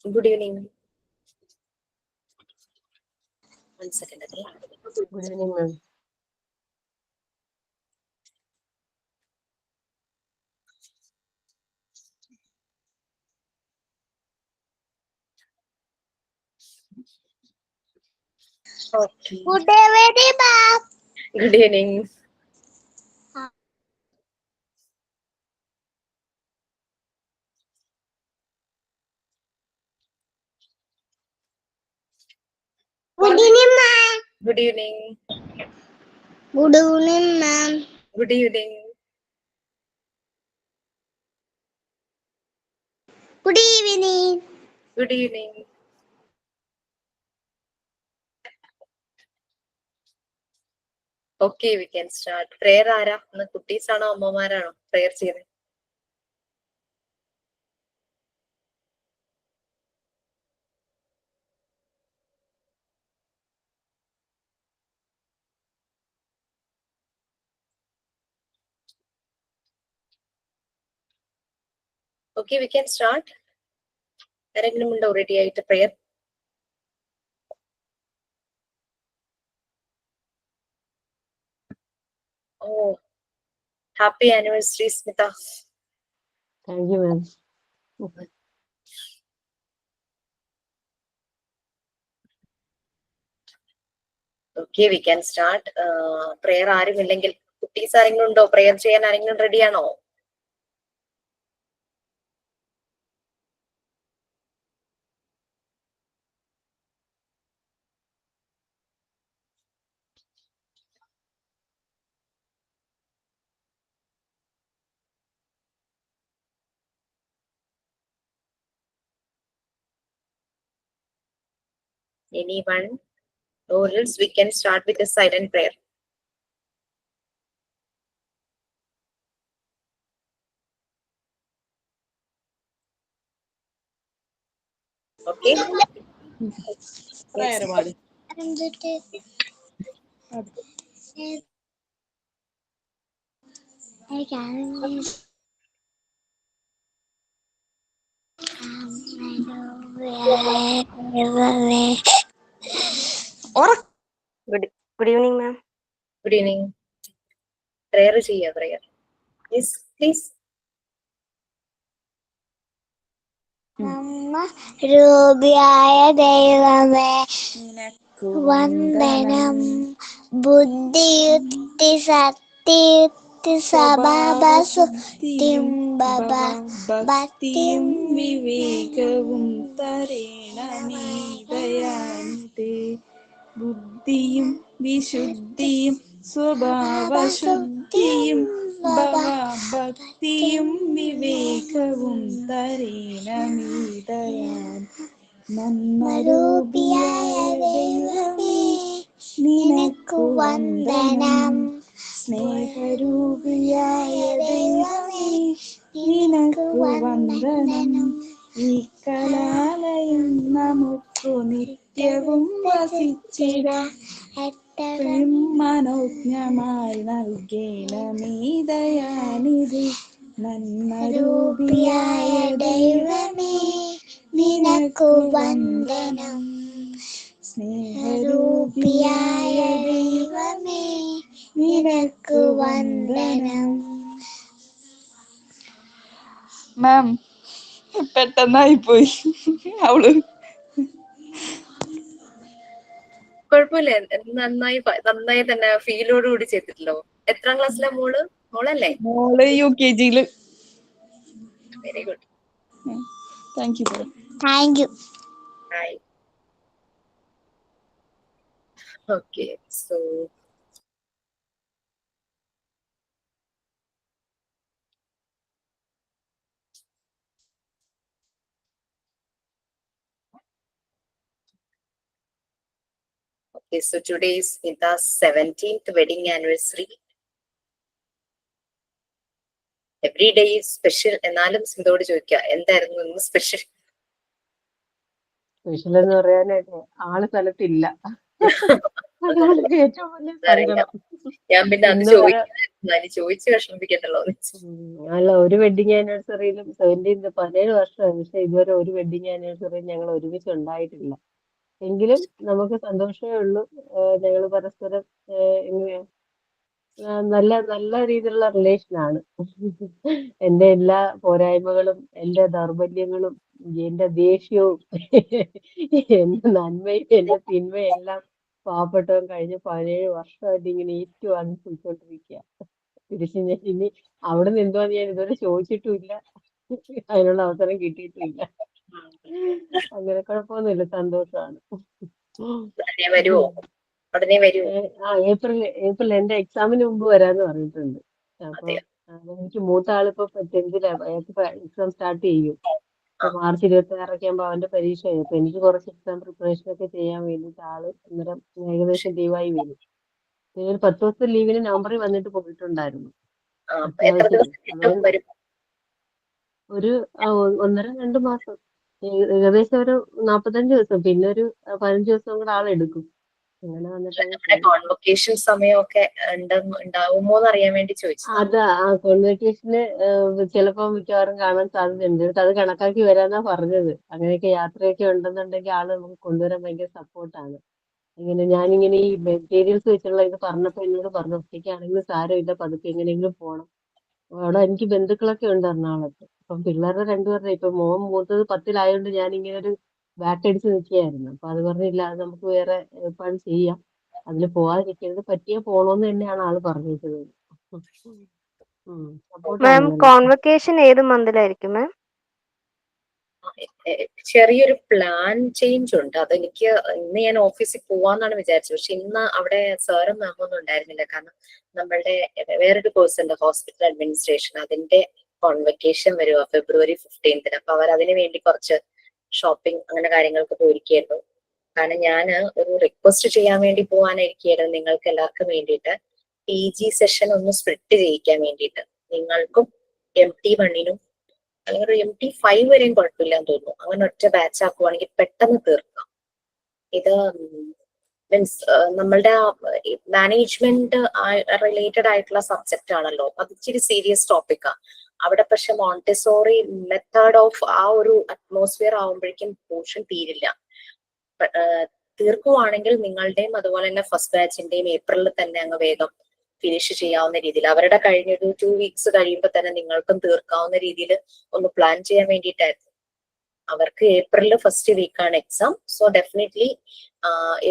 Good evening. 1 second. Okay. Good evening, ma'am. Okay. Good evening, ma'am. Good evening. Good evening, ma'am. Good evening. Good evening, ma'am. Good evening. Good evening. Good evening. Okay, we can start. Prayer ആരാ? ഇന്ന് കുട്ടീസാണോ അമ്മമാരാണോ prayer ചെയ്യുന്നത്? Okay, we can start. ആരെങ്കിലും ഉണ്ടോ ready ആയിട്ട് prayer? Oh, happy anniversary, Smita. Thank you, ma'am. Okay, we can start. Prayer ആരും ഇല്ലെങ്കിൽ കുട്ടീസ് ആരെങ്കിലും ഉണ്ടോ prayer ചെയ്യാൻ ആരെങ്കിലും റെഡി ആണോ? Anyone? Or else we can start with a silent prayer. Okay. Prayer പാടി. Good evening, ma'am. Good evening. Prayer ചെയ്യാ prayer. Yes, please. നമ്മ രൂപിയായ ദൈവമേ നിനക്കു വന്ദനം ബുദ്ധിയുക്തി സത്യയുക്തി സ്വഭാവസുദ്ധിം ഭക്തിയും വിവേകവും തരേണമേ ദയാനിധേ. ബുദ്ധിയും വിശുദ്ധിയും സ്വഭാവശുദ്ധിയും ഭക്തിയും വിവേകവും തരേണമേ ദയാൻ. നന്മരൂപിയായ ദൈവമേ നിനക്കു വന്ദനം. സ്നേഹരൂപിയായ ദൈവമേ നിനക്കു വന്ദനം. ഈ കലാലയം നമുക്കു നിത്യവും വസിച്ചിടാൻ മനോജ്ഞമായി നൽകേണമേ ദയാനിധി. നന്മരൂപിയായ ദൈവമേ നിനക്കു വന്ദനം. സ്നേഹരൂപിയായ ദൈവമേ നിനക്കു വന്ദനം. മാം പെട്ടെന്നായി പോയി അവള്. കുഴപ്പമില്ല, നന്നായി തന്നെ ഫീലോട് കൂടി ചെയ്തിട്ടല്ലോ. എത്രാം ക്ലാസ്സിലെ മോളല്ലേ? മോള് UKG. Very good. Thank you. Thank you. Hi. Okay, so today is Smita's 17th wedding anniversary. Every day is special. എന്നാലും സ്മിതയോട് ചോദിക്കുക, എന്തായിരുന്നു ഇന്ന് സ്പെഷ്യൽ? സ്പെഷ്യൽ എന്ന് പറയാനായിട്ട് ആള് സ്ഥലത്തില്ല. അതാണ് ഏറ്റവും വലിയ സങ്കടം. ഞാൻ പിന്നെ അത് ഇന്ന് വരെ ചോദിക്കുന്നത് അതിന് ചോദിച്ച് വിഷമിപ്പിക്കണ്ടല്ലോ എന്ന് വെച്ച്. അല്ല, ഒരു വെഡിങ് ആനിവേഴ്സറിയിലും 17 വർഷമായി, പക്ഷെ ഇതുവരെ ഒരു വെഡിങ് ആനിവേഴ്സറിയും ഞങ്ങൾ ഒരുമിച്ച് ഉണ്ടായിട്ടില്ല. എങ്കിലും നമുക്ക് സന്തോഷമേ ഉള്ളൂ. ഞങ്ങൾ പരസ്പരം എങ്ങനെയാ നല്ല നല്ല രീതിയിലുള്ള റിലേഷനാണ്. എന്റെ എല്ലാ പോരായ്മകളും, എന്റെ ദൗർബല്യങ്ങളും, എന്റെ ദേഷ്യവും, എന്റെ നന്മയും എന്റെ തിന്മയും എല്ലാം പാവപ്പെട്ടവൻ കഴിഞ്ഞ 17 വർഷമായിട്ട് ഇങ്ങനെ ഏറ്റുവാങ്ങി പോയിക്കൊണ്ടിരിക്കുക. തിരിച്ച് ഞാൻ ഇനി അവിടെ നിന്ന് എന്തോന്ന് ഞാൻ ഇതുവരെ ചോദിച്ചിട്ടുമില്ല, അതിനുള്ള അവസരം കിട്ടിയിട്ടുമില്ല. അങ്ങനെ കുഴപ്പമൊന്നുമില്ല, സന്തോഷമാണ്. ഉടനെ വരുവോ? ഉടനെ വരുവോ? ഏപ്രിൽ എന്റെ എക്സാമിന് മുമ്പ് വരാന്ന് പറഞ്ഞിട്ടുണ്ട്. അപ്പൊ അതെയോ? എനിക്ക് മൂത്ത ആളിപ്പോ 10th അയാൾക്ക് എക്സാം സ്റ്റാർട്ട് ചെയ്യും. അപ്പൊ മാർച്ച് 26 ആകുമ്പോ അവന്റെ പരീക്ഷ കഴിയും. അപ്പൊ എനിക്ക് കുറച്ച് എക്സാം പ്രിപ്പറേഷൻ ഒക്കെ ചെയ്യാൻ വേണ്ടിയിട്ട് ആള് അന്നേരം ഏകദേശം ലീവായി വരും. പിന്നെ ഒരു 10 ദിവസത്തെ ലീവിന് നവംബറിൽ വന്നിട്ട് പോയിട്ടുണ്ടായിരുന്നു എത്ര അത്യാവശ്യം. ദിവസം കിട്ടും അതുകൊണ്ട് വരും? ഒരു 1.5-2 മാസം, ഏകദേശം ഒരു 45 ദിവസം, പിന്നെ ഒരു 15 ദിവസം കൂടെ ആളെടുക്കും. അങ്ങനെ വന്നിട്ട് നമ്മുടെ കോൺവൊക്കേഷൻ സമയമൊക്കെ ഉണ്ടാവുമോ എന്ന് അറിയാൻ വേണ്ടി ചോദിച്ചു. അത് ആ കോൺവെക്കേഷന് ചിലപ്പോ മിക്കവാറും കാണാൻ സാധ്യതയുണ്ട്. എന്നിട്ട് അത് കണക്കാക്കി വരാന്നാ പറഞ്ഞത്. അങ്ങനെയൊക്കെ യാത്രയൊക്കെ ഉണ്ടെന്നുണ്ടെങ്കിൽ ആള് നമുക്ക് കൊണ്ടുവരാൻ ഭയങ്കര സപ്പോർട്ടാണ്. ഞാനിങ്ങനെ ഈ മെറ്റീരിയൽസ് വെച്ചുള്ള ഇത് പറഞ്ഞപ്പോ എന്നോട് പറഞ്ഞു, ഒറ്റയ്ക്കാണെങ്കിലും സാരമില്ല, പതുക്കെ എങ്ങനെയെങ്കിലും പോണം. അവിടെ എനിക്ക് ബന്ധുക്കളൊക്കെ ഉണ്ട് എറണാകുളത്ത്. അപ്പം പിള്ളേരുടെ രണ്ടുപേരുടെ, ഇപ്പൊ മോൻ മൂത്തത് 10ലായോണ്ട് ഞാൻ ഇങ്ങനെ ഒരു ബാക്ക് അടിച്ച് നിൽക്കുകയായിരുന്നു. അപ്പൊ അത് പറഞ്ഞില്ല, അത് നമുക്ക് വേറെ ഏർപ്പാട് ചെയ്യാം, അതിന് പോവാതിരിക്കരുത്, പറ്റിയ പോണോന്ന് തന്നെയാണ് ആള് പറഞ്ഞിരിക്കുന്നത്. മാം, സപ്പോർട്ടാണ്. കോൺവൊക്കേഷൻ ഏത് മന്തിലായിരിക്കും മാം? ചെറിയൊരു പ്ലാൻ ചേഞ്ച് ഉണ്ട്. അതെനിക്ക് ഇന്ന് ഞാൻ ഓഫീസിൽ പോവാന്നാണ് വിചാരിച്ചത്, പക്ഷെ ഇന്ന് അവിടെ സാറും മാമൊന്നും ഉണ്ടായിരുന്നില്ല. കാരണം നമ്മളുടെ വേറൊരു കോഴ്സ് ഉണ്ട്, ഹോസ്പിറ്റൽ അഡ്മിനിസ്ട്രേഷൻ, അതിന്റെ കോൺവെക്കേഷൻ വരുക February 15th. അപ്പൊ അവർ അതിന് വേണ്ടി കുറച്ച് ഷോപ്പിംഗ് അങ്ങനെ കാര്യങ്ങൾക്ക് പോയിരിക്കുകയായിരുന്നു. കാരണം ഞാൻ ഒരു റിക്വസ്റ്റ് ചെയ്യാൻ വേണ്ടി പോകാനായിരിക്കുകയായിരുന്നു നിങ്ങൾക്ക് എല്ലാവർക്കും വേണ്ടിയിട്ട്. PG സെഷൻ ഒന്ന് സ്പ്ലിറ്റ് ചെയ്യിക്കാൻ വേണ്ടിയിട്ട്, നിങ്ങൾക്കും MT1നും അല്ലെങ്കിൽ ഒരു MT5 വരെയും കുഴപ്പമില്ലാന്ന് തോന്നുന്നു. അങ്ങനെ ഒറ്റ ബാച്ച് ആക്കുവാണെങ്കിൽ പെട്ടെന്ന് തീർക്കാം. ഇത് മീൻസ് നമ്മളുടെ മാനേജ്മെന്റ് റിലേറ്റഡ് ആയിട്ടുള്ള സബ്ജക്റ്റ് ആണല്ലോ, അത് ഇച്ചിരി സീരിയസ് ടോപ്പിക്കാ. അവിടെ പക്ഷെ മോണ്ടിസോറി മെത്തേഡ് ഓഫ് ആ ഒരു അറ്റ്മോസ്ഫിയർ ആവുമ്പോഴേക്കും പോർഷൻ തീരില്ല. തീർക്കുവാണെങ്കിൽ നിങ്ങളുടെയും അതുപോലെ തന്നെ ഫസ്റ്റ് ബാച്ചിന്റെയും ഏപ്രിലിൽ തന്നെ അങ്ങ് വേഗം ഫിനിഷ് ചെയ്യാവുന്ന രീതിയിൽ, അവരുടെ കഴിഞ്ഞൊരു 2 weeks കഴിയുമ്പോൾ തന്നെ നിങ്ങൾക്കും തീർക്കാവുന്ന രീതിയിൽ ഒന്ന് പ്ലാൻ ചെയ്യാൻ വേണ്ടിയിട്ടായിരുന്നു. അവർക്ക് ഏപ്രിൽ ഫസ്റ്റ് വീക്കാണ് exam. So definitely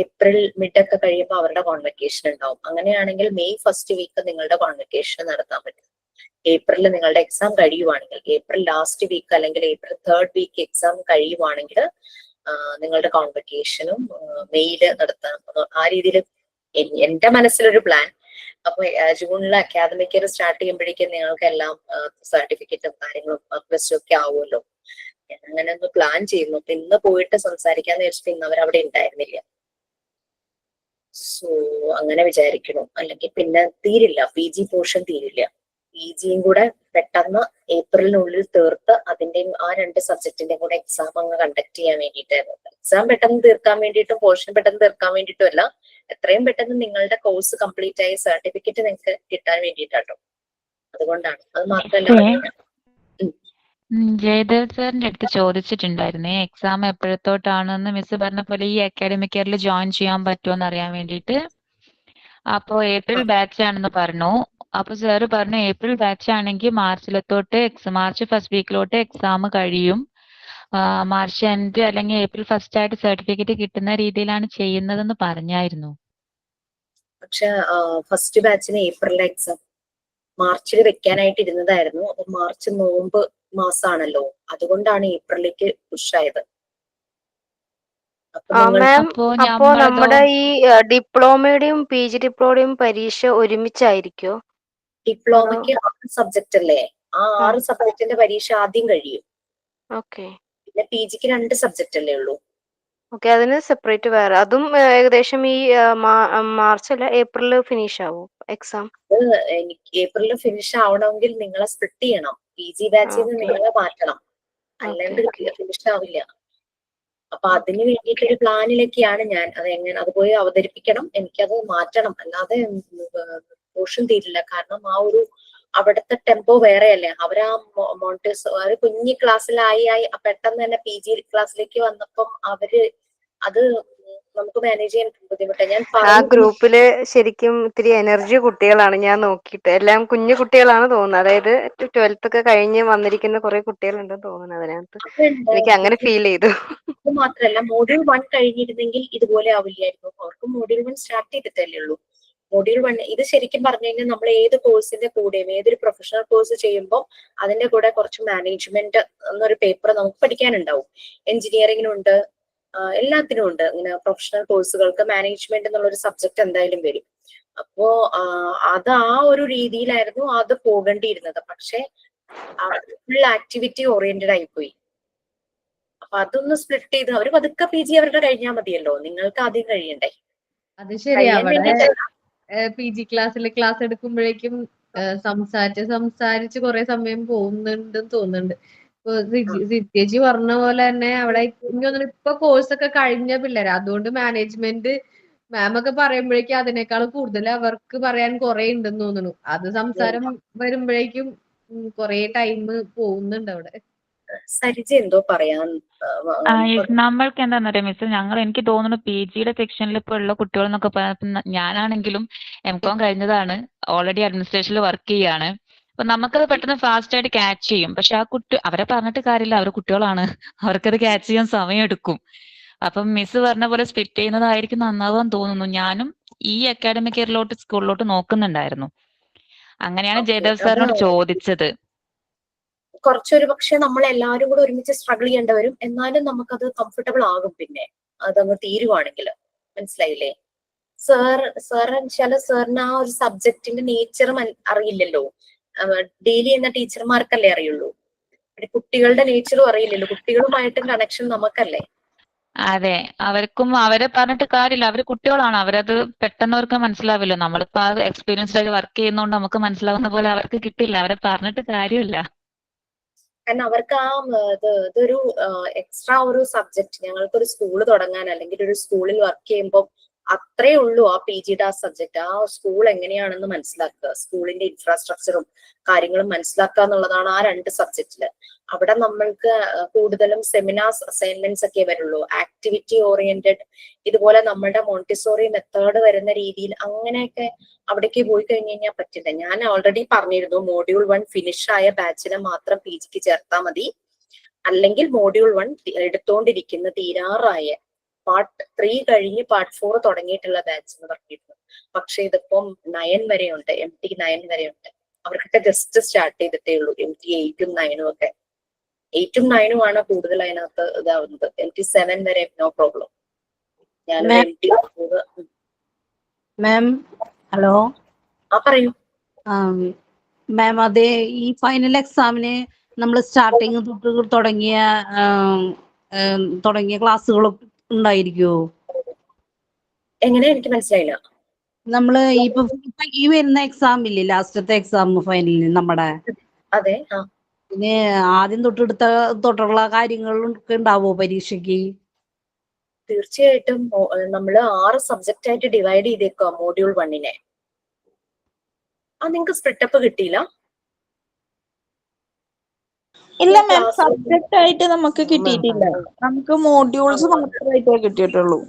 April mid ഒക്കെ കഴിയുമ്പോൾ അവരുടെ കോൺവെക്കേഷൻ ഉണ്ടാവും. അങ്ങനെയാണെങ്കിൽ മെയ് ഫസ്റ്റ് വീക്ക് നിങ്ങളുടെ കോൺവെക്കേഷൻ നടത്താൻ പറ്റും. ഏപ്രിലിൽ നിങ്ങളുടെ എക്സാം കഴിയുവാണെങ്കിൽ, ഏപ്രിൽ ലാസ്റ്റ് വീക്ക് അല്ലെങ്കിൽ ഏപ്രിൽ 3rd വീക്ക് എക്സാം കഴിയുവാണെങ്കിൽ നിങ്ങളുടെ കോൺവെക്കേഷനും മെയ്യില് നടത്താം. ആ രീതിയിൽ എന്റെ മനസ്സിലൊരു പ്ലാൻ. അപ്പൊ ജൂണിൽ അക്കാദമിക് ഇയർ സ്റ്റാർട്ട് ചെയ്യുമ്പോഴേക്കും നിങ്ങൾക്ക് എല്ലാം സർട്ടിഫിക്കറ്റും കാര്യങ്ങളും പ്ലസ്റ്റും ഒക്കെ ആവുമല്ലോ. ഞാൻ അങ്ങനെ ഒന്ന് പ്ലാൻ ചെയ്യുന്നു. അപ്പൊ ഇന്ന് പോയിട്ട് സംസാരിക്കാന്ന് വെച്ചിട്ട് ഇന്ന് അവരവിടെ ഉണ്ടായിരുന്നില്ല. സോ അങ്ങനെ വിചാരിക്കുന്നു. അല്ലെങ്കിൽ പിന്നെ തീരില്ല, PG പോർഷൻ തീരില്ല. PGയും കൂടെ പെട്ടെന്ന് ഏപ്രിലിനുള്ളിൽ തീർത്ത് അതിന്റെയും ആ 2 സബ്ജക്റ്റിന്റെയും കൂടെ എക്സാം അങ്ങ് കണ്ടക്ട് ചെയ്യാൻ വേണ്ടിയിട്ടായിരുന്നു. എക്സാം പെട്ടെന്ന് തീർക്കാൻ വേണ്ടിയിട്ടും പോർഷൻ പെട്ടെന്ന് തീർക്കാൻ വേണ്ടിയിട്ടും അല്ല, എത്രയും പെട്ടെന്ന് നിങ്ങളുടെ കോഴ്സ് കംപ്ലീറ്റ് ആയി സർട്ടിഫിക്കറ്റ് നിങ്ങൾക്ക് കിട്ടാൻ വേണ്ടിയിട്ടാട്ടോ. അതുകൊണ്ടാണ്. അത് മാത്രമല്ല, ജയദേവ് സാറിന്റെ അടുത്ത് ചോദിച്ചിട്ടുണ്ടായിരുന്നേ, എക്സാം എപ്പോഴത്തോട്ടാണെന്ന്. മിസ് പറഞ്ഞ പോലെ ഈ അക്കാഡമിക് ഇയറിൽ ജോയിൻ ചെയ്യാൻ പറ്റുമോ എന്ന് അറിയാൻ വേണ്ടിയിട്ട്. അപ്പോ ഏപ്രിൽ ബാച്ച് ആണെന്ന് പറഞ്ഞു. അപ്പൊ സാറ് പറഞ്ഞു ഏപ്രിൽ ബാച്ച് ആണെങ്കിൽ മാർച്ച് ഫസ്റ്റ് വീക്കിലോട്ട് എക്സാം കഴിയും, മാർച്ച് എൻഡ് അല്ലെങ്കിൽ ഏപ്രിൽ ഫസ്റ്റ് ആയിട്ട് സർട്ടിഫിക്കറ്റ് കിട്ടുന്ന രീതിയിലാണ് ചെയ്യുന്നതെന്ന് പറഞ്ഞായിരുന്നു. പക്ഷെ ഫസ്റ്റ് ബാച്ചിന് ഏപ്രിലിലെ എക്സാം മാർച്ചിൽ വെക്കാനായിട്ട് ഇരുന്നതായിരുന്നു. അപ്പൊ മാർച്ച് നോമ്പ് മാസമാണല്ലോ, അതുകൊണ്ടാണ് ഏപ്രിലേക്ക് പുഷായത്. മാം, അപ്പോ നമ്മുടെ ഈ ഡിപ്ലോമയുടെയും PG ഡിപ്ലോമയുടെയും പരീക്ഷ ഒരുമിച്ചായിരിക്കോ? ഡിപ്ലോമയ്ക്ക് 6 സബ്ജക്റ്റ് അല്ലേ, ആ 6 സബ്ജക്റ്റിന്റെ പരീക്ഷ ആദ്യം കഴിയും. ഓക്കെ. പിന്നെ PGക്ക് 2 സബ്ജക്റ്റ് അല്ലേ ഉള്ളൂ. ഓക്കെ, അതിന് സെപ്പറേറ്റ് വേറെ. അതും ഏകദേശം ഈ മാർച്ച് അല്ല ഏപ്രിലിൽ ഫിനിഷ് ആവും എക്സാം? എനിക്ക് ഏപ്രിലിൽ ഫിനിഷ് ആവണമെങ്കിൽ നിങ്ങളെ സ്പ്ലിറ്റ് ചെയ്യണം, PG ബാച്ചിൽ നിന്ന് നിങ്ങളെ മാറ്റണം, അല്ലാണ്ട് ഫിനിഷ് ആവില്ല. അപ്പൊ അതിന് വേണ്ടിയിട്ടൊരു പ്ലാനിലൊക്കെയാണ് ഞാൻ. അത് പോയി അവതരിപ്പിക്കണം, എനിക്കത് മാറ്റണം, അല്ലാതെ പോർഷൻ തീരില്ല. കാരണം ആ ഒരു അവിടുത്തെ ടെമ്പോ വേറെയല്ലേ. അവരാ മോണ്ടിസോറി കുഞ്ഞി ക്ലാസ്സിലായി പെട്ടെന്ന് തന്നെ PG ക്ലാസ്സിലേക്ക് വന്നപ്പം അത് നമുക്ക് മാനേജ് ചെയ്യാൻ ബുദ്ധിമുട്ടാണ്. ഞാൻ ആ പറഞ്ഞു ഗ്രൂപ്പില് ശരിക്കും ഇത്തിരി എനർജി കുട്ടികളാണ് ഞാൻ നോക്കിയിട്ട്. എല്ലാം കുഞ്ഞു കുട്ടികളാണ് തോന്നുന്നത്. അതായത് 12th ഒക്കെ കഴിഞ്ഞ് വന്നിരിക്കുന്ന കുറെ കുട്ടികളുണ്ടെന്ന് തോന്നുന്നു അതിനകത്ത്. എനിക്ക് അങ്ങനെ ഫീൽ ചെയ്തു. ഇത് മാത്രല്ല, മോഡ്യൂൾ 1 കഴിഞ്ഞിരുന്നെങ്കിൽ ഇതുപോലെ ആവില്ലായിരുന്നു. അവർക്ക് മോഡ്യൂൾ 1 സ്റ്റാർട്ട് ചെയ്തിട്ടല്ലേ ഉള്ളൂ. മോഡ്യൂൾ 1 ഇത് ശരിക്കും പറഞ്ഞു കഴിഞ്ഞാൽ നമ്മൾ ഏത് കോഴ്സിന്റെ കൂടെയും ഏതൊരു പ്രൊഫഷണൽ കോഴ്സ് ചെയ്യുമ്പോൾ അതിന്റെ കൂടെ കുറച്ച് മാനേജ്മെന്റ് എന്നൊരു പേപ്പർ നമുക്ക് പഠിക്കാനുണ്ടാവും. എഞ്ചിനീയറിംഗിനുണ്ട്, എല്ലാത്തിനും ഉണ്ട്. ഇങ്ങനെ പ്രൊഫഷണൽ കോഴ്സുകൾക്ക് മാനേജ്മെന്റ് എന്നുള്ളൊരു സബ്ജക്ട് എന്തായാലും വരും. അപ്പോ അത് ആ ഒരു രീതിയിലായിരുന്നു അത് പോകേണ്ടിയിരുന്നത്. പക്ഷെ ഫുൾ ആക്ടിവിറ്റി ഓറിയന്റഡ് ആയിപ്പോയി. അപ്പൊ അതൊന്ന് സ്പ്ലിറ്റ് ചെയ്ത് അവര് പതുക്കെ PG അവരുടെ കഴിഞ്ഞാൽ മതിയല്ലോ. നിങ്ങൾക്ക് ആദ്യം കഴിയണ്ടേ? അത് ശരിയാ. കഴിയാൻ അവിടെ വേണ്ടിട്ട് PG ക്ലാസ്സിൽ ക്ലാസ് എടുക്കുമ്പോഴേക്കും സംസാരിച്ച് കുറെ സമയം പോകുന്നുണ്ടെന്ന് തോന്നുന്നുണ്ട്. ഇപ്പൊ സിദ്ധ്യജി പറഞ്ഞ പോലെ തന്നെ അവിടെ എനിക്ക് തോന്നുന്നു ഇപ്പൊ കോഴ്സ് ഒക്കെ കഴിഞ്ഞ പിള്ളേരാ. അതുകൊണ്ട് മാനേജ്മെന്റ് മാം ഒക്കെ പറയുമ്പോഴേക്കും അതിനേക്കാൾ കൂടുതൽ അവർക്ക് പറയാൻ കുറെ ഉണ്ടെന്ന് തോന്നുന്നു. അത് സംസാരം വരുമ്പോഴേക്കും കുറെ ടൈം പോകുന്നുണ്ട് അവിടെ. സരിജ എന്തോ പറയാൻ നമ്മൾക്ക് എന്താണെന്നറിയാം മിസ്, എനിക്ക് തോന്നുന്നു PGയുടെ സെക്ഷനിൽ ഇപ്പോൾ ഉള്ള കുട്ടികൾ എന്നൊക്കെ പറഞ്ഞാൽ ഞാനാണെങ്കിലും MCOM കഴിഞ്ഞതാണ്, ഓൾറെഡി അഡ്മിനിസ്ട്രേഷനിൽ വർക്ക് ചെയ്യാണ്. അപ്പൊ നമുക്കത് പെട്ടെന്ന് ഫാസ്റ്റ് ആയിട്ട് ക്യാച്ച് ചെയ്യും. പക്ഷെ ആ അവരെ പറഞ്ഞിട്ട് കാര്യമില്ല, അവർ കുട്ടികളാണ്, അവർക്കത് ക്യാച്ച് ചെയ്യാൻ സമയമെടുക്കും. അപ്പം മിസ് പറഞ്ഞ പോലെ സ്പ്ലിറ്റ് ചെയ്യുന്നതായിരിക്കും നന്നാവാൻ തോന്നുന്നു. ഞാനും ഈ അക്കാഡമിക് ഇയറിലോട്ട് സ്കൂളിലോട്ട് നോക്കുന്നുണ്ടായിരുന്നു. അങ്ങനെയാണ് ജയദേവ് സാറിനോട് ചോദിച്ചത്. കുറച്ചൊരു പക്ഷെ നമ്മൾ എല്ലാവരും കൂടെ ഒരുമിച്ച് സ്ട്രഗിൾ ചെയ്യേണ്ടി വരും. എന്നാലും നമുക്കത് കംഫർട്ടബിൾ ആകും. പിന്നെ അതങ്ങ് തീരുവാണെങ്കിൽ. മനസ്സിലായില്ലേ? സാറിന് ആ ഒരു സബ്ജക്റ്റിന്റെ നേച്ചർ അറിയില്ലല്ലോ. ഡെയിലി ചെയ്യുന്ന ടീച്ചർമാർക്കല്ലേ അറിയുള്ളൂ. കുട്ടികളുടെ നേച്ചറും അറിയില്ലല്ലോ. കുട്ടികളുമായിട്ടും കണക്ഷൻ നമുക്കല്ലേ. അതെ, അവരെ പറഞ്ഞിട്ട് കാര്യമില്ല, അവര് കുട്ടികളാണ്, അവരത് പെട്ടെന്ന് അവർക്ക് മനസ്സിലാവില്ല. നമ്മളിപ്പോ ആ എക്സ്പീരിയൻസ്ഡ് ആയി വർക്ക് ചെയ്യുന്നോണ്ട് നമുക്ക് മനസ്സിലാവുന്ന പോലെ അവർക്ക് കിട്ടില്ല. അവരെ പറഞ്ഞിട്ട് കാര്യമില്ല. കാരണം അവർക്ക് ഇതൊരു എക്സ്ട്രാ ഒരു സബ്ജക്ട്. ഞങ്ങൾക്കൊരു സ്കൂൾ തുടങ്ങാൻ അല്ലെങ്കിൽ ഒരു സ്കൂളിൽ വർക്ക് ചെയ്യുമ്പോൾ അത്രേ ഉള്ളൂ ആ PGയുടെ ആ സബ്ജക്ട്. ആ സ്കൂൾ എങ്ങനെയാണെന്ന് മനസ്സിലാക്കുക, സ്കൂളിന്റെ ഇൻഫ്രാസ്ട്രക്ചറും കാര്യങ്ങളും മനസ്സിലാക്കുക എന്നുള്ളതാണ് ആ 2 സബ്ജക്റ്റില്. അവിടെ നമ്മൾക്ക് കൂടുതലും സെമിനാർസ് അസൈൻമെന്റ്സ് ഒക്കെ വരുള്ളൂ. ആക്ടിവിറ്റി ഓറിയന്റഡ് ഇതുപോലെ നമ്മുടെ മോണ്ടിസോറി മെത്തേഡ് വരുന്ന രീതിയിൽ അങ്ങനെയൊക്കെ അവിടേക്ക് പോയി കഴിഞ്ഞ് കഴിഞ്ഞാൽ പറ്റില്ല. ഞാൻ ഓൾറെഡി പറഞ്ഞിരുന്നു, മോഡ്യൂൾ 1 ഫിനിഷ് ആയ ബാച്ചിനെ മാത്രം PGക്ക് ചേർത്താൽ മതി. അല്ലെങ്കിൽ മോഡ്യൂൾ 1 എടുത്തോണ്ടിരിക്കുന്ന തീരാറായ പാർട്ട് 3 കഴിഞ്ഞ് പാർട്ട് 4 തുടങ്ങിയിട്ടുള്ള ബാച്ച് എന്ന് പറഞ്ഞിരുന്നു. പക്ഷെ ഇതിപ്പം 9 വരെയുണ്ട്, MT 9 വരെയുണ്ട്. അവർക്കൊക്കെ ജസ്റ്റ് സ്റ്റാർട്ട് ചെയ്തിട്ടേ ഉള്ളൂ. MT 8ഉം 9ഉം ഒക്കെ. 8ഉം 9ഉം ആണ് കൂടുതൽ അതിനകത്ത് ഇതാവുന്നത്. MT 7 വരെ നോ പ്രോബ്ലം. ഞാനൊരു MT മാം ഹലോ. പറയൂ മാം, അതെ, ഈ ഫൈനൽ എക്സാമിന് നമ്മൾ സ്റ്റാർട്ടിങ് തൊട്ട് തുടങ്ങിയ ക്ലാസ്സുകൾ ഉണ്ടായിരിക്കുമോ? എങ്ങനെ? എനിക്ക് മനസ്സിലായില്ല. നമ്മള് ഇപ്പൊ ഈ വരുന്ന എക്സാം ഇല്ലേ, ലാസ്റ്റത്തെ എക്സാം ഫൈനലിന് നമ്മുടെ, അതെ. പിന്നെ ആദ്യം തൊട്ടുള്ള കാര്യങ്ങൾ ഉണ്ടാവോ പരീക്ഷയ്ക്ക്? തീർച്ചയായിട്ടും. നമ്മള് 6 സബ്ജക്റ്റ് ആയിട്ട് ഡിവൈഡ് ചെയ്തേക്കുക മോഡ്യൂൾ 1നെ. നിങ്ങൾക്ക് സ്പ്ലിറ്റപ്പ് കിട്ടിയില്ല? ഇല്ല മാം, സബ്ജക്റ്റ് ആയിട്ട് നമുക്ക് കിട്ടിയിട്ടില്ല. നമുക്ക് മോഡ്യൂൾസ് മാത്രമായിട്ടേ കിട്ടിയിട്ടുള്ളൂ.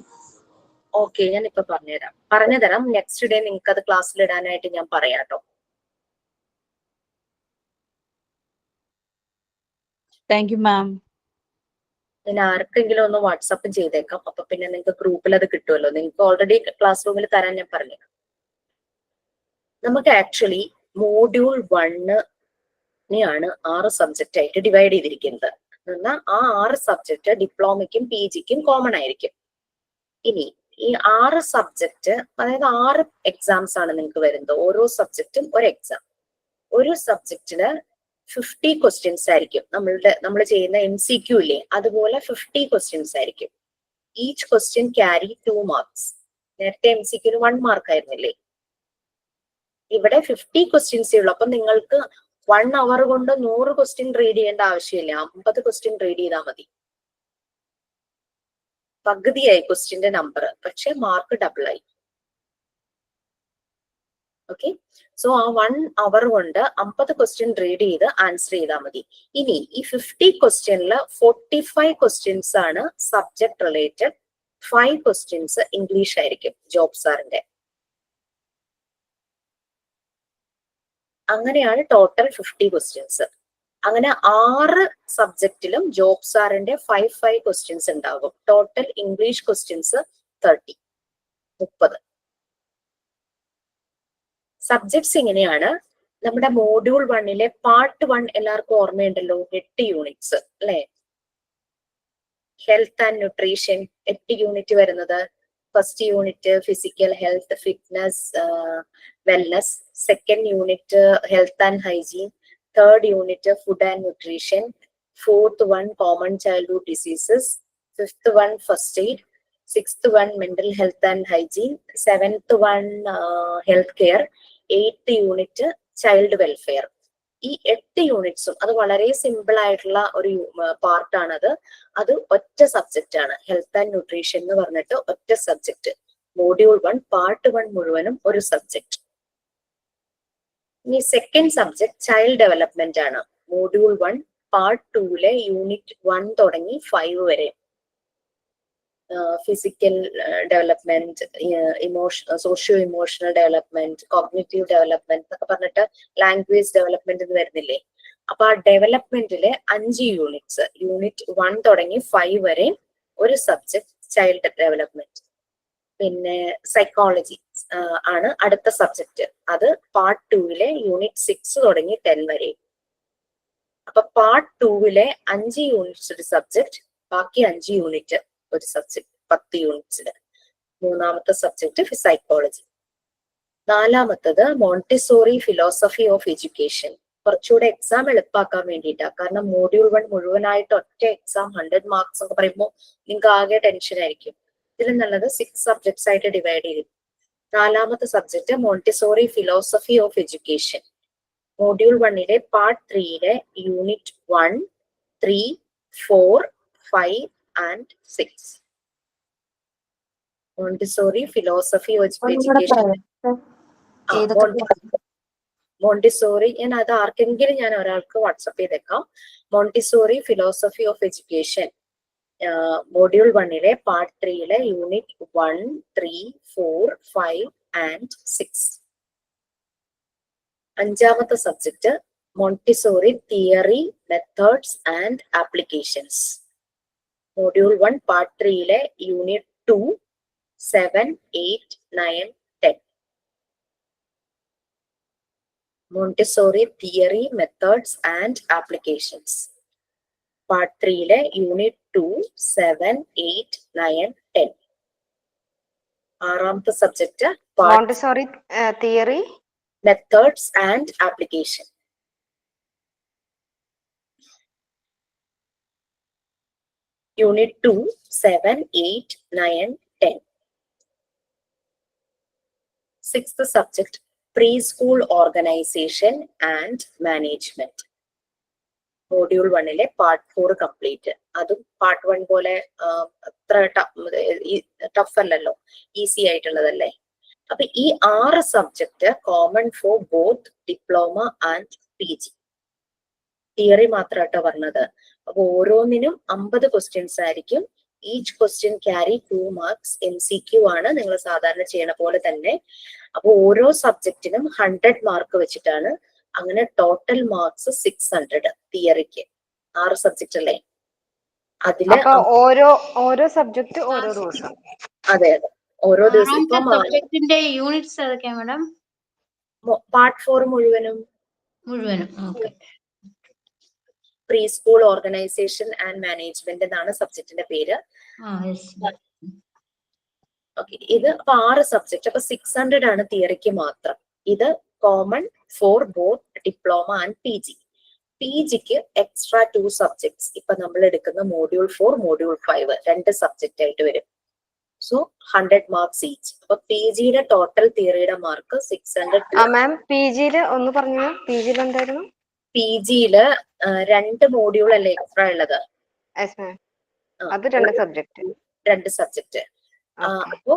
ഓക്കെ, ഞാൻ ഇപ്പൊ പറഞ്ഞുതരാം. നെക്സ്റ്റ് ഡേ നിങ്ങൾക്ക് അത് ക്ലാസ്സിൽ ഇടാനായിട്ട് ഞാൻ പറയാട്ടോ. താങ്ക് യു മാം. ഞാൻ ആർക്കെങ്കിലും ഒന്ന് വാട്സപ്പ് ചെയ്തേക്കാം. അപ്പൊ പിന്നെ നിങ്ങൾക്ക് ഗ്രൂപ്പിൽ അത് കിട്ടുമല്ലോ. നിങ്ങൾക്ക് ഓൾറെഡി ക്ലാസ് റൂമിൽ തരാൻ ഞാൻ പറഞ്ഞു. നമുക്ക് ആക്ച്വലി മോഡ്യൂൾ 1നെയാണ് 6 സബ്ജക്റ്റ് ആയിട്ട് ഡിവൈഡ് ചെയ്തിരിക്കുന്നത്. എന്നാൽ ആ 6 സബ്ജക്റ്റ് ഡിപ്ലോമയ്ക്കും PGക്കും കോമൺ ആയിരിക്കും. ഇനി ഈ 6 സബ്ജക്റ്റ്, അതായത് 6 എക്സാംസ് ആണ് നിങ്ങൾക്ക് വരുന്നത്. ഓരോ സബ്ജക്റ്റും ഒരു എക്സാം. ഒരു സബ്ജക്റ്റിന് 50 ക്വസ്റ്റ്യൻസ് ആയിരിക്കും. നമ്മൾ ചെയ്യുന്ന MCQ ഇല്ലേ, അതുപോലെ 50 ക്വസ്റ്റ്യൻസ് ആയിരിക്കും. Each question carry 2 marks. നേരത്തെ MCQന് 1 മാർക്ക് ആയിരുന്നില്ലേ? ഇവിടെ 50 ക്വസ്റ്റ്യൻസേ ഉള്ളൂ. അപ്പൊ നിങ്ങൾക്ക് 1 അവർ കൊണ്ട് 100 ക്വസ്റ്റ്യൻ റീഡ് ചെയ്യേണ്ട ആവശ്യമില്ല. 50 ക്വസ്റ്റ്യൻ റീഡ് ചെയ്താൽ മതി. പകുതിയായി ക്വസ്റ്റ്യന്റെ നമ്പർ, പക്ഷെ മാർക്ക് ഡബിൾ ആയി. ഓക്കെ. സോ ആ 1 hour കൊണ്ട് 50 ക്വസ്റ്റ്യൻ റീഡ് ചെയ്ത് ആൻസർ ചെയ്താൽ മതി. ഇനി ഈ 50 ക്വസ്റ്റ്യനിൽ 45 ക്വസ്റ്റ്യൻസ് ആണ് സബ്ജക്ട് റിലേറ്റഡ്, 5 ക്വസ്റ്റ്യൻസ് ഇംഗ്ലീഷ് ആയിരിക്കും ജോബ് സാറിന്റെ. അങ്ങനെയാണ് ടോട്ടൽ 50 ക്വസ്റ്റ്യൻസ്. അങ്ങനെ 6 സബ്ജക്റ്റിലും ജോബ് സാറിന്റെ 5 ക്വസ്റ്റ്യൻസ് ഉണ്ടാകും. Total English questions 30. സബ്ജക്ട്സ് ഇങ്ങനെയാണ്. നമ്മുടെ മോഡ്യൂൾ 1 പാർട്ട് 1 എല്ലാവർക്കും ഓർമ്മയുണ്ടല്ലോ, 8 യൂണിറ്റ്സ് അല്ലെ? ഹെൽത്ത് ആൻഡ് ന്യൂട്രീഷൻ 8 യൂണിറ്റ് വരുന്നത്. First unit physical health, fitness, wellness. Second unit health and hygiene. Third unit food and nutrition. Fourth one common childhood diseases. Fifth one first aid. Sixth one mental health and hygiene. Seventh one health care. 8th unit child welfare. ഈ 8 യൂണിറ്റ്സും അത് വളരെ simple ആയിട്ടുള്ള ഒരു പാർട്ടാണത്. അത് ഒറ്റ subject ആണ്. Health and nutrition എന്ന് പറഞ്ഞിട്ട് ഒറ്റ സബ്ജക്ട്. മോഡ്യൂൾ 1 പാർട്ട് 1 മുഴുവനും ഒരു സബ്ജക്ട്. ഇനി സെക്കൻഡ് സബ്ജക്ട് ചൈൽഡ് ഡെവലപ്മെന്റ് ആണ്. മോഡ്യൂൾ 1 പാർട്ട് 2 യൂണിറ്റ് 1 തുടങ്ങി 5 വരെ. Physical development, socio emotional development, cognitive development എന്നൊക്കെ പറഞ്ഞിട്ട് ലാംഗ്വേജ് ഡെവലപ്മെന്റ് എന്ന് വരുന്നില്ലേ? അപ്പൊ ആ ഡെവലപ്മെന്റിലെ 5 യൂണിറ്റ്സ്, യൂണിറ്റ് 1 തുടങ്ങി 5 വരെ ഒരു സബ്ജക്ട് ചൈൽഡ് ഡെവലപ്മെന്റ്. പിന്നെ സൈക്കോളജി ആണ് അടുത്ത സബ്ജക്ട്. അത് പാർട്ട് 2 യൂണിറ്റ് 6 തുടങ്ങി 10 വരെ. അപ്പൊ പാർട്ട് 2 5 യൂണിറ്റ്സ് ഒരു സബ്ജക്ട്, ബാക്കി 5 യൂണിറ്റ് ഒരു സബ്ജക്ട്, 10 യൂണിറ്റ്സിന്. മൂന്നാമത്തെ സബ്ജക്ട് സൈക്കോളജി. നാലാമത്തത് മോണ്ടിസോറി ഫിലോസഫി ഓഫ് എഡ്യൂക്കേഷൻ. കുറച്ചുകൂടെ എക്സാം എളുപ്പാക്കാൻ വേണ്ടിയിട്ടാണ്. കാരണം മോഡ്യൂൾ 1 മുഴുവനായിട്ട് ഒറ്റ എക്സാം 100 മാർക്സ് ഒക്കെ പറയുമ്പോൾ നിങ്ങൾക്ക് ആകെ ടെൻഷൻ ആയിരിക്കും. ഇതിൽ നല്ലത് 6 സബ്ജക്ട്സ് ആയിട്ട് ഡിവൈഡ് ചെയ്യും. നാലാമത്തെ subject Montessori philosophy of education. Module 1 part 3 unit 1, 3, 4, 5 and 6. Montessori philosophy of education. Montessori ഞാൻ അത് ആർക്കെങ്കിലും ഞാൻ ഒരാൾക്ക് വാട്സപ്പ് ചെയ്തേക്കാം. Montessori philosophy of education module 1 part 3 unit 1, 3, 4, 5 and 6. അഞ്ചാമത്തെ subject Montessori theory, methods and applications. Module 1 part 3 unit 2, 7, 8, 9, 10. Montessori theory, methods and applications. Part 3 unit 2, 7, 8, 9, 10. ആറാമത്തെ subject Montessori theory, methods and application. Unit 2, 7, 8, 9, 10. Sixth subject preschool organization and management. Module 1 part 4 complete. അതും part 1 പോലെ അത്ര tough അല്ലല്ലോ, easy ആയിട്ടുള്ളതല്ലേ. അപ്പൊ ഈ 6 subject common for both diploma and PG. Theory മാത്രമായിട്ടോ പറഞ്ഞത്. അപ്പൊ ഓരോന്നിനും 50 ക്വസ്റ്റ്യൻസ് ആയിരിക്കും. Each question carry 2 marks. MCQ ആണ്, നിങ്ങൾ സാധാരണ ചെയ്യണ പോലെ തന്നെ. അപ്പൊ ഓരോ സബ്ജക്റ്റിനും 100 മാർക്ക് വെച്ചിട്ടാണ്. അങ്ങനെ ടോട്ടൽ മാർക്സ് 600 തിയറിക്ക്. 6 സബ്ജക്റ്റ് അല്ലേ? അതില് ഓരോ സബ്ജക്ട് ഓരോ ദിവസം. അതെ അതെ, ഓരോ ദിവസം. ഇപ്പം യൂണിറ്റ്സ് ഏതൊക്കെയാ മാഡം? പാർട്ട് 4 മുഴുവനും. Pre school organisation and management എന്നാണ് സബ്ജക്റ്റിന്റെ പേര്. ഓക്കെ, ഇത് 6 സബ്ജക്ട്. അപ്പൊ 600 ആണ് തിയറിക്ക് മാത്രം. ഇത് common for both diploma and PG. PGക്ക് എക്സ്ട്രാ 2 സബ്ജക്ട്സ്. ഇപ്പൊ നമ്മൾ എടുക്കുന്ന മോഡ്യൂൾ 4, മോഡ്യൂൾ 5 2 സബ്ജക്റ്റ് ആയിട്ട് വരും. So 100 marks each. അപ്പൊ PGയുടെ ടോട്ടൽ തിയറിയുടെ മാർക്ക് 600. മാം PGയില് ഒന്ന് പറഞ്ഞു, PGയിൽ എന്തായിരുന്നു? PGയില് 2 മോഡ്യൂൾ അല്ലേ എക്സ്ട്രാ ഉള്ളത്? അത് 2 സബ്ജക്ട്. 2 സബ്ജക്ട്. അപ്പോ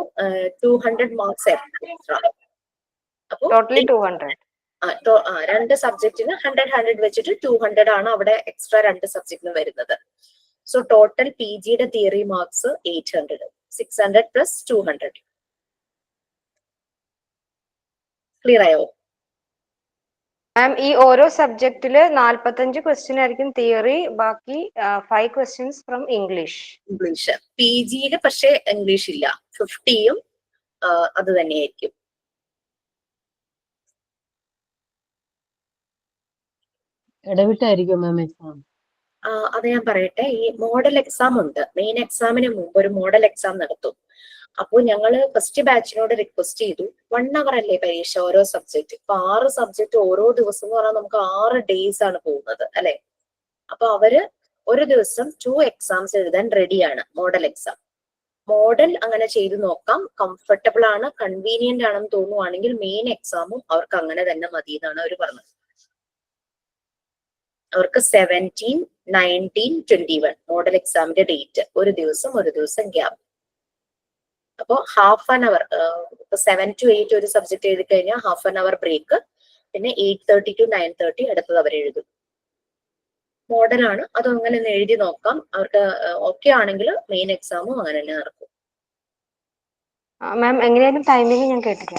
200 മാർക്സ് എക്സ്ട്രാ. അപ്പൊ ടോട്ടലി 200. രണ്ട് സബ്ജക്റ്റിന് 100 വെച്ചിട്ട് 200 ആണ് അവിടെ എക്സ്ട്രാ രണ്ട് സബ്ജക്റ്റിന് വരുന്നത്. സോ ടോട്ടൽ PGയുടെ തിയറി മാർക്സ് 800, 600 പ്ലസ് 200. ക്ലിയർ ആയോ? മാം ഈ ഓരോ സബ്ജക്റ്റില് 45 ക്വസ്റ്റ്യൻ ആയിരിക്കും തിയറി, ബാക്കി 5 ക്വസ്റ്റ്യൻസ് ഫ്രം ഇംഗ്ലീഷ്. PGയില് പക്ഷേ ഇംഗ്ലീഷ് ഇല്ല, 50യും അത് തന്നെയായിരിക്കും. ഇടവിട്ടായിരിക്കും മാം എക്സാം? അത് ഞാൻ പറയട്ടെ. ഈ മോഡൽ എക്സാം ഉണ്ട്. മെയിൻ എക്സാമിന് മുമ്പ് ഒരു മോഡൽ എക്സാം നടത്തും. അപ്പോൾ ഞങ്ങള് ഫസ്റ്റ് ബാച്ചിനോട് റിക്വസ്റ്റ് ചെയ്തു, 1 hour അല്ലേ പരീക്ഷ ഓരോ സബ്ജക്ട്. ഇപ്പൊ 6 സബ്ജക്ട് ഓരോ ദിവസം എന്ന് പറഞ്ഞാൽ നമുക്ക് 6 days ആണ് പോകുന്നത് അല്ലെ. അപ്പൊ അവര് ഒരു ദിവസം 2 exams എഴുതാൻ റെഡിയാണ്, മോഡൽ എക്സാം. മോഡൽ അങ്ങനെ ചെയ്തു നോക്കാം, കംഫർട്ടബിൾ ആണ്, കൺവീനിയന്റ് ആണെന്ന് തോന്നുവാണെങ്കിൽ മെയിൻ എക്സാമും അവർക്ക് അങ്ങനെ തന്നെ മതി എന്നാണ് അവർ പറഞ്ഞത്. അവർക്ക് 17, 19, 21 മോഡൽ എക്സാമിന്റെ ഡേറ്റ്, ഒരു ദിവസം ഗ്യാപ്പ്. അപ്പോ ഹാഫ് ആൻ അവർ, ഇപ്പൊ 7 to 8 ഒരു സബ്ജക്ട് എഴുതി കഴിഞ്ഞാൽ ഹാഫ് ആൻ അവർ ബ്രേക്ക്, പിന്നെ 8:30 to 9:30 അടുത്തത് അവർ എഴുതും. മോഡലാണ്, അത് അങ്ങനെ ഒന്ന് എഴുതി നോക്കാം. അവർക്ക് ഓക്കെ ആണെങ്കിൽ മെയിൻ എക്സാമും അങ്ങനെ തന്നെ നടക്കും. മാം എങ്ങനെയായിരുന്നു ടൈമിംഗ്? ഞാൻ കേട്ടില്ല.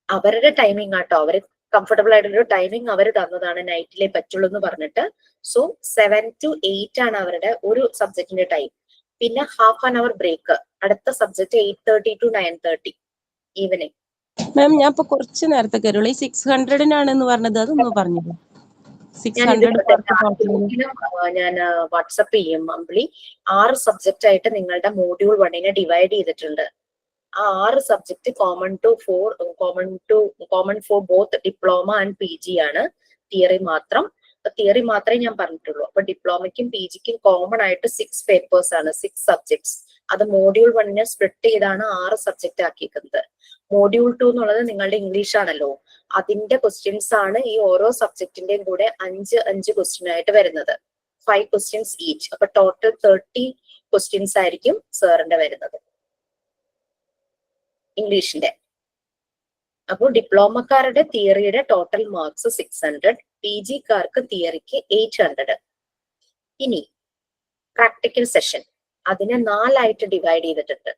അവരുടെ ടൈമിംഗ് ആട്ടോ, അവര് കംഫർട്ടബിൾ ആയിട്ടൊരു ടൈമിംഗ് അവർ തന്നതാണ്, നൈറ്റിലേ പറ്റുള്ളൂ എന്ന് പറഞ്ഞിട്ട്. സോ 7 to 8 ആണ് അവരുടെ ഒരു സബ്ജക്റ്റിന്റെ ടൈം. പിന്നെ ഹാഫ് ആൻ അവർ ബ്രേക്ക്, അടുത്ത സബ്ജക്ട് 8:30 to 9:30 ഈവനിങ്. മാം ഞാൻ ഇപ്പൊ കുറച്ച് നേരത്തെ കയറുള്ളൂ. ഈ 600-നാണെന്ന് പറഞ്ഞത് അതൊന്ന് പറഞ്ഞത്. 600 ഞാൻ വാട്സപ്പ് ചെയ്യും അമ്പിളി. 6 സബ്ജക്റ്റ് ആയിട്ട് നിങ്ങളുടെ മോഡ്യൂൾ 1 ഡിവൈഡ് ചെയ്തിട്ടുണ്ട്. ആ 6 subject common for both diploma and PG ആണ്. തിയറി മാത്രമേ ഞാൻ പറഞ്ഞിട്ടുള്ളൂ. അപ്പൊ ഡിപ്ലോമയ്ക്കും PGക്കും കോമൺ ആയിട്ട് 6 papers ആണ്, 6 subjects. അത് മോഡ്യൂൾ 1 സ്പ്ലിറ്റ് ചെയ്താണ് 6 സബ്ജക്ട് ആക്കിയിരിക്കുന്നത്. മോഡ്യൂൾ 2 എന്നുള്ളത് നിങ്ങളുടെ ഇംഗ്ലീഷ് ആണല്ലോ, അതിന്റെ ക്വസ്റ്റ്യൻസ് ആണ് ഈ ഓരോ സബ്ജക്റ്റിന്റെയും കൂടെ 5 ക്വസ്റ്റ്യൻ ആയിട്ട് വരുന്നത്, 5 questions ഈച്ച്. അപ്പൊ ടോട്ടൽ 30 questions ആയിരിക്കും സാറിന്റെ വരുന്നത് ഇംഗ്ലീഷിന്റെ. അപ്പോൾ ഡിപ്ലോമക്കാരുടെ തിയറിയുടെ ടോട്ടൽ മാർക്സ് 600, PGക്കാർക്ക് തിയറിക്ക് 800. ഇനി പ്രാക്ടിക്കൽ സെഷൻ അതിനെ 4 ആയിട്ട് ഡിവൈഡ് ചെയ്തിട്ടുണ്ട്.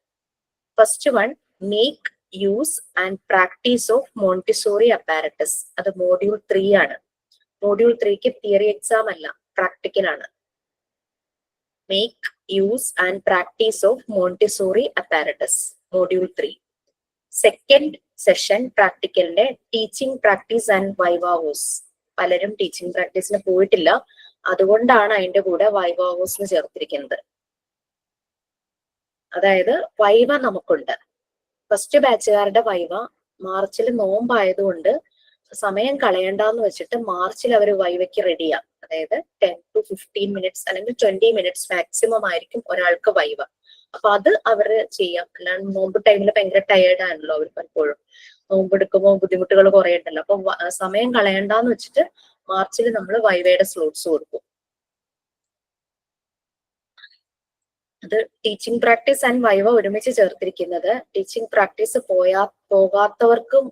First one, make use and practice of Montessori apparatus. അത് മോഡ്യൂൾ 3 ആണ്. മോഡ്യൂൾ 3ക്ക് തിയറി എക്സാം അല്ല, പ്രാക്ടിക്കൽ ആണ്. Make use and practice of Montessori apparatus, module 3. Second session പ്രാക്ടിക്കലിന്റെ ടീച്ചിങ് പ്രാക്ടീസ് ആൻഡ് വൈവാവോസ്. പലരും ടീച്ചിങ് പ്രാക്ടീസിന് പോയിട്ടില്ല, അതുകൊണ്ടാണ് അതിന്റെ കൂടെ വൈവാവോസിന് ചേർത്തിരിക്കുന്നത്. അതായത് വൈവ നമുക്കുണ്ട്. ഫസ്റ്റ് ബാച്ചുകാരുടെ വൈവ മാർച്ചിൽ നോമ്പായതുകൊണ്ട് സമയം കളയണ്ടെന്ന് വെച്ചിട്ട് മാർച്ചിൽ അവർ വൈവയ്ക്ക് റെഡിയാ. അതായത് 10 to 15 minutes അല്ലെങ്കിൽ 20 minutes മാക്സിമം ആയിരിക്കും ഒരാൾക്ക് വൈവ. അപ്പൊ അത് അവര് ചെയ്യാം. അല്ലാണ്ട് നോമ്പ് ടൈമിൽ ഭയങ്കര ടയേർഡ് ആണല്ലോ അവർ പലപ്പോഴും, നോമ്പെടുക്കുമ്പോൾ ബുദ്ധിമുട്ടുകൾ കുറെ ഉണ്ടല്ലോ. അപ്പൊ സമയം കളയണ്ടെന്ന് വെച്ചിട്ട് മാർച്ചിൽ നമ്മൾ വൈവയുടെ സ്ലോട്ട്സ് കൊടുക്കും. അത് ടീച്ചിങ് പ്രാക്ടീസ് ആൻഡ് വൈവ ഒരുമിച്ച് ചേർത്തിരിക്കുന്നത്. ടീച്ചിങ് പ്രാക്ടീസ് പോകാത്തവർക്കും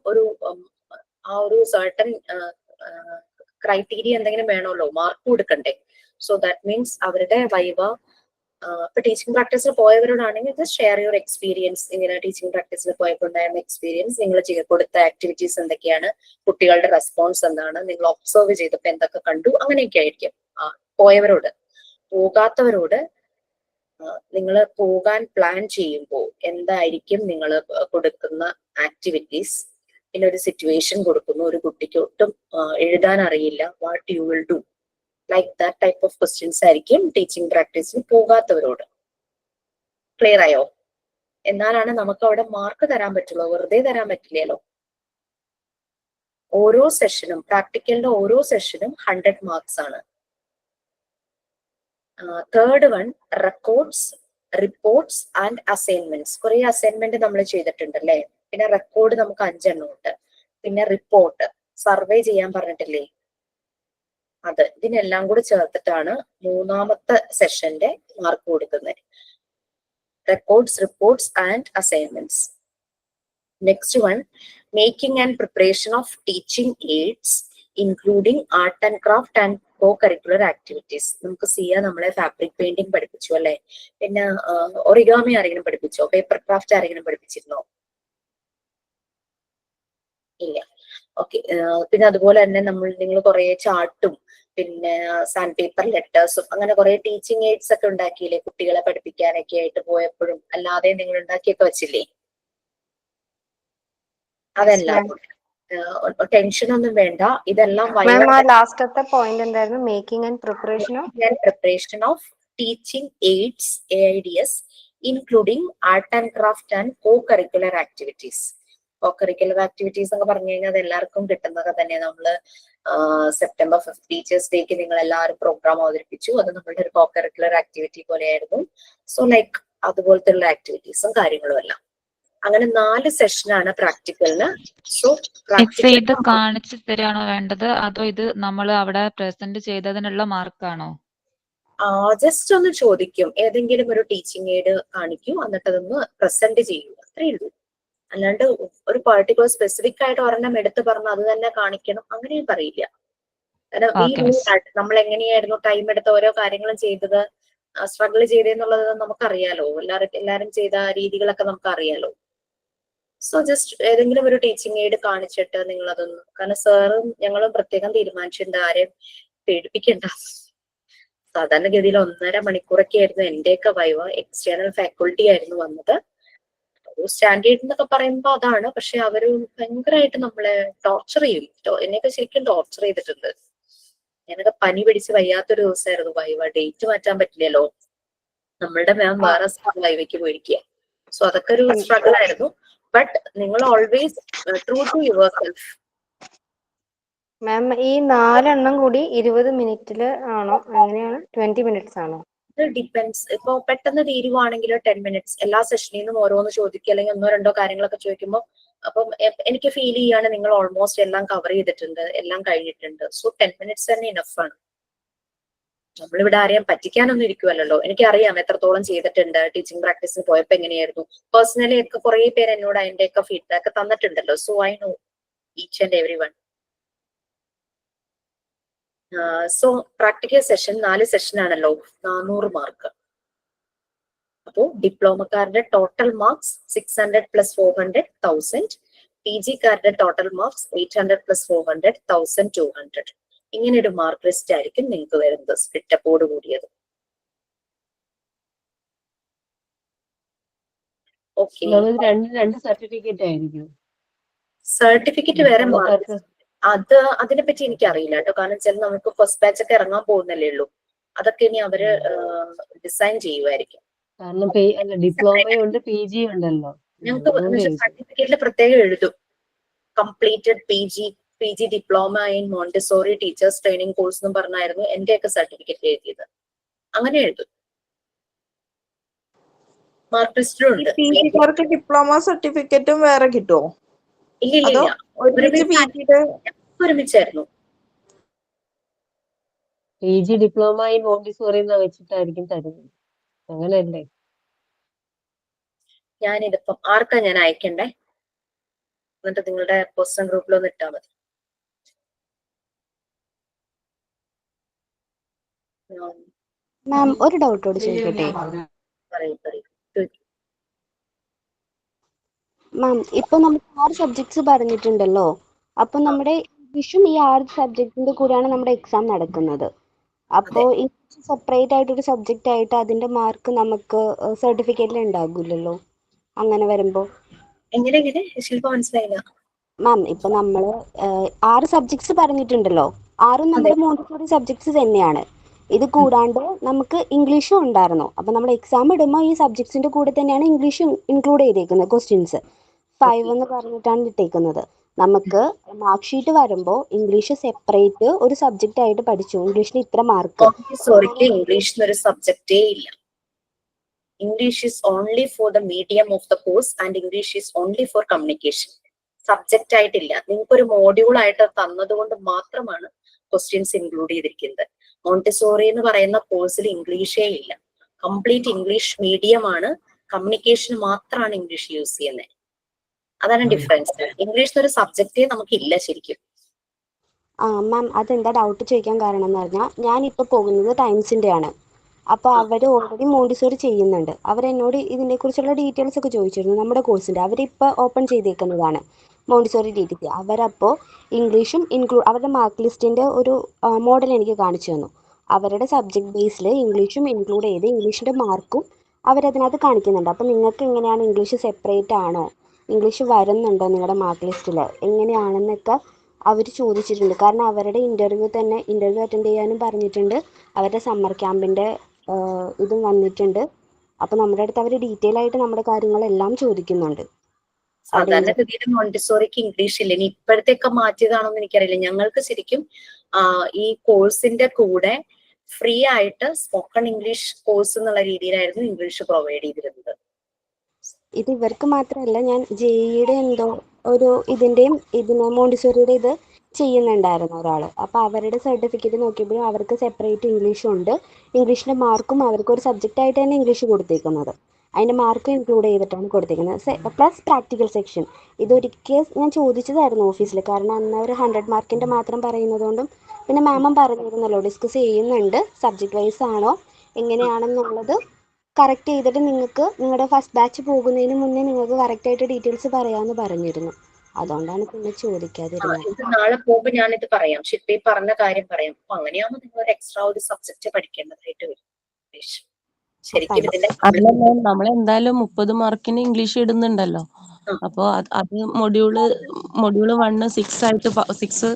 ആ ഒരു സർട്ടൻ ക്രൈറ്റീരിയ എന്തെങ്കിലും വേണമല്ലോ, മാർക്ക് കൊടുക്കണ്ടേ. സോ ദാറ്റ് മീൻസ് അവരുടെ വൈവ, ഇപ്പൊ ടീച്ചിങ് പ്രാക്ടീസിൽ പോയവരോടാണെങ്കിൽ ഇത് ഷെയർ യുവർ എക്സ്പീരിയൻസ്. ഇങ്ങനെ ടീച്ചിങ് പ്രാക്ടീസിൽ പോയപ്പോൾ ഉണ്ടായിരുന്ന എക്സ്പീരിയൻസ്, നിങ്ങൾ കൊടുത്ത ആക്ടിവിറ്റീസ് എന്തൊക്കെയാണ്, കുട്ടികളുടെ റെസ്പോൺസ് എന്താണ്, നിങ്ങൾ ഒബ്സർവ് ചെയ്തപ്പോൾ എന്തൊക്കെ കണ്ടു, അങ്ങനെയൊക്കെ ആയിരിക്കും പോയവരോട്. പോകാത്തവരോട് നിങ്ങൾ പോകാൻ പ്ലാൻ ചെയ്യുമ്പോൾ എന്തായിരിക്കും നിങ്ങൾ കൊടുക്കുന്ന ആക്ടിവിറ്റീസ്. പിന്നെ ഒരു സിറ്റുവേഷൻ കൊടുക്കുന്നു, ഒരു കുട്ടിക്ക് ഒട്ടും എഴുതാൻ അറിയില്ല, what you will do, like that type of questions ആയിരിക്കും ടീച്ചിങ് പ്രാക്ടീസിന് പോകാത്തവരോട്. ക്ലിയർ ആയോ? എന്നാലാണ് നമുക്ക് അവിടെ മാർക്ക് തരാൻ പറ്റുള്ളൂ, വെറുതെ തരാൻ പറ്റില്ലല്ലോ. ഓരോ സെഷനും, പ്രാക്ടിക്കലിന്റെ ഓരോ സെഷനും 100 marks ആണ്. Third one, records, reports and assignments. കുറെ അസൈൻമെന്റ് നമ്മൾ ചെയ്തിട്ടുണ്ടല്ലേ. പിന്നെ റെക്കോർഡ് നമുക്ക് 5 എണ്ണം ഉണ്ട്. പിന്നെ റിപ്പോർട്ട്, സർവേ ചെയ്യാൻ പറഞ്ഞിട്ടില്ലേ, അത്. ഇതിനെല്ലാം കൂടി ചേർത്തിട്ടാണ് 3ാമത്തെ സെഷന്റെ മാർക്ക് കൊടുക്കുന്നത്. Records, reports and assignments. Next one, making and preparation of teaching aids including art and craft and co-curricular activities. നമുക്ക് സിയ നമ്മളെ ഫാബ്രിക് പെയിന്റിംഗ് പഠിപ്പിച്ചു അല്ലെ, പിന്നെ ഒറിഗാമി ആരെങ്കിലും പഠിപ്പിച്ചോ, പേപ്പർ ക്രാഫ്റ്റ് ആരെങ്കിലും പഠിപ്പിച്ചിരുന്നോ? ഇല്ല. ഓക്കെ. പിന്നെ അതുപോലെ തന്നെ നിങ്ങൾ കുറെ ചാർട്ടും പിന്നെ സാൻഡ് പേപ്പർ ലെറ്റേഴ്സും അങ്ങനെ കുറെ ടീച്ചിങ് എയ്ഡ്സ് ഒക്കെ ഉണ്ടാക്കിയില്ലേ കുട്ടികളെ പഠിപ്പിക്കാനൊക്കെ ആയിട്ട് പോയപ്പോഴും? അല്ലാതെ നിങ്ങൾ ഉണ്ടാക്കിയൊക്കെ വെച്ചില്ലേ? അതെല്ലാം ടെൻഷൻ ഒന്നും വേണ്ട. ഇതെല്ലാം ലാസ്റ്റത്തെ പോയിന്റ് എന്തായിരുന്നു? Making and preparation of teaching AIDS AIDS including art and craft and co-curricular activities. co-curricular activities എന്ന് പറഞ്ഞു കഴിഞ്ഞാൽ അത് എല്ലാവർക്കും കിട്ടുന്നതൊക്കെ തന്നെ. നമ്മള് September 5th ടീച്ചേഴ്സ് ഡേക്ക് നിങ്ങൾ എല്ലാവരും പ്രോഗ്രാം അവതരിപ്പിച്ചു. അത് നമ്മളുടെ ഒരു co-curricular ആക്ടിവിറ്റി പോലെയായിരുന്നു. സോ ലൈക്ക് അതുപോലത്തെ ഉള്ള ആക്ടിവിറ്റീസും കാര്യങ്ങളും എല്ലാം. അങ്ങനെ 4 സെഷനാണ് പ്രാക്ടിക്കലിന്. സോ ഇത് കാണിച്ചു തരാണോ വേണ്ടത്, അതോ ഇത് നമ്മൾ അവിടെ പ്രസന്റ് ചെയ്തതിനുള്ള മാർക്കാണോ? ജസ്റ്റ് ഒന്ന് ചോദിക്കും, ഏതെങ്കിലും ഒരു ടീച്ചിങ് എയ്ഡ് കാണിക്കും, എന്നിട്ട് അതൊന്ന് പ്രസന്റ് ചെയ്യൂ, അത്രേ ഉള്ളൂ. അല്ലാണ്ട് ഒരു പർട്ടിക്കുലർ സ്പെസിഫിക് ആയിട്ട് ഒരെണ്ണം എടുത്ത് പറഞ്ഞ് അത് തന്നെ കാണിക്കണം അങ്ങനെയും പറയില്ല. കാരണം നമ്മൾ എങ്ങനെയായിരുന്നു ടൈം എടുത്ത ഓരോ കാര്യങ്ങളും ചെയ്തത്, സ്ട്രഗിൾ ചെയ്തെന്നുള്ളത് നമുക്കറിയാലോ. എല്ലാരും ചെയ്ത രീതികളൊക്കെ നമുക്ക് അറിയാലോ. സോ ജസ്റ്റ് ഏതെങ്കിലും ഒരു ടീച്ചിങ് എയ്ഡ് കാണിച്ചിട്ട് നിങ്ങൾ അതൊന്ന്, കാരണം സാറും ഞങ്ങളും പ്രത്യേകം തീരുമാനിച്ചിട്ടുണ്ട് ആരെയും പേടിപ്പിക്കണ്ട. സാധാരണഗതിയിൽ 1.5 മണിക്കൂറൊക്കെ ആയിരുന്നു എന്റെയൊക്കെ വൈവ. എക്സ്റ്റേണൽ ഫാക്കൾട്ടി ആയിരുന്നു വന്നത്. സ്റ്റാൻഡേർഡ് എന്നൊക്കെ പറയുമ്പോ അതാണ്, പക്ഷെ അവര് ഭയങ്കരമായിട്ട് നമ്മളെ ടോർച്ചർ ചെയ്യും. എന്നെയൊക്കെ ശരിക്കും ടോർച്ചർ ചെയ്തിട്ടുണ്ട്. ഞാനൊക്കെ പനി പിടിച്ച് വയ്യാത്തൊരു ദിവസമായിരുന്നു വൈവ. ഡേറ്റ് മാറ്റാൻ പറ്റില്ലല്ലോ, നമ്മളുടെ മാം വേറെ വൈവയ്ക്ക് പോയിരിക്കുക. സോ അതൊക്കെ ഒരു സ്ട്രഗിൾ ആയിരുന്നു. ബട്ട് നിങ്ങൾ always true to yourself. Ma'am ഈ 4 എണ്ണം കൂടി 20 മിനിറ്റില് ആണോ, അങ്ങനെയാണ്? 20 മിനിറ്റ്സ് ആണോ? ഇത് ഡിപ്പെൻസ്. ഇപ്പൊ പെട്ടെന്ന് തീരുവാണെങ്കിൽ 10 മിനിറ്റ്സ് എല്ലാ സെഷനിൽ നിന്നും ഓരോന്ന് ചോദിക്കുക, അല്ലെങ്കിൽ 1-2 കാര്യങ്ങളൊക്കെ ചോദിക്കുമ്പോൾ അപ്പം എനിക്ക് ഫീൽ ചെയ്യാണ് നിങ്ങൾ ഓൾമോസ്റ്റ് എല്ലാം കവർ ചെയ്തിട്ടുണ്ട്, എല്ലാം കഴിഞ്ഞിട്ടുണ്ട്. സോ 10 മിനിറ്റ്സ് തന്നെ ഇനഫ് ആണ്. നമ്മളിവിടെ ആരെയും പറ്റിക്കാനൊന്നും ഇരിക്കുവല്ലോ. എനിക്കറിയാം എത്രത്തോളം ചെയ്തിട്ടുണ്ട്, ടീച്ചിങ് പ്രാക്ടീസിന് പോയപ്പോ എങ്ങനെയായിരുന്നു. പേഴ്സണലി ഒക്കെ കുറെ പേര് എന്നോട് അതിന്റെയൊക്കെ ഫീഡ്ബാക്ക് തന്നിട്ടുണ്ടല്ലോ. So I know each and every one. So practical session 4 session ആണല്ലോ, 400 മാർക്ക്. അപ്പോ ഡിപ്ലോമക്കാരുടെ ടോട്ടൽ മാർക്സ് 600 + 400 1000. PG-കാരുടെ ടോട്ടൽ മാർക്സ് 800 + 400 1200. ഇങ്ങനെ ഒരു മാർക്ക് ലിസ്റ്റ് ആയിരിക്കും നിങ്ങൾക്ക് വരുന്നത്, സ്പ്ലിറ്റപ്പോട് കൂടിയത്. ഓക്കെ. രണ്ട് സർട്ടിഫിക്കറ്റ് ആയിരിക്കും. സർട്ടിഫിക്കറ്റ് വേറെ മാർക്ക്. അതിനെപ്പറ്റി എനിക്ക് അറിയില്ല കേട്ടോ. കാരണം ചില നമുക്ക് ഫസ്റ്റ് ബാച്ച് ഒക്കെ ഇറങ്ങാൻ പോകുന്നല്ലേ ഉള്ളൂ. അതൊക്കെ ഇനി അവര് ഡിസൈൻ ചെയ്യുമായിരിക്കും. കാരണം ഡിപ്ലോമയുണ്ട് PG ഉണ്ടല്ലോ. ഞങ്ങൾക്ക് സർട്ടിഫിക്കറ്റിൽ പ്രത്യേകം എഴുതും completed PG diploma in Montessori teachers training course എന്ന് പറഞ്ഞായിരുന്നു എന്റെയൊക്കെ സർട്ടിഫിക്കറ്റ് എഴുതിയത്. അങ്ങനെ എഴുതും. മാർക്ക് ലിസ്റ്റിലും ഉണ്ട്. PG-കാർക്ക് ഡിപ്ലോമ സർട്ടിഫിക്കറ്റും വേറെ കിട്ടുമോ? ഇല്ല, ഒരുമിച്ചായിരുന്നു. PG ഡിപ്ലോമ ഇൻ മോണ്ടിസോറി എന്ന് വെച്ചിട്ടായിരിക്കും തരുന്നത്, അങ്ങനെയല്ലേ? ഞാനിതിപ്പം ആർക്കാ ഞാൻ അയക്കണ്ടേ? എന്നിട്ട് നിങ്ങളുടെ പേഴ്സണൽ ഗ്രൂപ്പിൽ ഒന്ന് ഇട്ടാൽ മതി. മാം ഒരു ഡൗട്ടോട് ചോദിക്കട്ടെ? മാം ഇപ്പൊ നമ്മൾ 6 സബ്ജക്ട്സ് പറഞ്ഞിട്ടുണ്ടല്ലോ. അപ്പൊ നമ്മുടെ ഇംഗ്ലീഷും ഈ 6 സബ്ജക്റ്റിന്റെ കൂടെയാണ് നമ്മുടെ എക്സാം നടക്കുന്നത്. അപ്പോ ഇംഗ്ലീഷ് സെപ്പറേറ്റ് ആയിട്ട് ഒരു സബ്ജക്റ്റ് ആയിട്ട് അതിന്റെ മാർക്ക് നമുക്ക് സർട്ടിഫിക്കറ്റിൽ ഉണ്ടാകില്ലല്ലോ അങ്ങനെ വരുമ്പോ? എങ്ങനെ ശില്പ മനസ്സിലായില്ല മാം. ഇപ്പൊ നമ്മള് 6 സബ്ജക്ട്സ് പറഞ്ഞിട്ടുണ്ടല്ലോ, 6ഉം നമ്മുടെ മോണ്ടിസോറി സബ്ജക്ട്സ് തന്നെയാണ്. ഇത് കൂടാണ്ട് നമുക്ക് ഇംഗ്ലീഷും ഉണ്ടായിരുന്നു. അപ്പൊ നമ്മൾ എക്സാം ഇടുമ്പോൾ ഈ സബ്ജക്ട്സിന്റെ കൂടെ തന്നെയാണ് ഇംഗ്ലീഷ് ഇൻക്ലൂഡ് ചെയ്തേക്കുന്നത്. ക്വസ്റ്റ്യൻസ് 5 എന്ന് പറഞ്ഞിട്ടാണ് ഇട്ടേക്കുന്നത്. നമുക്ക് മാർക്ക് ഷീറ്റ് വരുമ്പോൾ ഇംഗ്ലീഷ് സെപ്പറേറ്റ് ഒരു സബ്ജക്റ്റ് ആയിട്ട് പഠിച്ചു, ഇംഗ്ലീഷിന് ഇത്ര മാർക്ക്. സോറിക്ക് ഇംഗ്ലീഷിന് ഒരു സബ്ജക്റ്റേ ഇല്ല. English is only for the medium of the course and English is only for communication. Subject ആയിട്ടില്ല. നിങ്ങൾക്ക് ഒരു മോഡ്യൂൾ ആയിട്ട് തന്നതുകൊണ്ട് മാത്രമാണ് ക്വസ്റ്റ്യൻസ് ഇൻക്ലൂഡ് ചെയ്തിരിക്കുന്നത്. മോണ്ടിസോറി എന്ന് പറയുന്ന കോഴ്സിൽ ഇംഗ്ലീഷേ ഇല്ല. കംപ്ലീറ്റ് ഇംഗ്ലീഷ് മീഡിയം ആണ്. കമ്മ്യൂണിക്കേഷൻ മാത്രമാണ് ഇംഗ്ലീഷ് യൂസ് ചെയ്യുന്നത്. അതാണ് ഡിഫറൻസ്. ഇംഗ്ലീഷിന് ഒരു സബ്ജക്റ്റേ നമുക്കില്ല ശരിക്കും. മാം അതെന്താ ഡൗട്ട് ചോദിക്കാൻ കാരണം എന്ന് പറഞ്ഞാൽ ഞാനിപ്പോൾ പോകുന്നത് ടൈംസിൻ്റെ ആണ്. അപ്പോൾ അവർ ഓൾറെഡി മോണ്ടിസോറി ചെയ്യുന്നുണ്ട്. അവരെന്നോട് ഇതിനെക്കുറിച്ചുള്ള ഡീറ്റെയിൽസ് ഒക്കെ ചോദിച്ചിരുന്നു. നമ്മുടെ കോഴ്സിൻ്റെ അവരിപ്പോൾ ഓപ്പൺ ചെയ്തേക്കുന്നതാണ് മോണ്ടിസോറി DTC. അവരപ്പോൾ ഇംഗ്ലീഷും അവരുടെ മാർക്ക് ലിസ്റ്റിൻ്റെ ഒരു മോഡൽ എനിക്ക് കാണിച്ചു തന്നു. അവരുടെ സബ്ജക്ട് ബേസിൽ ഇംഗ്ലീഷും ഇൻക്ലൂഡ് ചെയ്ത് ഇംഗ്ലീഷിൻ്റെ മാർക്കും അവരതിനകത്ത് കാണിക്കുന്നുണ്ട്. അപ്പോൾ നിങ്ങൾക്ക് എങ്ങനെയാണ്, ഇംഗ്ലീഷ് സെപ്പറേറ്റ് ആണോ, ഇംഗ്ലീഷ് വരുന്നുണ്ടോ നിങ്ങളുടെ മാർക്ക് ലിസ്റ്റിൽ, എങ്ങനെയാണെന്നൊക്കെ അവർ ചോദിച്ചിട്ടുണ്ട്. കാരണം അവരുടെ ഇൻ്റർവ്യൂ അറ്റൻഡ് ചെയ്യാനും പറഞ്ഞിട്ടുണ്ട്. അവരുടെ സമ്മർ ക്യാമ്പിൻ്റെ ഇതും വന്നിട്ടുണ്ട്. അപ്പോൾ നമ്മുടെ അടുത്ത് അവർ ഡീറ്റെയിൽ ആയിട്ട് നമ്മുടെ കാര്യങ്ങളെല്ലാം ചോദിക്കുന്നുണ്ട്. സാധാരണഗതിയിൽ മോണ്ടിസോറിക്ക് ഇംഗ്ലീഷ് ഇല്ല. ഇനി ഇപ്പോഴത്തേക്ക് മാറ്റിയതാണോന്ന് എനിക്കറിയില്ല. ഞങ്ങൾക്ക് ശരിക്കും ഈ കോഴ്സിന്റെ കൂടെ ഫ്രീ ആയിട്ട് സ്പോക്കൺ ഇംഗ്ലീഷ് കോഴ്സ് എന്നുള്ള രീതിയിലായിരുന്നു ഇംഗ്ലീഷ് പ്രൊവൈഡ് ചെയ്തിരുന്നത്. ഇത് ഇവർക്ക് മാത്രമല്ല, ഞാൻ JEEയുടെ എന്തോ ഒരു ഇതിന് മോണ്ടിസോറിയുടെ ഇത് ചെയ്യുന്നുണ്ടായിരുന്നു ഒരാൾ. അപ്പോൾ അവരുടെ സർട്ടിഫിക്കറ്റ് നോക്കിയപ്പോഴും അവർക്ക് സെപ്പറേറ്റ് ഇംഗ്ലീഷും ഉണ്ട്. ഇംഗ്ലീഷിൻ്റെ മാർക്കും അവർക്ക് ഒരു സബ്ജക്റ്റായിട്ട് തന്നെ ഇംഗ്ലീഷ് കൊടുത്തേക്കുന്നത്. അതിൻ്റെ മാർക്ക് ഇൻക്ലൂഡ് ചെയ്തിട്ടാണ് കൊടുത്തേക്കുന്നത്. Plus practical section. ഇതൊരിക്കൽ ഞാൻ ചോദിച്ചതായിരുന്നു ഓഫീസിൽ. കാരണം അന്ന് അവർ 100 മാർക്കിൻ്റെ മാത്രം പറയുന്നതുകൊണ്ടും പിന്നെ മാമും പറഞ്ഞിരുന്നല്ലോ ഡിസ്കസ് ചെയ്യുന്നുണ്ട്, സബ്ജക്റ്റ് വൈസ് ആണോ എങ്ങനെയാണെന്നുള്ളത് കറക്റ്റ് ചെയ്തിട്ട് നിങ്ങൾക്ക് നിങ്ങളുടെ ഫസ്റ്റ് ബാച്ച് പോകുന്നതിന് മുന്നേ നിങ്ങൾക്ക് കറക്റ്റായിട്ട് ഡീറ്റെയിൽസ് പറയാമെന്ന് പറഞ്ഞിരുന്നു. അതുകൊണ്ടാണ് പിന്നെ ചോദിക്കാതിരുന്നത്. ഇത് നാളെ പോകുമ്പോൾ ഞാനിത് പറയാം, ഷിപ്പി പറഞ്ഞ കാര്യം പറയാം. അപ്പൊ അങ്ങനെയാവുമ്പോൾ നിങ്ങൾ ഒരു എക്സ്ട്രാ ഒരു സബ്ജക്റ്റ് പഠിക്കേണ്ടതായിട്ട് വരും. ശരിക്കും ഇതിന്റെ അല്ല മാം, നമ്മളെന്തായാലും 30 മാർക്കിന് ഇംഗ്ലീഷ് ഇടുന്നുണ്ടല്ലോ. അപ്പൊ അത് മൊഡ്യൂള് 1 6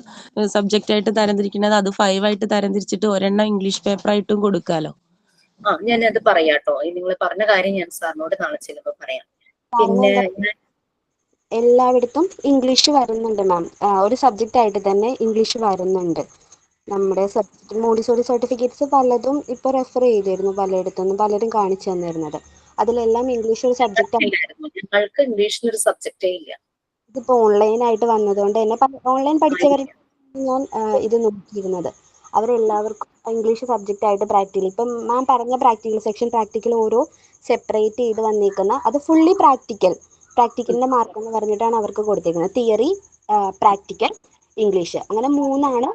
സബ്ജക്റ്റ് ആയിട്ട് തരംതിരിക്കുന്നത്, അത് 5 ആയിട്ട് തരംതിരിച്ചിട്ട് ഒരെണ്ണം ഇംഗ്ലീഷ് പേപ്പർ ആയിട്ടും കൊടുക്കാലോ. ഞാനത് പറയാട്ടോ. നിങ്ങൾ പറഞ്ഞ കാര്യം ഞാൻ സാറിനോട് നാളെ ചെല്ലുമ്പോൾ പറയാം. പിന്നെ എല്ലായിടത്തും ഇംഗ്ലീഷ് വരുന്നുണ്ട് മാം. ഒരു സബ്ജക്റ്റ് ആയിട്ട് തന്നെ ഇംഗ്ലീഷ് വരുന്നുണ്ട്. നമ്മുടെ മോണ്ടിസോറി സർട്ടിഫിക്കറ്റ്സ് പലതും ഇപ്പോൾ റെഫർ ചെയ്തിരുന്നു, പലയിടത്തുനിന്നും പലരും കാണിച്ചു തന്നിരുന്നത്. അതിലെല്ലാം ഇംഗ്ലീഷ് ഒരു സബ്ജക്റ്റ് ആയിരുന്നു. ഞങ്ങൾക്ക് ഇംഗ്ലീഷിന് ഒരു സബ്ജക്റ്റേ ഇല്ല. ഇതിപ്പോൾ ഓൺലൈനായിട്ട് വന്നതുകൊണ്ട് തന്നെ ഓൺലൈൻ പഠിച്ചവരുടെ ഞാൻ ഇത് നോക്കിയിരുന്നത്. അവരെല്ലാവർക്കും ഇംഗ്ലീഷ് സബ്ജക്റ്റ് ആയിട്ട് പ്രാക്ടിക്കൽ, ഇപ്പം മാം പറഞ്ഞ പ്രാക്ടിക്കൽ ഓരോ സെപ്പറേറ്റ് ചെയ്ത് വന്നിരിക്കുന്ന അത് ഫുള്ളി പ്രാക്ടിക്കലിൻ്റെ മാർക്ക് എന്ന് പറഞ്ഞിട്ടാണ് അവർക്ക് കൊടുത്തിരിക്കുന്നത്. തിയറി, പ്രാക്ടിക്കൽ, ഇംഗ്ലീഷ്, അങ്ങനെ 3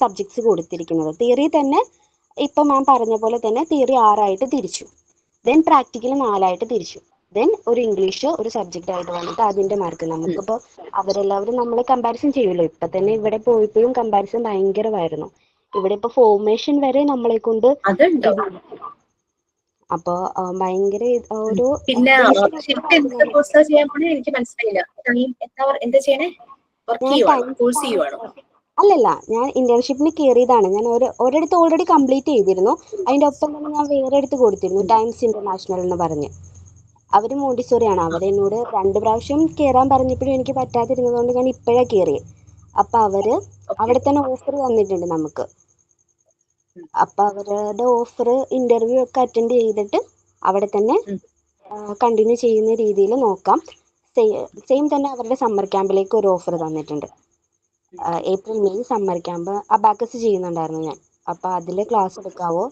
സബ്ജക്ട്സ് കൊടുത്തിരിക്കുന്നത്. തിയറി തന്നെ ഇപ്പം മാം പറഞ്ഞ പോലെ തന്നെ തിയറി 6 ആയിട്ട് തിരിച്ചു, ദെൻ പ്രാക്ടിക്കൽ 4 ആയിട്ട് തിരിച്ചു, ദെൻ ഒരു ഇംഗ്ലീഷ് ഒരു സബ്ജക്റ്റ് ആയിട്ട് വന്നിട്ട് അതിന്റെ മാർക്ക്. നമുക്കിപ്പോൾ അവരെല്ലാവരും നമ്മളെ കമ്പാരിസൺ ചെയ്യുമല്ലോ. ഇപ്പൊ തന്നെ ഇവിടെ പോയപ്പോഴും കമ്പാരിസൺ ഭയങ്കരമായിരുന്നു. ഇവിടെ ഇപ്പൊ ഫോർമേഷൻ വരെ നമ്മളെ കൊണ്ട് അപ്പൊ ഭയങ്കര ഒരു പിന്നെ എനിക്ക് മനസ്സിലായില്ല. എന്താ ചെയ്യണേ? അല്ലല്ല, ഞാൻ ഇന്റേൺഷിപ്പിന് കയറിയതാണ്. ഞാൻ ഒരിടത്ത് ഓൾറെഡി കംപ്ലീറ്റ് ചെയ്തിരുന്നു. അതിന്റെ ഒപ്പം തന്നെ ഞാൻ വേറെ അടുത്ത് കൊടുത്തിരുന്നു, ടൈംസ് ഇന്റർനാഷണൽ എന്ന് പറഞ്ഞ്. അവര് മോണ്ടിസോറിയാണ്. അവരെന്നോട് 2 പ്രാവശ്യം കയറാൻ പറഞ്ഞപ്പോഴും എനിക്ക് പറ്റാതിരുന്നതുകൊണ്ട് ഞാൻ ഇപ്പോഴാണ് കയറിയത്. അപ്പൊ അവര് അവിടെ തന്നെ ഓഫർ തന്നിട്ടുണ്ട് നമുക്ക്. അപ്പൊ അവരുടെ ഓഫർ ഇന്റർവ്യൂ ഒക്കെ അറ്റൻഡ് ചെയ്തിട്ട് അവിടെ തന്നെ കണ്ടിന്യൂ ചെയ്യുന്ന രീതിയിൽ നോക്കാം. സെയിം തന്നെ അവരുടെ സമ്മർ ക്യാമ്പിലേക്ക് ഒരു ഓഫർ തന്നിട്ടുണ്ട്. April May summer camp abacus ചെയ്യുന്നുണ്ടായിരുന്നു ഞാൻ. അപ്പൊ അതില് ക്ലാസ് എടുക്കാവോ?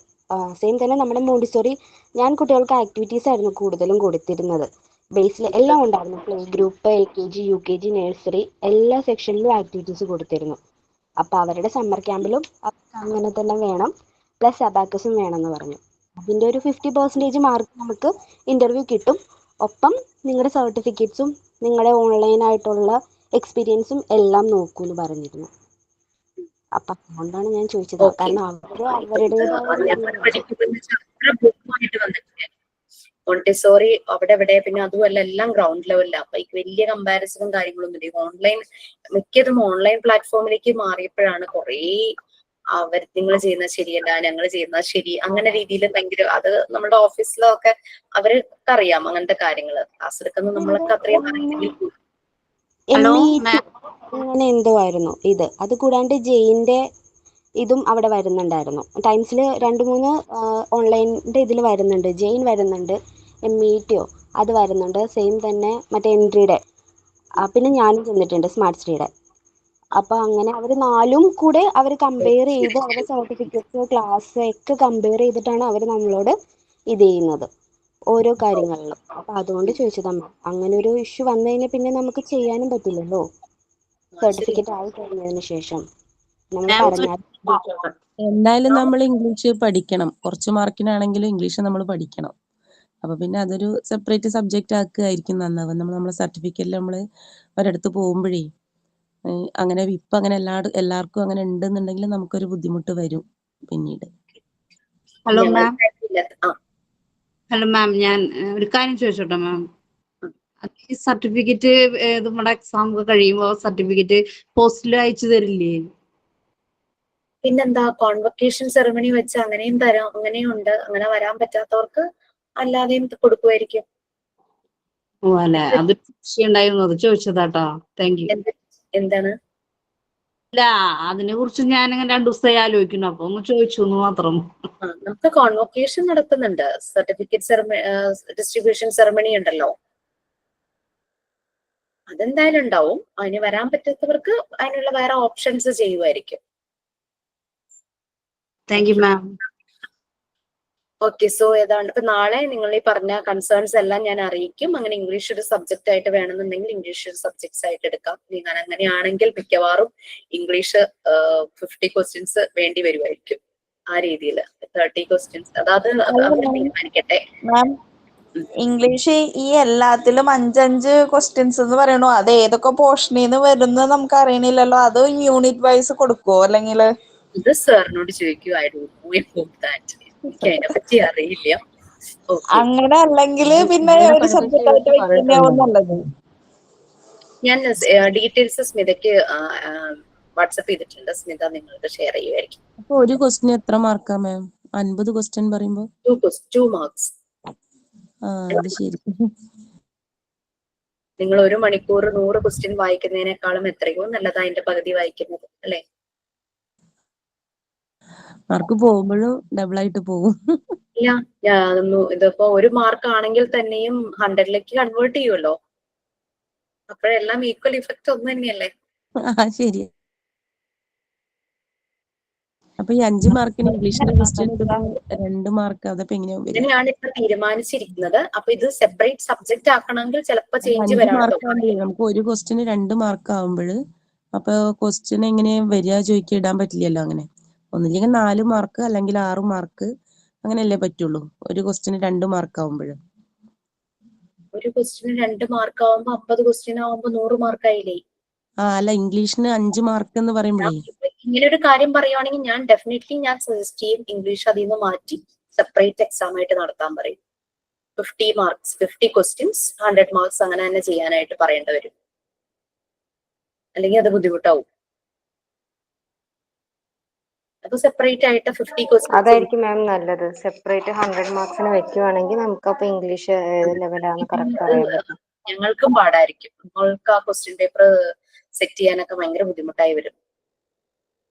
സെയിം തന്നെ നമ്മുടെ മോണ്ടിസോറി ഞാൻ കുട്ടികൾക്ക് ആക്ടിവിറ്റീസ് ആയിരുന്നു കൂടുതലും കൊടുത്തിരുന്നത്. ബേസിൽ എല്ലാം ഉണ്ടായിരുന്നു. Play group, LKG, UKG, nursery എല്ലാ സെക്ഷനിലും ആക്ടിവിറ്റീസ് കൊടുത്തിരുന്നു. അപ്പൊ അവരുടെ സമ്മർ ക്യാമ്പിലും അങ്ങനെ തന്നെ വേണം, പ്ലസ് അബാക്കസും വേണമെന്ന് പറഞ്ഞു. അതിന്റെ ഒരു 50% മാർക്ക് നമുക്ക് ഇന്റർവ്യൂ കിട്ടും. ഒപ്പം നിങ്ങളുടെ സർട്ടിഫിക്കറ്റ്സും നിങ്ങളുടെ ഓൺലൈനായിട്ടുള്ള എക്സ്പീരിയൻസും എല്ലാം നോക്കൂന്ന് പറഞ്ഞിരുന്നു. അപ്പൊ അതുകൊണ്ടാണ് ഞാൻ ചോദിച്ചത്. കാരണം മോണ്ടിസോറി അവിടെ ഇവിടെ, പിന്നെ അതുമല്ല എല്ലാം ഗ്രൗണ്ട് ലെവലിലാണ്. അപ്പൊ വലിയ കമ്പാരിസണും കാര്യങ്ങളൊന്നും ഇല്ല. ഓൺലൈൻ മിക്കതും ഓൺലൈൻ പ്ലാറ്റ്ഫോമിലേക്ക് മാറിയപ്പോഴാണ് കുറേ നിങ്ങൾ ചെയ്യുന്നത് ശരിയല്ല, ഞങ്ങൾ ചെയ്യുന്നത് ശരി, അങ്ങനെ രീതിയിൽ ഭയങ്കര അത് നമ്മുടെ ഓഫീസിലൊക്കെ അവർക്ക് അറിയാം അങ്ങനത്തെ കാര്യങ്ങള്. ക്ലാസ് എടുക്കുന്ന നമ്മളൊക്കെ അത്രയും അങ്ങനെ എന്തോ ആയിരുന്നു ഇത്. അത് കൂടാണ്ട് ജെയിന്റെ ഇതും അവിടെ വരുന്നുണ്ടായിരുന്നു. ടൈംസിൽ 2-3 ഓൺലൈനിന്റെ ഇതിൽ വരുന്നുണ്ട്. ജെയിൻ വരുന്നുണ്ട്, METO അത് വരുന്നുണ്ട്. സെയിം തന്നെ മറ്റേ എൻട്രിയുടെ, പിന്നെ ഞാനും ചെന്നിട്ടുണ്ട് സ്മാർട്ട് സ്റ്റഡിയുടെ. അപ്പൊ അങ്ങനെ അവർ 4ഉം കൂടെ അവർ കമ്പയർ ചെയ്ത് അവരുടെ സർട്ടിഫിക്കറ്റ്സ്, ക്ലാസ് ഒക്കെ കമ്പയർ ചെയ്തിട്ടാണ് അവർ നമ്മളോട് ഇത് ചെയ്യുന്നത്. ഓരോ കാര്യങ്ങളിലും. അപ്പൊ അതുകൊണ്ട് ചോദിച്ചതമ്മ. അങ്ങനെ ഒരു ഇഷ്യൂ വന്നു കഴിഞ്ഞാൽ പിന്നെ നമുക്ക് ചെയ്യാനും പറ്റില്ലല്ലോ. സർട്ടിഫിക്കറ്റ് ആയി കഴിഞ്ഞതിന് ശേഷം നമ്മൾ പറഞ്ഞാൽ എന്തായാലും നമ്മൾ ഇംഗ്ലീഷ് പഠിക്കണം. കുറച്ച് മാർക്കിനാണെങ്കിലും ഇംഗ്ലീഷ് നമ്മൾ പഠിക്കണം. അപ്പൊ പിന്നെ അതൊരു സെപ്പറേറ്റ് സബ്ജക്റ്റ് ആക്കുകയായിരിക്കും നന്നാവുക. നമ്മളെ സർട്ടിഫിക്കറ്റിൽ നമ്മൾ ഒരിടത്ത് പോകുമ്പോഴേ അങ്ങനെ ഇപ്പൊ അങ്ങനെ എല്ലാവർക്കും അങ്ങനെ ഉണ്ടെന്നുണ്ടെങ്കിൽ നമുക്കൊരു ബുദ്ധിമുട്ട് വരും പിന്നീട്. Hello ma'am. ഹലോ മാം, ഞാൻ ഒരു കാര്യം ചോദിച്ചോട്ടെ മാം. ഈ സർട്ടിഫിക്കറ്റ് നമ്മുടെ എക്സാം ഒക്കെ കഴിയുമ്പോൾ സർട്ടിഫിക്കറ്റ് പോസ്റ്റിൽ അയച്ചു തരില്ലേ? പിന്നെന്താ, കോൺവൊക്കേഷൻ സെറമണി വെച്ച് അങ്ങനെയും തരാം. അങ്ങനെയുണ്ട്. അങ്ങനെ വരാൻ പറ്റാത്തവർക്ക് അല്ലാതെയും കൊടുക്കുമായിരിക്കും. ഓ അല്ലെ, അത് ഉണ്ടായിരുന്നു, അത് ചോദിച്ചതാട്ടോ. Thank you. എന്താണ്? ഇല്ല, അതിനെ കുറിച്ച് ഞാൻ ഇങ്ങനെ 2 ദിവസമായി ആലോചിക്കുന്നു, അപ്പൊ ഒന്ന് ചോദിച്ചു എന്ന് മാത്രം. നമുക്ക് കോൺവൊക്കേഷൻ നടത്തുന്നുണ്ട്. സർട്ടിഫിക്കറ്റ് ഡിസ്ട്രിബ്യൂഷൻ സെറമണി ഉണ്ടല്ലോ, അതെന്തായാലും ഉണ്ടാവും. അതിന് വരാൻ പറ്റാത്തവർക്ക് അതിനുള്ള വേറെ ഓപ്ഷൻസ് ചെയ്യുമായിരിക്കും. Thank you ma'am. Okay, so ഏതാണ് ഇപ്പൊ നാളെ നിങ്ങൾ ഈ പറഞ്ഞ കൺസേൺസ് എല്ലാം ഞാൻ അറിയിക്കും. അങ്ങനെ ഇംഗ്ലീഷ് ഒരു സബ്ജക്റ്റ് ആയിട്ട് വേണമെന്നുണ്ടെങ്കിൽ ഇംഗ്ലീഷ് ഒരു സബ്ജക്ട്സ് ആയിട്ട് എടുക്കാം. നിങ്ങൾ അങ്ങനെയാണെങ്കിൽ മിക്കവാറും ഇംഗ്ലീഷ് 50 ക്വസ്റ്റ്യൻസ് വേണ്ടി വരുമായിരിക്കും. ആ രീതിയിൽ 30 ക്വസ്റ്റ്യൻസ്, അതായത് തീരുമാനിക്കട്ടെ. ഇംഗ്ലീഷ് ഈ എല്ലാത്തിലും 5 ക്വസ്റ്റ്യൻസ് എന്ന് പറയണു. അത് ഏതൊക്കെ പോർഷനിൽ നിന്ന് വരുന്നത് നമുക്ക് അറിയണില്ലല്ലോ. അത് യൂണിറ്റ് വൈസ് കൊടുക്കുവോ അല്ലെങ്കിൽ? ഇത് സാറിനോട് ചോദിക്കൂ. I don't know about that. എനിക്ക് അതിനെ പറ്റി അറിയില്ല. അങ്ങനെ അല്ലെങ്കിൽ പിന്നെ ഒരു സബ്ജക്റ്റ് ആയിട്ട് വെക്കുന്നതാവും നല്ലത്. ഞാൻ ഡീറ്റെയിൽസ് സ്മിതയ്ക്ക് വാട്സപ്പ് ചെയ്തിട്ടുണ്ട്. സ്മിത നിങ്ങൾക്ക് ഷെയർ ചെയ്യുമായിരിക്കും. അപ്പൊ ഒരു ക്വസ്റ്റ്യൻ എത്ര മാർക്കാ മാം? 50 ക്വസ്റ്റ്യൻ പറയുമ്പോ 2 മാർക്സ്. അത് ശരി. നിങ്ങൾ 1 മണിക്കൂർ 100 ക്വസ്റ്റ്യൻ വായിക്കുന്നതിനേക്കാളും എത്രയോ നല്ലതാ അതിന്റെ പകുതി വായിക്കുന്നത്, അല്ലെ? മാർക്ക് പോകുമ്പോഴും ഡബിൾ ആയിട്ട് പോകും. ഇല്ല, ഇതിപ്പോ 1 മാർക്ക് ആണെങ്കിൽ തന്നെയും 100ലേക്ക് കൺവേർട്ട് ചെയ്യുമല്ലോ. അപ്പോഴെല്ലാം ഈക്വൽ ഇഫക്റ്റ് ഒന്ന് തന്നെയല്ലേ? ശരി. അപ്പൊ ഈ 5 മാർക്കിന് ഇംഗ്ലീഷിന്റെ ക്വസ്റ്റ്യൻ എടുക്കുമ്പോൾ 2 മാർക്ക് അതൊക്കെ എങ്ങനെയാവും? അങ്ങനെയാണ് ഇപ്പൊ തീരുമാനിച്ചിരിക്കുന്നത്. അപ്പൊ ഇത് സെപ്പറേറ്റ് സബ്ജക്ട് ആക്കണമെങ്കിൽ ചിലപ്പോൾ ചേഞ്ച് വരാൻ. നമുക്ക് ഒരു ക്വസ്റ്റ്യന് 2 മാർക്ക് ആവുമ്പോൾ അപ്പൊ ക്വസ്റ്റ്യൻ എങ്ങനെയാ വരിക ചോദിക്കാൻ ഇടാൻ പറ്റില്ലല്ലോ. അങ്ങനെ ഒന്നില്ലെങ്കിൽ 4 മാർക്ക് അല്ലെങ്കിൽ 6 മാർക്ക് അങ്ങനെയല്ലേ പറ്റുള്ളൂ. ഒരു ക്വസ്റ്റ്യന് 2 മാർക്ക് ആവുമ്പോൾ. ഒരു ക്വസ്റ്റ്യന് 2 മാർക്ക് ആവുമ്പോ 50 ക്വസ്റ്റ്യൻ ആവുമ്പോ 100 മാർക്ക് ആയില്ലേ? അല്ല, ഇംഗ്ലീഷിന് 5 മാർക്ക് എന്ന് പറയുമ്പോഴേ ഇങ്ങനെ ഒരു കാര്യം പറയുവാണെങ്കിൽ ഞാൻ ഡെഫിനറ്റ്ലി സജസ്റ്റ് ചെയ്യും ഇംഗ്ലീഷ് അതിൽ നിന്ന് മാറ്റി സെപ്പറേറ്റ് എക്സാം ആയിട്ട് നടത്താൻ പറയും. 50 മാർക്സ് 50 ക്വസ്റ്റ്യൻസ് 100 മാർക്സ് അങ്ങനെ തന്നെ ചെയ്യാനായിട്ട് പറയേണ്ടി വരും. അല്ലെങ്കിൽ അത് ബുദ്ധിമുട്ടാവും. അപ്പൊ സെപ്പറേറ്റ് ആയിട്ട് 50 ക്വസ്റ്റ്യൻസ് അതായിരിക്കും മാം നല്ലത്. സെപ്പറേറ്റ് 100 മാർക്സിന് വെക്കുവാണെങ്കിൽ നമുക്ക് അപ്പൊ ഇംഗ്ലീഷ് ഏത് ലെവലാണെന്ന് കറക്റ്റ് അറിയാൻ പറ്റും. ഞങ്ങൾക്കും പാടായിരിക്കും. നിങ്ങൾക്ക് ആ ക്വസ്റ്റ്യൻ പേപ്പർ സെറ്റ് ചെയ്യാനൊക്കെ ഭയങ്കര ബുദ്ധിമുട്ടായി വരും.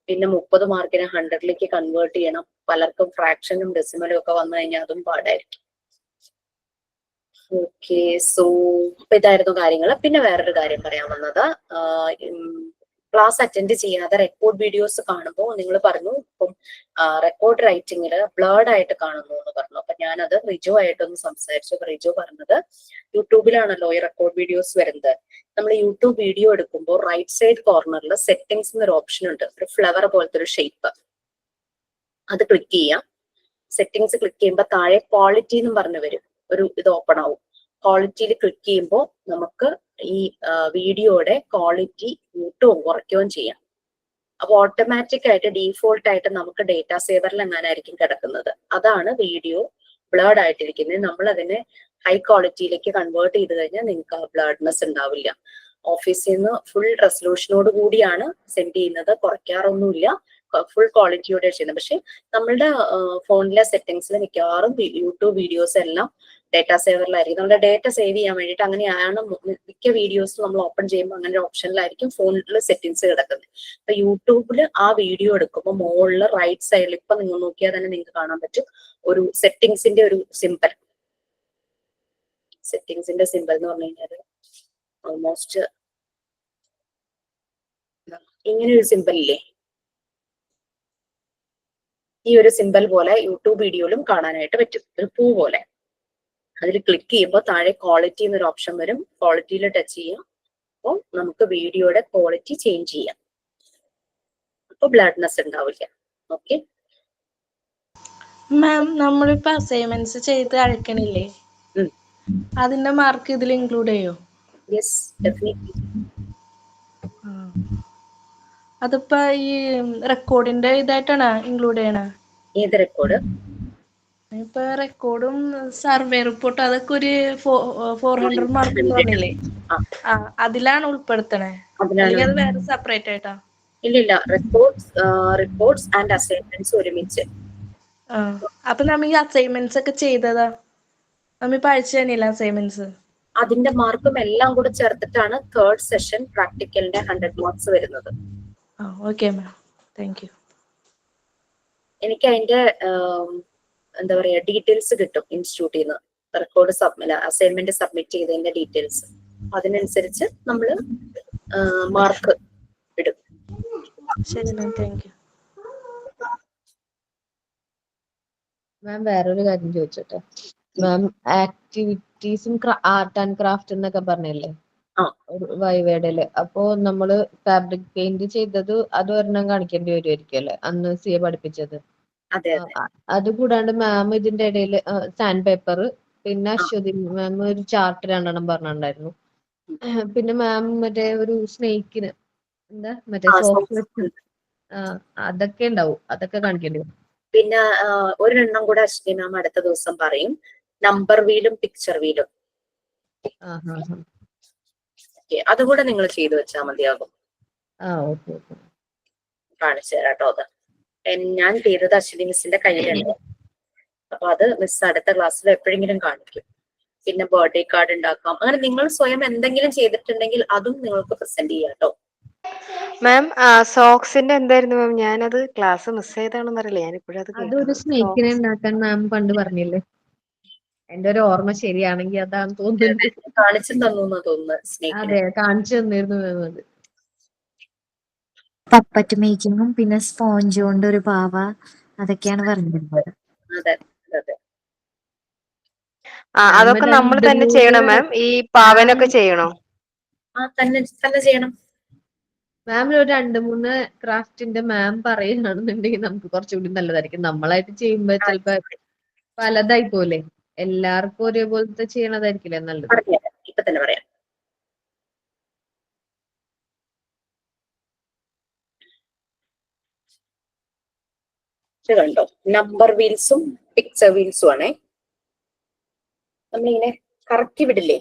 പിന്നെ 30 മാർക്കിന് 100ലേക്ക് കൺവേർട്ട് ചെയ്യണം. പലർക്കും ഫ്രാക്ഷനും ഡെസിമലും ഒക്കെ വന്നു കഴിഞ്ഞാൽ അതും പാടായിരിക്കും. ഓക്കെ, സോ അപ്പൊ ഇതായിരുന്നു കാര്യങ്ങൾ. പിന്നെ വേറൊരു കാര്യം പറയാൻ വന്നത്, ക്ലാസ് അറ്റൻഡ് ചെയ്യാതെ റെക്കോർഡ് വീഡിയോസ് കാണുമ്പോൾ നിങ്ങൾ പറഞ്ഞു ഇപ്പം റെക്കോർഡ് റൈറ്റിംഗില് ബ്ലേർഡ് ആയിട്ട് കാണുന്നു എന്ന് പറഞ്ഞു. അപ്പൊ ഞാനത് റിജോ ആയിട്ടൊന്ന് സംസാരിച്ചു. അപ്പൊ റിജോ പറഞ്ഞത് യൂട്യൂബിലാണല്ലോ ഈ റെക്കോർഡ് വീഡിയോസ് വരുന്നത്. നമ്മൾ യൂട്യൂബ് വീഡിയോ എടുക്കുമ്പോൾ റൈറ്റ് സൈഡ് കോർണറിൽ സെറ്റിംഗ്സ് എന്നൊരു ഓപ്ഷൻ ഉണ്ട്. ഒരു ഫ്ലവർ പോലത്തെ ഒരു ഷേപ്പ്, അത് ക്ലിക്ക് ചെയ്യാം. സെറ്റിംഗ്സ് ക്ലിക്ക് ചെയ്യുമ്പോൾ താഴെ ക്വാളിറ്റി എന്നും പറഞ്ഞു വരും. ഒരു ഇത് ഓപ്പൺ ആവും. ക്വാളിറ്റിയിൽ ക്ലിക്ക് ചെയ്യുമ്പോൾ നമുക്ക് ഈ വീഡിയോയുടെ ക്വാളിറ്റി കൂട്ടുകയും കുറയ്ക്കുകയും ചെയ്യാം. അപ്പൊ ഓട്ടോമാറ്റിക് ആയിട്ട് ഡീഫോൾട്ട് ആയിട്ട് നമുക്ക് ഡേറ്റാ സേവറിൽ എങ്ങാനായിരിക്കും കിടക്കുന്നത്. അതാണ് വീഡിയോ ബ്ലേർഡ് ആയിട്ടിരിക്കുന്നത്. നമ്മൾ അതിനെ ഹൈ ക്വാളിറ്റിയിലേക്ക് കൺവേർട്ട് ചെയ്ത് കഴിഞ്ഞാൽ നിങ്ങൾക്ക് ആ ബ്ലേർഡ്നെസ് ഉണ്ടാവില്ല. ഓഫീസിൽ നിന്ന് ഫുൾ റെസൊല്യൂഷനോട് കൂടിയാണ് സെൻഡ് ചെയ്യുന്നത്, കുറയ്ക്കാറൊന്നുമില്ല. ഫുൾ ക്വാളിറ്റിയോടെ ചെയ്യുന്നത്. പക്ഷെ നമ്മളുടെ ഫോണിലെ സെറ്റിംഗ്സിൽ മിക്കവാറും യൂട്യൂബ് വീഡിയോസ് എല്ലാം ഡേറ്റാ സേവറിലായിരിക്കും. നമ്മുടെ ഡേറ്റ സേവ് ചെയ്യാൻ വേണ്ടിയിട്ട് അങ്ങനെയാണ് മിക്ക വീഡിയോസും നമ്മൾ ഓപ്പൺ ചെയ്യുമ്പോൾ അങ്ങനെ ഒരു ഓപ്ഷനിലായിരിക്കും ഫോണിൽ സെറ്റിംഗ്സ് കിടക്കുന്നത്. അപ്പൊ യൂട്യൂബിൽ ആ വീഡിയോ എടുക്കുമ്പോൾ മുകളിൽ റൈറ്റ് സൈഡിൽ ഇപ്പൊ നിങ്ങൾ നോക്കിയാൽ തന്നെ നിങ്ങൾക്ക് കാണാൻ പറ്റും ഒരു സെറ്റിംഗ്സിന്റെ ഒരു സിമ്പൽ. സെറ്റിംഗ്സിന്റെ സിമ്പൽ എന്ന് പറഞ്ഞു കഴിഞ്ഞാൽ ഓൾമോസ്റ്റ് ഇങ്ങനെ ഒരു സിമ്പൽ ഇല്ലേ, ഈ ഒരു സിമ്പൽ പോലെ യൂട്യൂബ് വീഡിയോയിലും കാണാനായിട്ട് പറ്റും, ഒരു പൂ പോലെ. അതിൽ ക്ലിക്ക് ചെയ്യുമ്പോൾ താഴെ ക്വാളിറ്റി എന്നൊരു ഓപ്ഷൻ വരും. ക്വാളിറ്റിയിൽ ടച്ച് ചെയ്യാം. അപ്പോൾ നമുക്ക് വീഡിയോയുടെ ക്വാളിറ്റി ചേഞ്ച് ചെയ്യാം. അപ്പോൾ ബ്ലഡ്നെസ് ഉണ്ടാവില്ല. ഓക്കെ മാം, നമ്മളിപ്പോ അസൈൻമെന്റ്സ് ചെയ്ത് അയക്കണില്ലേ, അതിന്റെ മാർക്ക് ഇതിൽ ഇൻക്ലൂഡ് ചെയ്യോ? Yes, definitely. അതിപ്പോ ഈ റെക്കോർഡിന്റെ ഇതായിട്ടാണ് ഇൻക്ലൂഡ് ചെയ്യണ? ഏത് റെക്കോർഡ്? ഇപ്പൊ റെക്കോർഡും സർവേ റിപ്പോർട്ടും അതൊക്കെ ഒരു 400 മാർക്ക് എന്ന് പറഞ്ഞില്ലേ, അതിലാണ് ഉൾപ്പെടുത്തണേ? അല്ലെങ്കിൽ അത് വേറെ സെപ്പറേറ്റ് ആയിട്ടാ? ഇല്ല, റിപ്പോർട്ട്സ് ആൻഡ് അസൈൻമെന്റ്സ് ഒരുമിച്ച്. അപ്പൊ നമ്മ ഈ അസൈൻമെന്റ്സ് ഒക്കെ ചെയ്തതാ, നമ്മ ഇപ്പൊ അയച്ചു തന്നെയില്ല അസൈൻമെന്റ്സ്? അതിന്റെ മാർക്കും എല്ലാം കൂടെ ചേർത്തിട്ടാണ് തേർഡ് സെഷൻ പ്രാക്ടിക്കലിന്റെ 100 മാർക്സ് വരുന്നത്. Okay ma'am, thank you. എനിക്ക് അതിന്റെ എന്താ പറയാ ഡീറ്റെയിൽസ് കിട്ടും ഇൻസ്റ്റിറ്റ്യൂട്ടിൽ നിന്ന്. റെക്കോർഡ് അസൈൻമെന്റ് സബ്മിറ്റ് ചെയ്തതിന്റെ ഡീറ്റെയിൽസ്, അതിനനുസരിച്ച് നമ്മൾ മാർക്ക് ഇടും. ശരി മാം, താങ്ക് യു. മാം വേറൊരു കാര്യം ചോദിച്ചോട്ടെ മാം, ആക്ടിവിറ്റീസും ആർട്ട് ആൻഡ് ക്രാഫ്റ്റ് എന്നൊക്കെ പറഞ്ഞില്ലേ വൈവേഡില്, അപ്പോ നമ്മള് ഫാബ്രിക് പെയിന്റ് ചെയ്തത് അത് ഒരെണ്ണം കാണിക്കേണ്ടി വരുമായിരിക്കും അല്ലെ അന്ന് സിയെ പഠിപ്പിച്ചത്? അത് കൂടാണ്ട് മാം ഇതിന്റെ ഇടയിൽ സാൻഡ് പേപ്പർ, പിന്നെ അശ്വതി മാം ഒരു ചാർട്ട് 2 പറഞ്ഞിട്ടുണ്ടായിരുന്നു. പിന്നെ മാം മറ്റേ ഒരു സ്നേക്കിന് എന്താ മറ്റേ സോഫ്റ്റ് അതൊക്കെ ഉണ്ടാവും, അതൊക്കെ കാണിക്കേണ്ടി വരും. പിന്നെ ഒരെണ്ണം കൂടെ അശ്വിനി മാം അടുത്ത ദിവസം പറയും, നമ്പർ വീലും പിക്ചർ വീലും. അതുകൂടെ നിങ്ങൾ ചെയ്തു വെച്ചാൽ മതിയാകും. കാണിച്ചു തരാം കേട്ടോ. അത് ഞാൻ ചെയ്തത് അശ്വിനി മിസ്സിന്റെ കയ്യിലുണ്ട്. അപ്പൊ അത് മിസ് അടുത്ത ക്ലാസ്സിൽ എപ്പോഴെങ്കിലും കാണിക്കും. പിന്നെ ബർത്ത്ഡേ കാർഡ് ഉണ്ടാക്കാം. അങ്ങനെ നിങ്ങൾ സ്വയം എന്തെങ്കിലും ചെയ്തിട്ടുണ്ടെങ്കിൽ അതും നിങ്ങൾക്ക് പ്രസന്റ് ചെയ്യാം കേട്ടോ. മാം, സോക്സിന്റെ എന്തായിരുന്നു മാം? ഞാനത് ക്ലാസ് മിസ് ചെയ്താണെന്ന് അറിയില്ല, ഞാൻ ഇപ്പോഴത് അതൊരു സ്നേക്കിനെ ഉണ്ടാക്കാൻ മാം പണ്ട് പറഞ്ഞില്ലേ? എന്റെ ഒരു ഓർമ്മ ശരിയാണെങ്കിൽ അതാന്ന് തോന്നുന്നുണ്ട്. കാണിച്ചു തന്നു തോന്നുന്നു. അതെ, കാണിച്ചു തന്നിരുന്നു മാം. അത് പപ്പറ്റ് മേക്കിങ്ങും പിന്നെ സ്പോഞ്ച് കൊണ്ട് ഒരു പാവ, അതൊക്കെയാണ് പറഞ്ഞിരുന്നത്. അതൊക്കെ നമ്മൾ തന്നെ ചെയ്യണോ മാം? ഈ പാവനൊക്കെ ചെയ്യണോ? തന്നെ ചെയ്യണം മാം. ഒരു 2-3 ക്രാഫ്റ്റിന്റെ മാം പറയുകയാണെന്നുണ്ടെങ്കിൽ നമുക്ക് കുറച്ചുകൂടി നല്ലതായിരിക്കും. നമ്മളായിട്ട് ചെയ്യുമ്പോ ചിലപ്പോ പലതായി പോലെ എല്ലാവർക്കും ഒരേപോലത്തെ ചെയ്യണതായിരിക്കില്ലേ നല്ലത്? ഇപ്പൊ തന്നെ പറയാം. കണ്ടോ, നമ്പർ വീൽസും പിക്ചർ വീൽസും ആണേ. നമ്മളിങ്ങനെ കറക്കി വിടില്ലേ?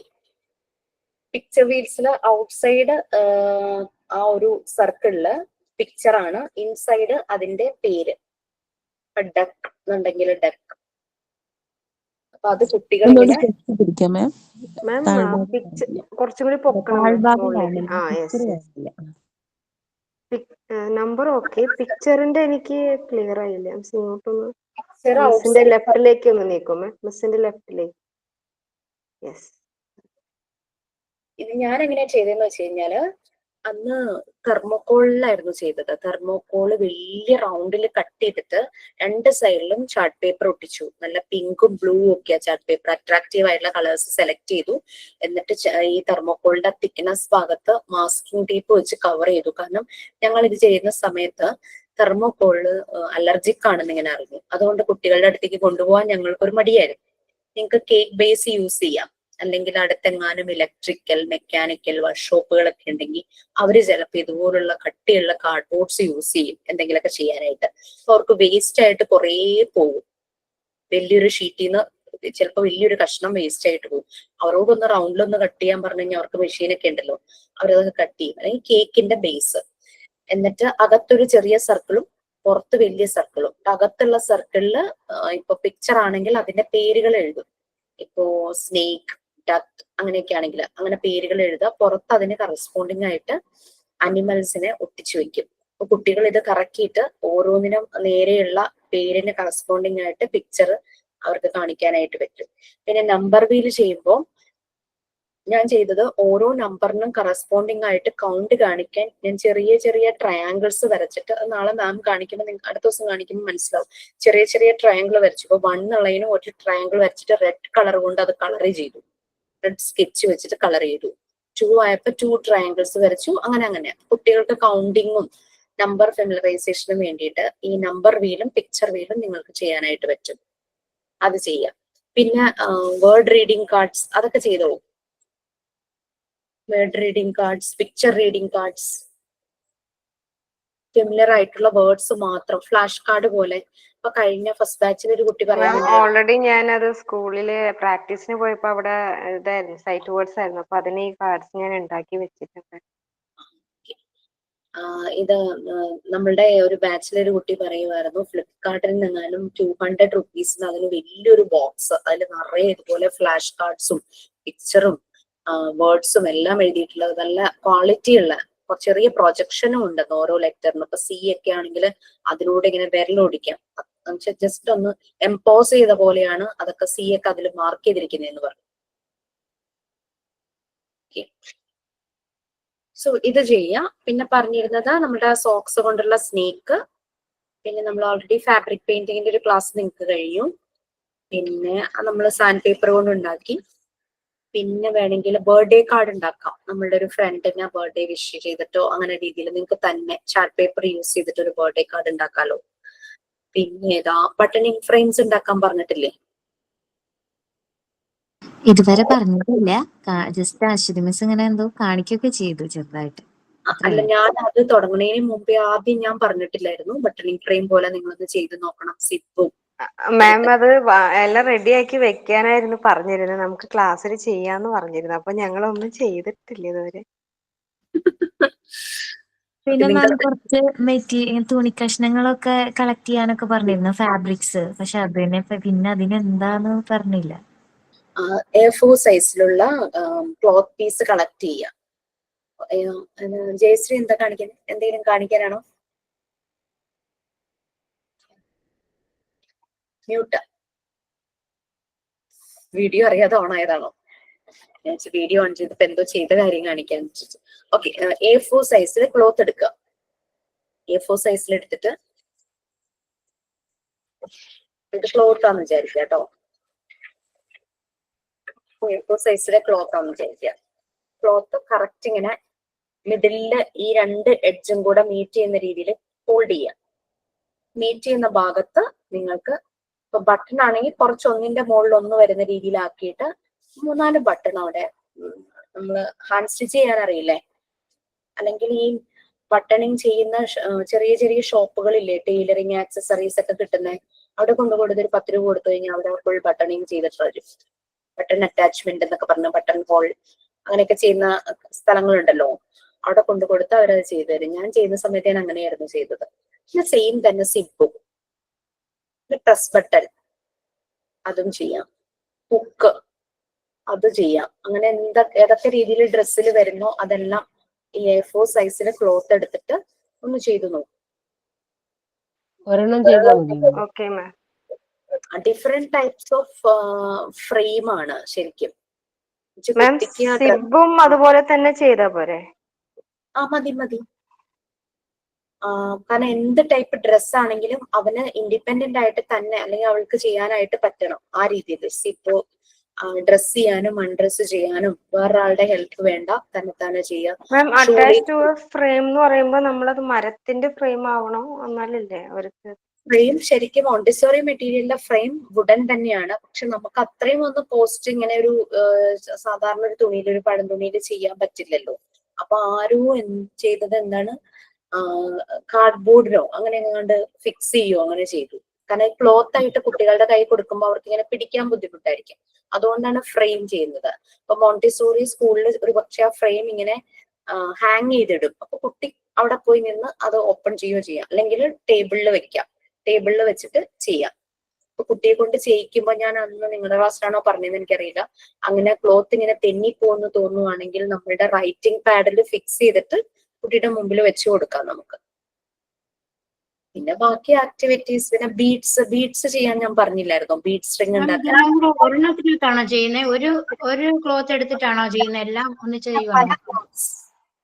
പിക്ചർ വീൽസില് ഔട്ട്സൈഡ് ആ ഒരു സർക്കിളില് പിക്ചർ ആണ്, ഇൻസൈഡ് അതിന്റെ പേര്. ഡക്ക് എന്നുണ്ടെങ്കിൽ ഡക്ക്. അപ്പൊ അത് കുട്ടികൾ കുറച്ചുകൂടി നമ്പർ ഓക്കെ. പിക്ചറിന്റെ എനിക്ക് ക്ലിയർ ആയില്ല. ഇങ്ങോട്ടൊന്ന് മിസ്സിന്റെ ലെഫ്റ്റിലേക്ക് ഒന്ന് നീക്കും മിസ്സിന്റെ ലെഫ്റ്റിലേക്ക്. യെസ്. ഇത് ഞാൻ എങ്ങനെയാ ചെയ്തതെന്ന് വെച്ച് കഴിഞ്ഞാല്, അന്ന് തെർമോക്കോളിലായിരുന്നു ചെയ്തത്. തെർമോക്കോള് വലിയ റൗണ്ടിൽ കട്ട് ചെയ്തിട്ട് 2 സൈഡിലും ചാർട്ട് പേപ്പർ ഒട്ടിച്ചു. നല്ല പിങ്കും ബ്ലൂ ഒക്കെയാ ചാർട്ട് പേപ്പർ. അട്രാക്റ്റീവ് ആയിട്ടുള്ള കളേഴ്സ് സെലക്ട് ചെയ്തു. എന്നിട്ട് ഈ തെർമോക്കോളിന്റെ തിക്നെസ് ഭാഗത്ത് മാസ്കിംഗ് ടേപ്പ് വെച്ച് കവർ ചെയ്തു. കാരണം ഞങ്ങൾ ഇത് ചെയ്യുന്ന സമയത്ത് തെർമോക്കോളില് അലർജിക് ആണെന്ന് ഇങ്ങനെ അറിഞ്ഞു. അതുകൊണ്ട് കുട്ടികളുടെ അടുത്തേക്ക് കൊണ്ടുപോകാൻ ഞങ്ങൾക്കൊരു മടിയായിരുന്നു. നിങ്ങൾക്ക് കേക്ക് ബേസ് യൂസ് ചെയ്യാം, അല്ലെങ്കിൽ അടുത്തെങ്ങാനും ഇലക്ട്രിക്കൽ മെക്കാനിക്കൽ വർക്ക്ഷോപ്പുകളൊക്കെ ഉണ്ടെങ്കിൽ അവര് ചിലപ്പോൾ ഇതുപോലുള്ള കട്ടിയുള്ള കാർഡ്ബോർഡ്സ് യൂസ് ചെയ്യും എന്തെങ്കിലുമൊക്കെ ചെയ്യാനായിട്ട്. അപ്പൊ അവർക്ക് വേസ്റ്റ് ആയിട്ട് കുറേ പോകും. വലിയൊരു ഷീറ്റിൽ നിന്ന് ചിലപ്പോൾ വലിയൊരു കഷ്ണം വേസ്റ്റ് ആയിട്ട് പോകും. അവരോടൊന്ന് റൗണ്ടിലൊന്ന് കട്ട് ചെയ്യാൻ പറഞ്ഞു കഴിഞ്ഞാൽ അവർക്ക് മെഷീനൊക്കെ ഉണ്ടല്ലോ, അവരത് കട്ട് ചെയ്യും. അല്ലെങ്കിൽ കേക്കിന്റെ ബേസ്, എന്നിട്ട് അകത്തൊരു ചെറിയ സർക്കിളും പുറത്ത് വലിയ സർക്കിളും. അകത്തുള്ള സർക്കിളില് ഇപ്പൊ പിക്ചർ ആണെങ്കിൽ അതിന്റെ പേരുകൾ എഴുതും. ഇപ്പോ സ്നേക്ക്, ഡക്ക് അങ്ങനെയൊക്കെ ആണെങ്കിൽ അങ്ങനെ പേരുകൾ എഴുതുക. പുറത്ത് അതിന് കറസ്പോണ്ടിങ് ആയിട്ട് അനിമൽസിനെ ഒട്ടിച്ചു വെക്കും. അപ്പൊ കുട്ടികൾ ഇത് കറക്കിയിട്ട് ഓരോന്നിനും നേരെയുള്ള പേരിന് കറസ്പോണ്ടിങ് ആയിട്ട് പിക്ചർ അവർക്ക് കാണിക്കാനായിട്ട് പറ്റും. പിന്നെ നമ്പർ വീല് ചെയ്യുമ്പോൾ ഞാൻ ചെയ്തത് ഓരോ നമ്പറിനും കറസ്പോണ്ടിങ് ആയിട്ട് കൗണ്ട് കാണിക്കാൻ ഞാൻ ചെറിയ ചെറിയ ട്രയാങ്കിൾസ് വരച്ചിട്ട്, നാളെ മാം കാണിക്കുമ്പോൾ അടുത്ത ദിവസം കാണിക്കുമ്പോൾ മനസ്സിലാവും. ചെറിയ ചെറിയ ട്രയാങ്കിൾ വരച്ചു. ഇപ്പൊ 1 ഉള്ളതിന് ഒരു ട്രയാങ്കിൾ വരച്ചിട്ട് റെഡ് കളർ കൊണ്ട് അത് കളർ ചെയ്തു, റെഡ് സ്കെച്ച് വെച്ചിട്ട് കളർ ചെയ്തു. 2 ആയപ്പോ 2 ട്രയാങ്കിൾസ് വരച്ചു. അങ്ങനെ കുട്ടികൾക്ക് കൗണ്ടിങ്ങും നമ്പർ ഫെമിലറൈസേഷനും വേണ്ടിയിട്ട് ഈ നമ്പർ വീലും പിക്ചർ വീലും നിങ്ങൾക്ക് ചെയ്യാനായിട്ട് പറ്റും. അത് ചെയ്യാം. പിന്നെ വേർഡ് റീഡിംഗ് കാർഡ്സ് അതൊക്കെ ചെയ്തോ? Word reading cards, picture reading cards, similar ആയിട്ടുള്ള വേർഡ്സ് മാത്രം, ഫ്ലാഷ് കാർഡ് പോലെ. ഇപ്പൊ കഴിഞ്ഞ ഫസ്റ്റ് ബാച്ചിൽ ഒരു കുട്ടി പറയുന്നുണ്ട്, ഓൾറെഡി ഞാൻ അത് സ്കൂളില് പ്രാക്ടീസിന് പോയപ്പോ അവിടെ ഇതായിരുന്നു, സൈറ്റ് വേർഡ്സ് ആയിരുന്നു. അപ്പൊ അതിന് ഈ കാർഡ്സ് ഞാൻ ഉണ്ടാക്കി വെച്ചിട്ടുണ്ട്. ഇത് നമ്മളുടെ ഒരു ബാച്ചിലൊരു കുട്ടി പറയുമായിരുന്നു, ഫ്ലിപ്കാർട്ടിൽ നിന്നാലും 200 റുപ്പീസിന് അതിന് വലിയൊരു ബോക്സ്, അതിൽ നിറയെ ഇതുപോലെ ഫ്ലാഷ് കാർഡ്സും പിക്ചറും വേർഡ്സും എല്ലാം എഴുതിയിട്ടുള്ളത്, നല്ല ക്വാളിറ്റി ഉള്ള ചെറിയ പ്രൊജക്ഷനും ഉണ്ടെന്ന് ഓരോ ലെറ്ററിനും. ഇപ്പൊ സി ഒക്കെ ആണെങ്കിൽ അതിലൂടെ ഇങ്ങനെ വിരലോടിക്കാം, ജസ്റ്റ് ഒന്ന് എംപോസ് ചെയ്ത പോലെയാണ് അതൊക്കെ സി ഒക്കെ അതിൽ മാർക്ക് ചെയ്തിരിക്കുന്നതെന്ന് പറഞ്ഞു. സോ ഇത് ചെയ്യാം. പിന്നെ പറഞ്ഞിരുന്നത് നമ്മുടെ സോക്സ് കൊണ്ടുള്ള സ്നേക്ക്, പിന്നെ നമ്മൾ ഓൾറെഡി ഫാബ്രിക് പെയിന്റിങ്ങിന്റെ ഒരു ക്ലാസ് നിങ്ങൾക്ക് കഴിയും. പിന്നെ നമ്മൾ സാൻഡ് പേപ്പർ കൊണ്ട് ഉണ്ടാക്കി. പിന്നെ വേണമെങ്കിൽ ബർത്ത്ഡേ കാർഡ് ഉണ്ടാക്കാം. നമ്മളുടെ ഒരു ഫ്രണ്ടിനെ ബർത്ത്ഡേ വിഷ് ചെയ്തിട്ടോ അങ്ങനെ രീതിയിൽ നിങ്ങൾക്ക് തന്നെ ചാർട്ട് പേപ്പർ യൂസ് ചെയ്തിട്ട് ഒരു ബർത്ത്ഡേ കാർഡ് ഉണ്ടാക്കാലോ. പിന്നെ ഏതാ ബട്ടണിങ് ഫ്രെയിംസ് ഉണ്ടാക്കാൻ പറഞ്ഞിട്ടില്ലേ? ഇതുവരെ പറഞ്ഞിട്ടില്ല. ജസ്റ്റ് അശ്വതി മിസ് ഇങ്ങനെ എന്തോ കാണിക്കുകയൊക്കെ ചെയ്തു ചെറുതായിട്ട്. അല്ല, ഞാൻ അത് തുടങ്ങുന്നതിന് മുമ്പേ ആദ്യം ഞാൻ പറഞ്ഞിട്ടില്ലായിരുന്നു ബട്ടണിങ് ഫ്രെയിം പോലെ നിങ്ങളൊന്ന് ചെയ്ത് നോക്കണം. സിപ്പും മാം അത് എല്ലാം റെഡിയാക്കി വെക്കാനായിരുന്നു പറഞ്ഞിരുന്നത്. നമുക്ക് ക്ലാസ്സിൽ ചെയ്യാന്ന് പറഞ്ഞിരുന്നു. അപ്പൊ ഞങ്ങൾ ഒന്നും ചെയ്തിട്ടില്ല ഇതുവരെ. പിന്നെ മാം കുറച്ച് മെറ്റീരിയൽ തുണി കഷ്ണങ്ങളൊക്കെ കളക്ട് ചെയ്യാനൊക്കെ പറഞ്ഞിരുന്നു, ഫാബ്രിക്സ്. പക്ഷെ അതിനെ പിന്നെ അതിനെന്താന്ന് പറഞ്ഞില്ല. A4 സൈസിലുള്ള ക്ലോത്ത് പീസ് കളക്ട് ചെയ്യാം. ജയശ്രീ എന്താ കാണിക്കുന്നത്? എന്തെങ്കിലും കാണിക്കാനാണോ? മ്യൂട്ട്. വീഡിയോ അറിയാതെ ഓൺ ആയതാണോ? വീഡിയോ ഓൺ ചെയ്തപ്പോ എന്തോ ചെയ്ത കാര്യം കാണിക്കാൻ. ഓക്കെ, A4 സൈസിൽ ക്ലോത്ത് എടുക്കുക. A4 സൈസിൽ എടുത്തിട്ട് ഇത് ക്ലോത്ത് ആണെന്ന് വിചാരിക്കുക കേട്ടോ. A4 സൈസിലെ ക്ലോത്ത് ആണെന്ന് വിചാരിക്കുക. ക്ലോത്ത് കറക്റ്റ് ഇങ്ങനെ മിഡിലില് ഈ 2 എഡ്ജും കൂടെ മീറ്റ് ചെയ്യുന്ന രീതിയിൽ ഫോൾഡ് ചെയ്യാം. മീറ്റ് ചെയ്യുന്ന ഭാഗത്ത് നിങ്ങൾക്ക് ഇപ്പൊ ബട്ടൺ ആണെങ്കിൽ കുറച്ച് ഒന്നിന്റെ മുകളിൽ ഒന്ന് വരുന്ന രീതിയിലാക്കിയിട്ട് 3-4 ബട്ടൺ അവിടെ നമ്മള് ഹാൻഡ് സ്റ്റിച്ച് ചെയ്യാൻ അറിയില്ലേ, അല്ലെങ്കിൽ ഈ ബട്ടണിങ് ചെയ്യുന്ന ചെറിയ ചെറിയ ഷോപ്പുകളില്ലേ, ടൈലറിങ് ആക്സസറീസ് ഒക്കെ കിട്ടുന്നത്, അവിടെ കൊണ്ടുകൊടുത്ത് ഒരു 10 രൂപ കൊടുത്തു കഴിഞ്ഞാൽ അവിടെ ഫുൾ ബട്ടണിങ് ചെയ്തിട്ട് വരും. ബട്ടൺ അറ്റാച്ച്മെന്റ് എന്നൊക്കെ പറഞ്ഞ ബട്ടൺ ഹോൾ അങ്ങനെയൊക്കെ ചെയ്യുന്ന സ്ഥലങ്ങളുണ്ടല്ലോ, അവിടെ കൊണ്ടുകൊടുത്ത് അവരത് ചെയ്തു തരും. ഞാൻ ചെയ്യുന്ന സമയത്ത് ഞാൻ അങ്ങനെയായിരുന്നു ചെയ്തത്. പിന്നെ സെയിം തന്നെ സിബും, പ്രസ് ബട്ടൺ അതും ചെയ്യാം, ഹുക്ക് അത് ചെയ്യാം. അങ്ങനെ ഏതൊക്കെ രീതിയിൽ ഡ്രസ്സിൽ വരുന്നോ അതെല്ലാം ഈ A4 സൈസിലെ ക്ലോത്ത് എടുത്തിട്ട് ഒന്ന് ചെയ്തു നോക്കും. ഒരെണ്ണം ചെയ്താൽ മതി. Okay ma'am. Different types of frame ആണ് ശരിക്കും. മാം സിബും അതുപോലെ തന്നെ ചെയ്താ പോരെ? മതി മതി. കാരണം എന്ത് ടൈപ്പ് ഡ്രസ് ആണെങ്കിലും അവന് ഇൻഡിപെൻഡന്റ് ആയിട്ട് തന്നെ അല്ലെങ്കിൽ അവൾക്ക് ചെയ്യാനായിട്ട് പറ്റണം. ആ രീതിയിൽ സിബ് ഡ്രസ് ചെയ്യാനും അൺഡ്രസ് ചെയ്യാനും വേറൊരാളുടെ ഹെൽപ്പ് വേണ്ട, തന്നെ ചെയ്യാം. മാം അറ്റാച്ച് ടു ഫ്രെയിം എന്ന് പറയുമ്പോ നമ്മളത് മരത്തിന്റെ ഫ്രെയിം ആവണോ എന്നാലല്ലേ അവർക്ക്? ഫ്രെയിം ശരിക്കും മോണ്ടിസോറി മെറ്റീരിയലിന്റെ ഫ്രെയിം വുഡൻ തന്നെയാണ്. പക്ഷെ നമുക്ക് അത്രയും ഒന്ന് പോസ്റ്റ് ഇങ്ങനെ ഒരു സാധാരണ ഒരു തുണിയിൽ, ഒരു പഴം തുണിയിൽ ചെയ്യാൻ പറ്റില്ലല്ലോ. അപ്പൊ ആരും ചെയ്തത് എന്താണ്, കാർഡ്ബോർഡിലോ അങ്ങനെ എങ്ങാണ്ട് ഫിക്സ് ചെയ്യോ അങ്ങനെ ചെയ്തു. കാരണം ക്ലോത്ത് ആയിട്ട് കുട്ടികളുടെ കൈ കൊടുക്കുമ്പോൾ അവർക്ക് ഇങ്ങനെ പിടിക്കാൻ ബുദ്ധിമുട്ടായിരിക്കും. അതുകൊണ്ടാണ് ഫ്രെയിം ചെയ്യുന്നത്. അപ്പൊ മോണ്ടിസോറി സ്കൂളിൽ ഒരു പക്ഷെ ആ ഫ്രെയിം ഇങ്ങനെ ഹാങ് ചെയ്തിടും. അപ്പൊ കുട്ടി അവിടെ പോയി നിന്ന് അത് ഓപ്പൺ ചെയ്യുകയോ ചെയ്യാം, അല്ലെങ്കിൽ ടേബിളിൽ വെക്കാം. ടേബിളിൽ വെച്ചിട്ട് ചെയ്യാം. ഇപ്പൊ കുട്ടിയെ കൊണ്ട് ചെയ്യിക്കുമ്പോ, ഞാൻ അന്ന് നിങ്ങളുടെ ക്ലാസ്സിലാണോ പറഞ്ഞതെന്ന് എനിക്കറിയില്ല, അങ്ങനെ ക്ലോത്ത് ഇങ്ങനെ തെന്നിപ്പോന്ന് തോന്നുവാണെങ്കിൽ നമ്മളുടെ റൈറ്റിംഗ് പാഡിൽ ഫിക്സ് ചെയ്തിട്ട് കുട്ടിയുടെ മുമ്പിൽ വെച്ച് കൊടുക്കാം നമുക്ക്. പിന്നെ ബാക്കി ആക്ടിവിറ്റീസ്, പിന്നെ ബീഡ്സ് ചെയ്യാൻ ഞാൻ പറഞ്ഞില്ലായിരുന്നോ, ബീഡ് സ്ട്രിങ് ഉണ്ടാക്കാൻ. ഇതെല്ലാം കൂടെ ഒരെണ്ണത്തിനകത്താണോ ചെയ്യുന്നത്? ഒരു ക്ലോത്ത് എടുത്തിട്ടാണോ ചെയ്യുന്നത്? എല്ലാം ഒന്നിച്ച് ചെയ്യുവാണോ?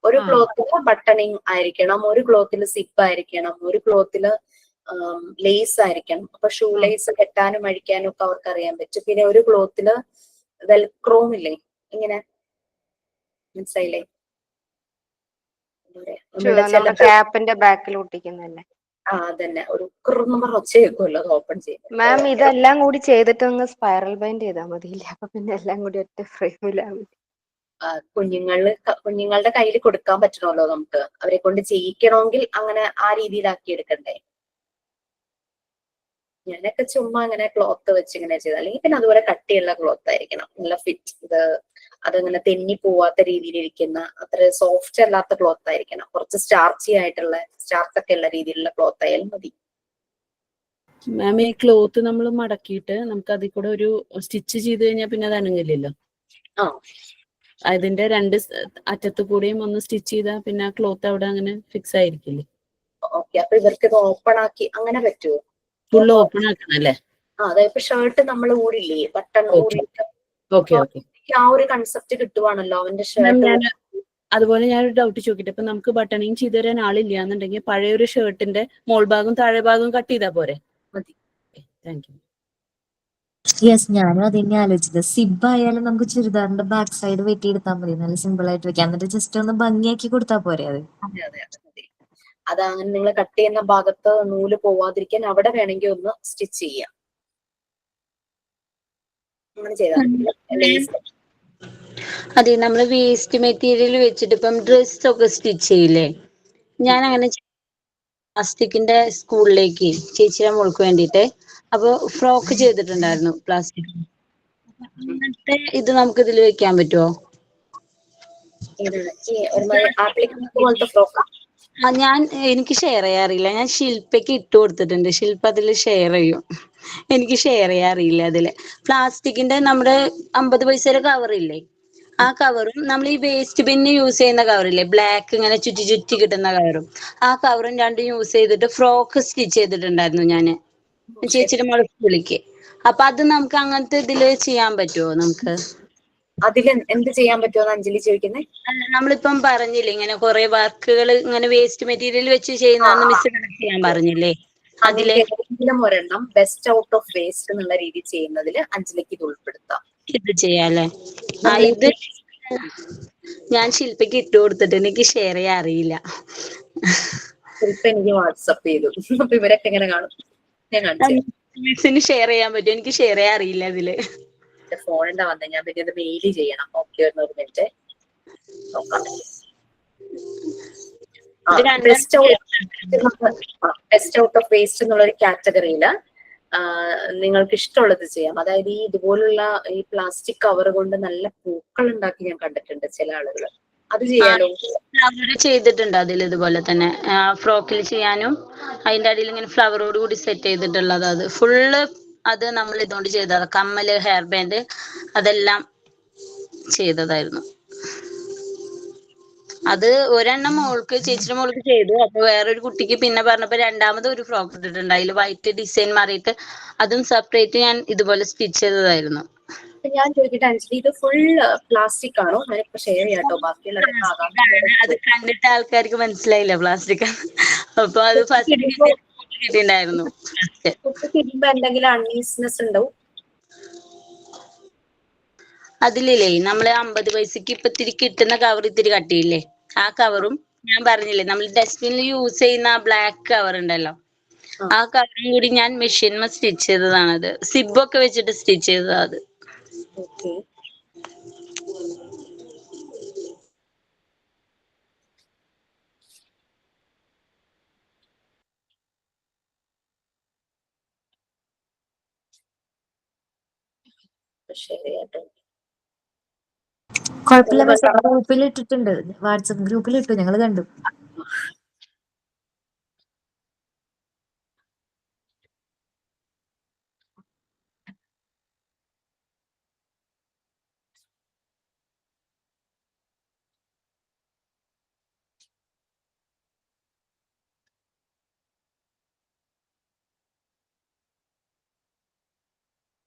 ഒരു ക്ലോത്തില് ബട്ടണിങ് ആയിരിക്കണം, ഒരു ക്ലോത്തില് സിപ്പ് ആയിരിക്കണം, ഒരു ക്ലോത്തില് ലേസ് ആയിരിക്കണം. അപ്പൊ ഷൂ ലേസ് കെട്ടാനും അഴിക്കാനും ഒക്കെ അവർക്ക് അറിയാൻ പറ്റും. പിന്നെ ഒരു ക്ലോത്തില് വെൽക്രോം ഇല്ലേ, ഇങ്ങനെ, മനസ്സിലായില്ലേ? നമ്മുടെ ക്യാപ്പിന്റെ ബാക്കിൽ ഒട്ടിക്കുന്നല്ലേ? അതന്നെ, ഒരു കുറുന്നമർ ഒച്ച കേൾക്കുമല്ലോ അത് ഓപ്പൺ ചെയ്യുന്നത്. മാം ഇതെല്ലാം കൂടി ചെയ്തിട്ട് ഒന്ന് സ്പൈറൽ ബൈൻഡ് ചെയ്താൽ മതിയില്ലേ? അപ്പൊ പിന്നെ എല്ലാം കൂടി ഒറ്റ ഫ്രെയിമിലാവും. കുഞ്ഞുങ്ങളുടെ കയ്യിൽ കൊടുക്കാൻ പറ്റണമല്ലോ നമുക്ക്, അവരെ കൊണ്ട് ചെയ്യിക്കണമെങ്കിൽ അങ്ങനെ ആ രീതിയിലാക്കി എടുക്കണ്ടേ. ഞാനൊക്കെ ചുമ്മാ അങ്ങനെ ക്ലോത്ത് വെച്ച് ഇങ്ങനെ ചെയ്ത്, അല്ലെങ്കിൽ പിന്നെ അതുപോലെ കട്ടിയുള്ള ക്ലോത്ത് ആയിരിക്കണം, നല്ല ഫിറ്റ്, അതങ്ങനെ തെന്നി പോവാത്ത രീതിയിൽ ഇരിക്കുന്ന, അത്ര സോഫ്റ്റ് അല്ലാത്ത ക്ലോത്ത് ആയിരിക്കണം, കുറച്ച് സ്റ്റാർച്ചി ആയിട്ടുള്ള, സ്റ്റാർച്ച് ഒക്കെ ഉള്ള രീതിയിലുള്ള ക്ലോത്ത് ആയാലും മതി. മാം ഈ ക്ലോത്ത് നമ്മൾ മടക്കിയിട്ട് നമുക്ക് അതിൽ കൂടെ ഒരു സ്റ്റിച്ച് ചെയ്ത് കഴിഞ്ഞാൽ പിന്നെ അത് അനങ്ങില്ലല്ലോ. അതിന്റെ രണ്ട് അറ്റത്ത് കൂടെയും ഒന്ന് സ്റ്റിച്ച് ചെയ്താൽ പിന്നെ ആ ക്ലോത്ത് അവിടെ അങ്ങനെ ഫിക്സ് ആയിരിക്കില്ലേ? ഓക്കെ, അപ്പൊ ഇവർക്ക് ഇത് ഓപ്പൺ ആക്കി അങ്ങനെ പറ്റുമോ? ഫുൾ ഓപ്പൺ ആക്കണം അല്ലേ? അതായത് ഷർട്ട് നമ്മൾ ഊരില്ലേ, ബട്ടൺ ഊരിട്ട്, ആ ഒരു കൺസെപ്റ്റ് കിട്ടുവാണല്ലോ അവന്റെ ഷർട്ട്. അതുപോലെ ഞാനൊരു ഡൗട്ട് ചോദിക്കട്ടെ, ഇപ്പൊ നമുക്ക് ബട്ടണിങ് ചെയ്തു തരാൻ ആളില്ല എന്നുണ്ടെങ്കിൽ പഴയ ഒരു ഷർട്ടിന്റെ മോൾ ഭാഗം താഴെ ഭാഗം കട്ട് ചെയ്താൽ പോരെ? മതി. Thank you. യെസ്, ഞാനും അതന്നെ ആലോചിച്ചത്. സിബ് ആയാലും നമുക്ക് ചുരിദാറിന്റെ ബാക്ക് സൈഡ് വെട്ടിയെടുത്താൽ മതി, നല്ല സിമ്പിൾ ആയിട്ട് വെക്കാം. എന്നിട്ട് ജസ്റ്റ് ഒന്ന് ഭംഗിയാക്കി കൊടുത്താൽ പോരെ അത്? അതെ അതെ അതെ മതി. അത് അങ്ങനെ നിങ്ങൾ കട്ട് ചെയ്യുന്ന ഭാഗത്ത് നൂല് പോവാതിരിക്കാൻ അവിടെ വേണമെങ്കിൽ ഒന്ന് സ്റ്റിച്ച് ചെയ്യാം. അങ്ങനെ ചെയ്താൽ അതെ, നമ്മള് വേസ്റ്റ് മെറ്റീരിയൽ വെച്ചിട്ട് ഇപ്പം ഡ്രസ് ഒക്കെ സ്റ്റിച്ച് ചെയ്യില്ലേ? ഞാൻ അങ്ങനെ പ്ലാസ്റ്റിക്കിന്റെ സ്കൂളിലേക്ക് ചേച്ചിയുടെ മോൾക്ക് വേണ്ടിയിട്ട് അപ്പൊ ഫ്രോക്ക് ചെയ്തിട്ടുണ്ടായിരുന്നു പ്ലാസ്റ്റിക്. അങ്ങനത്തെ ഇത് നമുക്ക് ഇതിൽ വെക്കാൻ പറ്റുമോ? എനിക്ക് ഷെയർ ചെയ്യാറില്ല. ഞാൻ ശില്പയ്ക്ക് ഇട്ട് കൊടുത്തിട്ടുണ്ട്, ശില്പ അതിൽ ഷെയർ ചെയ്യും. എനിക്ക് ഷെയർ ചെയ്യാറില്ല അതില്. പ്ലാസ്റ്റിക്കിന്റെ നമ്മുടെ 50 പൈസയുടെ കവറില്ലേ, ആ കവറും നമ്മൾ ഈ വേസ്റ്റ് ബിന്ന് യൂസ് ചെയ്യുന്ന കവറില്ലേ, ബ്ലാക്ക് ഇങ്ങനെ ചുറ്റി ചുറ്റി കിട്ടുന്ന കവറും, ആ കവറും രണ്ടും യൂസ് ചെയ്തിട്ട് ഫ്രോക്ക് സ്റ്റിച്ച് ചെയ്തിട്ടുണ്ടായിരുന്നു ഞാന് ചേച്ചിയുടെ മോളെ സ്കൂളിലേക്ക്. അപ്പൊ അത് നമുക്ക് അങ്ങനത്തെ ഇതില് ചെയ്യാൻ പറ്റുമോ? നമുക്ക് അതിൽ എന്ത് ചെയ്യാൻ പറ്റുമോ അഞ്ജലി ചോദിക്കുന്നത്? അല്ല, നമ്മളിപ്പം പറഞ്ഞില്ലേ ഇങ്ങനെ കുറെ വർക്കുകൾ ഇങ്ങനെ വേസ്റ്റ് മെറ്റീരിയൽ വെച്ച് ചെയ്യുന്ന മിസ് ചെയ്യാൻ പറഞ്ഞില്ലേ, അതിലെ ഏതെങ്കിലും ഒരെണ്ണം ബെസ്റ്റ് ഔട്ട് ഓഫ് വേസ്റ്റ് എന്നുള്ള രീതി ചെയ്യുന്നതിൽ അഞ്ജലിക്ക് ഇത് ഉൾപ്പെടുത്താം. ഇത് ചെയ്യാല്ലേ? ഇത് ഞാൻ ശില്പയ്ക്ക് ഇട്ട് കൊടുത്തിട്ട് എനിക്ക് ഷെയർ ചെയ്യാൻ അറിയില്ല. ശില്പ എനിക്ക് വാട്സപ്പ് ചെയ്തു, അപ്പൊ ഇവരൊക്കെ എങ്ങനെ കാണും? ഞാൻ കാണിച്ചു. മിസ്സിന് ഷെയർ ചെയ്യാൻ പറ്റും, എനിക്ക് ഷെയർ ചെയ്യാൻ അറിയില്ല ഇതില്. ഫോണിന്റെ വന്നേ, ഞാൻ പിന്നെ ഇത് മെയിൽ ചെയ്യണം. ഓക്കെ, ഒരു മിനിറ്റ് നോക്കാം. ബെസ്റ്റ് ഔട്ട് ഓഫ് വേസ്റ്റ് എന്നുള്ള ഒരു കാറ്റഗറിയില് നിങ്ങൾക്ക് ഇഷ്ടമുള്ളത് ചെയ്യാം. അതായത് ഈ ഇതുപോലുള്ള ഈ പ്ലാസ്റ്റിക് കവർ കൊണ്ട് നല്ല പൂക്കൾ ഉണ്ടാക്കി ഞാൻ കണ്ടിട്ടുണ്ട് ചില ആളുകൾ. അത് ചെയ്യാലോ? ചെയ്തിട്ടുണ്ട് അതിൽ ഇതുപോലെ തന്നെ ഫ്രോക്കിൽ ചെയ്യാനും അതിന്റെ അടിയിൽ ഇങ്ങനെ ഫ്ലവറോട് കൂടി സെറ്റ് ചെയ്തിട്ടുള്ളത്. അത് ഫുള്ള് അത് നമ്മൾ ഇതുകൊണ്ട് ചെയ്തത്, കമ്മല്, ഹെയർ ബാൻഡ് അതെല്ലാം ചെയ്തതായിരുന്നു. അത് ഒരെണ്ണം മോൾക്ക്, ചേച്ചിയുടെ മോൾക്ക് ചെയ്തു. അപ്പൊ വേറൊരു കുട്ടിക്ക് പിന്നെ പറഞ്ഞപ്പോ രണ്ടാമത് ഒരു ഫ്രോക്ക് ഇട്ടിട്ടുണ്ട്, അതിൽ വൈറ്റ് ഡിസൈൻ മാറിയിട്ട് അതും സെപ്പറേറ്റ് ഞാൻ ഇതുപോലെ സ്റ്റിച്ച് ചെയ്തതായിരുന്നു. ഞാൻ ചോദിക്കട്ടെ അഞ്ജലി, ഇത് ഫുൾ പ്ലാസ്റ്റിക് ആണോ? ഞാനിപ്പോ ഷെയർ ചെയ്യാട്ടോ, ബാക്കിയുള്ള അത് കണ്ടിട്ട് ആൾക്കാർക്ക് മനസ്സിലായില്ല പ്ലാസ്റ്റിക്. അപ്പൊ അത് ഫസ്റ്റ് കിട്ടിയിട്ടുണ്ടായിരുന്നു. എന്തെങ്കിലും അൺഈസിനെസ് ഉണ്ടാവും അതിലില്ലേ, നമ്മള് 50 പൈസക്ക് ഇപ്പൊ ഇത്തിരി കിട്ടുന്ന കവർ ഇത്തിരി കട്ടിയില്ലേ, ആ കവറും ഞാൻ പറഞ്ഞില്ലേ നമ്മൾ ഡസ്റ്റ്ബിനിൽ യൂസ് ചെയ്യുന്ന ബ്ലാക്ക് കവർ ഉണ്ടല്ലോ, ആ കവറും കൂടി ഞാൻ മെഷീനിൽ സ്റ്റിച്ച് ചെയ്തതാണത്. സിബൊക്കെ വെച്ചിട്ട് സ്റ്റിച്ച് ചെയ്തതാ അത്. കുഴപ്പമില്ല മിസ്, ഗ്രൂപ്പിൽ ഇട്ടിട്ടുണ്ട്, വാട്സപ്പ് ഗ്രൂപ്പിൽ ഇട്ടു, ഞങ്ങൾ കണ്ടു.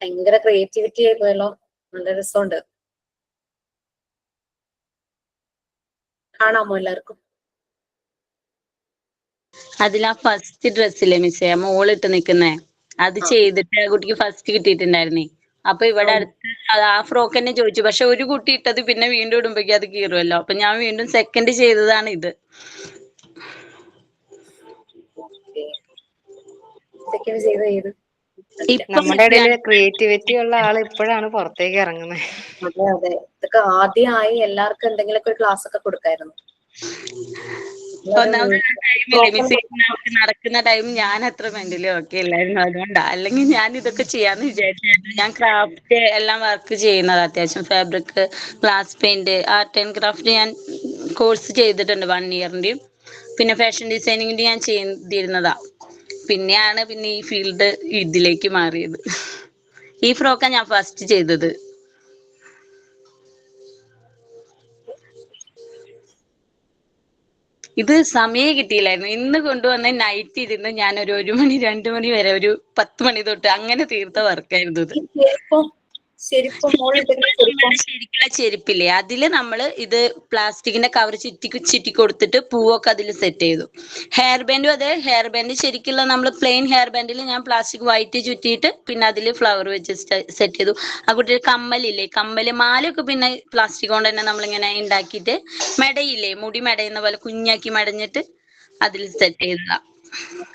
ഭയങ്കര ക്രിയേറ്റിവിറ്റി ആയി പോയല്ലോ. നല്ല രസമുണ്ട്. കാണാമോ എല്ലാവർക്കും? അതിലാ ഫസ്റ്റ് ഡ്രസ്സില്ലേ മിസ്സേ മോളിട്ട് നിക്കുന്നേ, അത് ചെയ്തിട്ട് ആ കുട്ടിക്ക് ഫസ്റ്റ് കിട്ടിയിട്ടുണ്ടായിരുന്നേ. അപ്പൊ ഇവിടെ അടുത്ത് ആ ഫ്രോക്ക് തന്നെ ചോദിച്ചു. പക്ഷെ ഒരു കുട്ടി ഇട്ടത് പിന്നെ വീണ്ടും ഇടുമ്പോഴേക്കും അത് കീറുമല്ലോ. അപ്പൊ ഞാൻ വീണ്ടും സെക്കൻഡ് ചെയ്തതാണ് ഇത്. സെക്കൻഡ് ചെയ്ത ഏത്? നമ്മുടെ ഇടയില് ക്രിയേറ്റിവിറ്റി ഉള്ള ആള് ഇപ്പോഴാണ് പുറത്തേക്ക് ഇറങ്ങുന്നത്. അതെ അതെ, ഇതൊക്കെ ആദ്യമായി എല്ലാവർക്കും എന്തെങ്കിലുമൊക്കെ ഒരു ക്ലാസ് ഒക്കെ കൊടുക്കായിരുന്നു. ഒന്നാമത് ടൈമില്ലേ മിസ്, നടക്കുന്ന ടൈം ഞാൻ അത്ര മെന്റലി ഓക്കെ ഇല്ലായിരുന്നു. അതുകൊണ്ടാ. അല്ലെങ്കിൽ ഞാൻ ഇതൊക്കെ ചെയ്യാന്ന് വിചാരിച്ചായിരുന്നു. ഞാൻ ക്രാഫ്റ്റ് എല്ലാം വർക്ക് ചെയ്യുന്നത്, അത്യാവശ്യം fabric, glass paint, art and craft ഞാൻ കോഴ്സ് ചെയ്തിട്ടുണ്ട് 1 ഇയറിന്റെയും. പിന്നെ ഫാഷൻ ഡിസൈനിങ്ങിന്റെ ഞാൻ ചെയ്തിരുന്നതാ. പിന്നെയാണ് ഈ ഫീൽഡ് ഇതിലേക്ക് മാറിയത്. ഈ ഫ്രോക്കാ ഞാൻ ഫസ്റ്റ് ചെയ്തത്. ഇത് സമയം കിട്ടിയില്ലായിരുന്നു. ഇന്ന് കൊണ്ടുവന്ന നൈറ്റ് ഇരുന്ന് ഞാൻ ഒരു 1 മണി 2 മണി വരെ, ഒരു 10 മണി തൊട്ട് അങ്ങനെ തീർത്ത വർക്കായിരുന്നു ഇത്. ശരിക്കുള്ള ചെരുപ്പില്ലേ, അതില് നമ്മള് ഇത് പ്ലാസ്റ്റിക്കിന്റെ കവർ ചുറ്റി കൊടുത്തിട്ട് പൂവൊക്കെ അതിൽ സെറ്റ് ചെയ്തു. ഹെയർ ബാൻഡും അതെ, ഹെയർ ബാൻഡ് ശരിക്കുള്ള നമ്മൾ പ്ലെയിൻ ഹെയർ ബാൻഡിൽ ഞാൻ പ്ലാസ്റ്റിക് വൈറ്റ് ചുറ്റിയിട്ട് പിന്നെ അതിൽ ഫ്ലവർ വെച്ച് സെറ്റ് ചെയ്തു. ആ കുട്ടിയുടെ കമ്മലില്ലേ, മാലയൊക്കെ പിന്നെ പ്ലാസ്റ്റിക് കൊണ്ട് തന്നെ നമ്മളിങ്ങനെ ഉണ്ടാക്കിയിട്ട് മെടയില്ലേ, മുടി മെടയുന്ന പോലെ കുഞ്ഞാക്കി മെടഞ്ഞിട്ട് അതിൽ സെറ്റ് ചെയ്തതാ.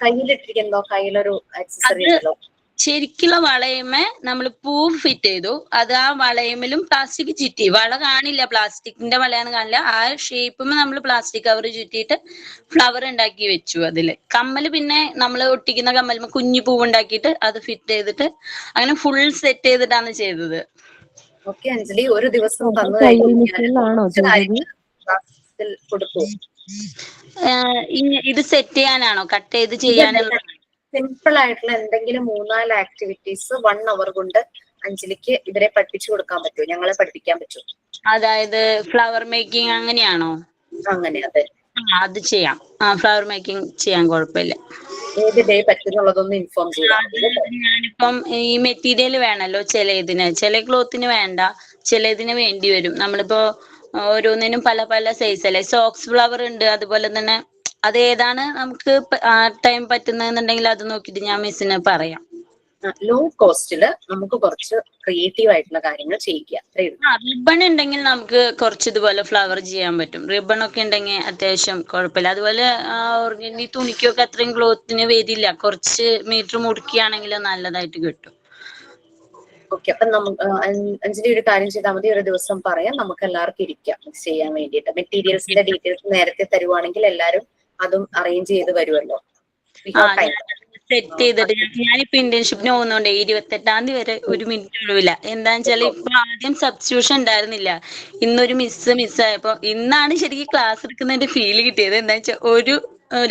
കയ്യിലിട്ടിരിക്കുന്നോ? കയ്യിലൊരു ആക്സസറി ഉണ്ടല്ലോ. ശരിക്കുള്ള വളയമേ നമ്മൾ പൂ ഫിറ്റ് ചെയ്തു. അത് ആ വളയമേലും പ്ലാസ്റ്റിക് ചുറ്റി, വള കാണില്ല, പ്ലാസ്റ്റിക്കിന്റെ വളയാണ് കാണില്ല. ആ ഷേപ്പും നമ്മൾ പ്ലാസ്റ്റിക് കവർ ചുറ്റിയിട്ട് ഫ്ലവർ ഉണ്ടാക്കി വെച്ചു. അതില് കമ്മല് പിന്നെ നമ്മൾ ഒട്ടിക്കുന്ന കമ്മലുമ്പോ കുഞ്ഞു പൂവ് ഉണ്ടാക്കിയിട്ട് അത് ഫിറ്റ് ചെയ്തിട്ട് അങ്ങനെ ഫുൾ സെറ്റ് ചെയ്തിട്ടാണ് ചെയ്തത്. ഓക്കെ അഞ്ജലി, ഒരു ദിവസം തന്നു കൊടുക്കൂ. ഇത് സെറ്റ് ചെയ്യാനാണോ, കട്ട് ചെയ്ത് ചെയ്യാനുള്ള? സിമ്പിൾ ആയിട്ടുള്ള എന്തെങ്കിലും 3-4 ആക്ടിവിറ്റീസ് 1 അവർ കൊണ്ട് അഞ്ജലിക്ക് ഇവരെ പഠിപ്പിച്ചു കൊടുക്കാൻ പറ്റുമോ? ഞങ്ങളെ പഠിപ്പിക്കാൻ പറ്റുമോ? അതായത് ഫ്ലവർ മേക്കിംഗ് അങ്ങനെയാണോ? അങ്ങനെ, അതെ. അത് ചെയ്യാം. ഫ്ലവർ മേക്കിംഗ് ചെയ്യാൻ കുഴപ്പമില്ല. ഏത് ഡേ പറ്റുന്നുള്ളതൊന്ന് ഇൻഫോം ചെയ്യാം. ഞാനിപ്പം ഈ മെറ്റീരിയൽ വേണല്ലോ ചില ക്ലോത്തിന് വേണ്ട, ചിലതിന് വേണ്ടി വരും. നമ്മളിപ്പോ ഓരോന്നിനും പല പല സൈസ് അല്ലേ. സോക്സ് ഫ്ലവർ ഉണ്ട്, അതുപോലെ തന്നെ അത് ഏതാണ് നമുക്ക് ആ ടൈം പറ്റുന്നതെന്നുണ്ടെങ്കിൽ അത് നോക്കിയിട്ട് ഞാൻ മിസ്സിന് പറയാം. ലോ കോസ്റ്റില് നമുക്ക് കുറച്ച് ക്രിയേറ്റീവ് ആയിട്ടുള്ള കാര്യങ്ങൾ ചെയ്യിക്കാം. റിബൺ ഉണ്ടെങ്കിൽ നമുക്ക് കുറച്ച് ഇതുപോലെ ഫ്ലവർ ചെയ്യാൻ പറ്റും. റിബൺ ഒക്കെ ഉണ്ടെങ്കിൽ അത്യാവശ്യം കുഴപ്പമില്ല. അതുപോലെ ഈ തുണിക്കൊക്കെ അത്രയും ക്ലോത്തിന് വരില്ല, കുറച്ച് മീറ്റർ മുറുക്കിയാണെങ്കിൽ നല്ലതായിട്ട് കിട്ടും. ഓക്കെ, അപ്പൊ നമുക്ക് അഞ്ജലി ഒരു കാര്യം ചെയ്താൽ മതി. ഒരു ദിവസം പറയാം, നമുക്ക് എല്ലാവർക്കും ഇരിക്കാം മിക്സ് ചെയ്യാൻ വേണ്ടിയിട്ട്. മെറ്റീരിയൽസിന്റെ ഡീറ്റെയിൽസ് നേരത്തെ തരുവാണെങ്കിൽ എല്ലാവരും അതും അറേഞ്ച് ചെയ്ത് വരുമല്ലോ. സെറ്റ് ചെയ്തിട്ട് ഞാനിപ്പോ ഇന്റേൺഷിപ്പിന് പോകുന്നോണ്ടേ 28-ാം തീയതി വരെ 1 മിനിറ്റ് ഒഴിവില്ല. എന്താന്ന് വെച്ചാൽ ഇപ്പൊ ആദ്യം സബ്സ്റ്റിറ്റ്യൂഷൻ ഉണ്ടായിരുന്നില്ല. ഇന്നൊരു മിസ്സായപ്പോ ഇന്നാണ് ശരിക്കും ക്ലാസ് എടുക്കുന്നതിന്റെ ഫീല് കിട്ടിയത്. എന്താ വെച്ചാൽ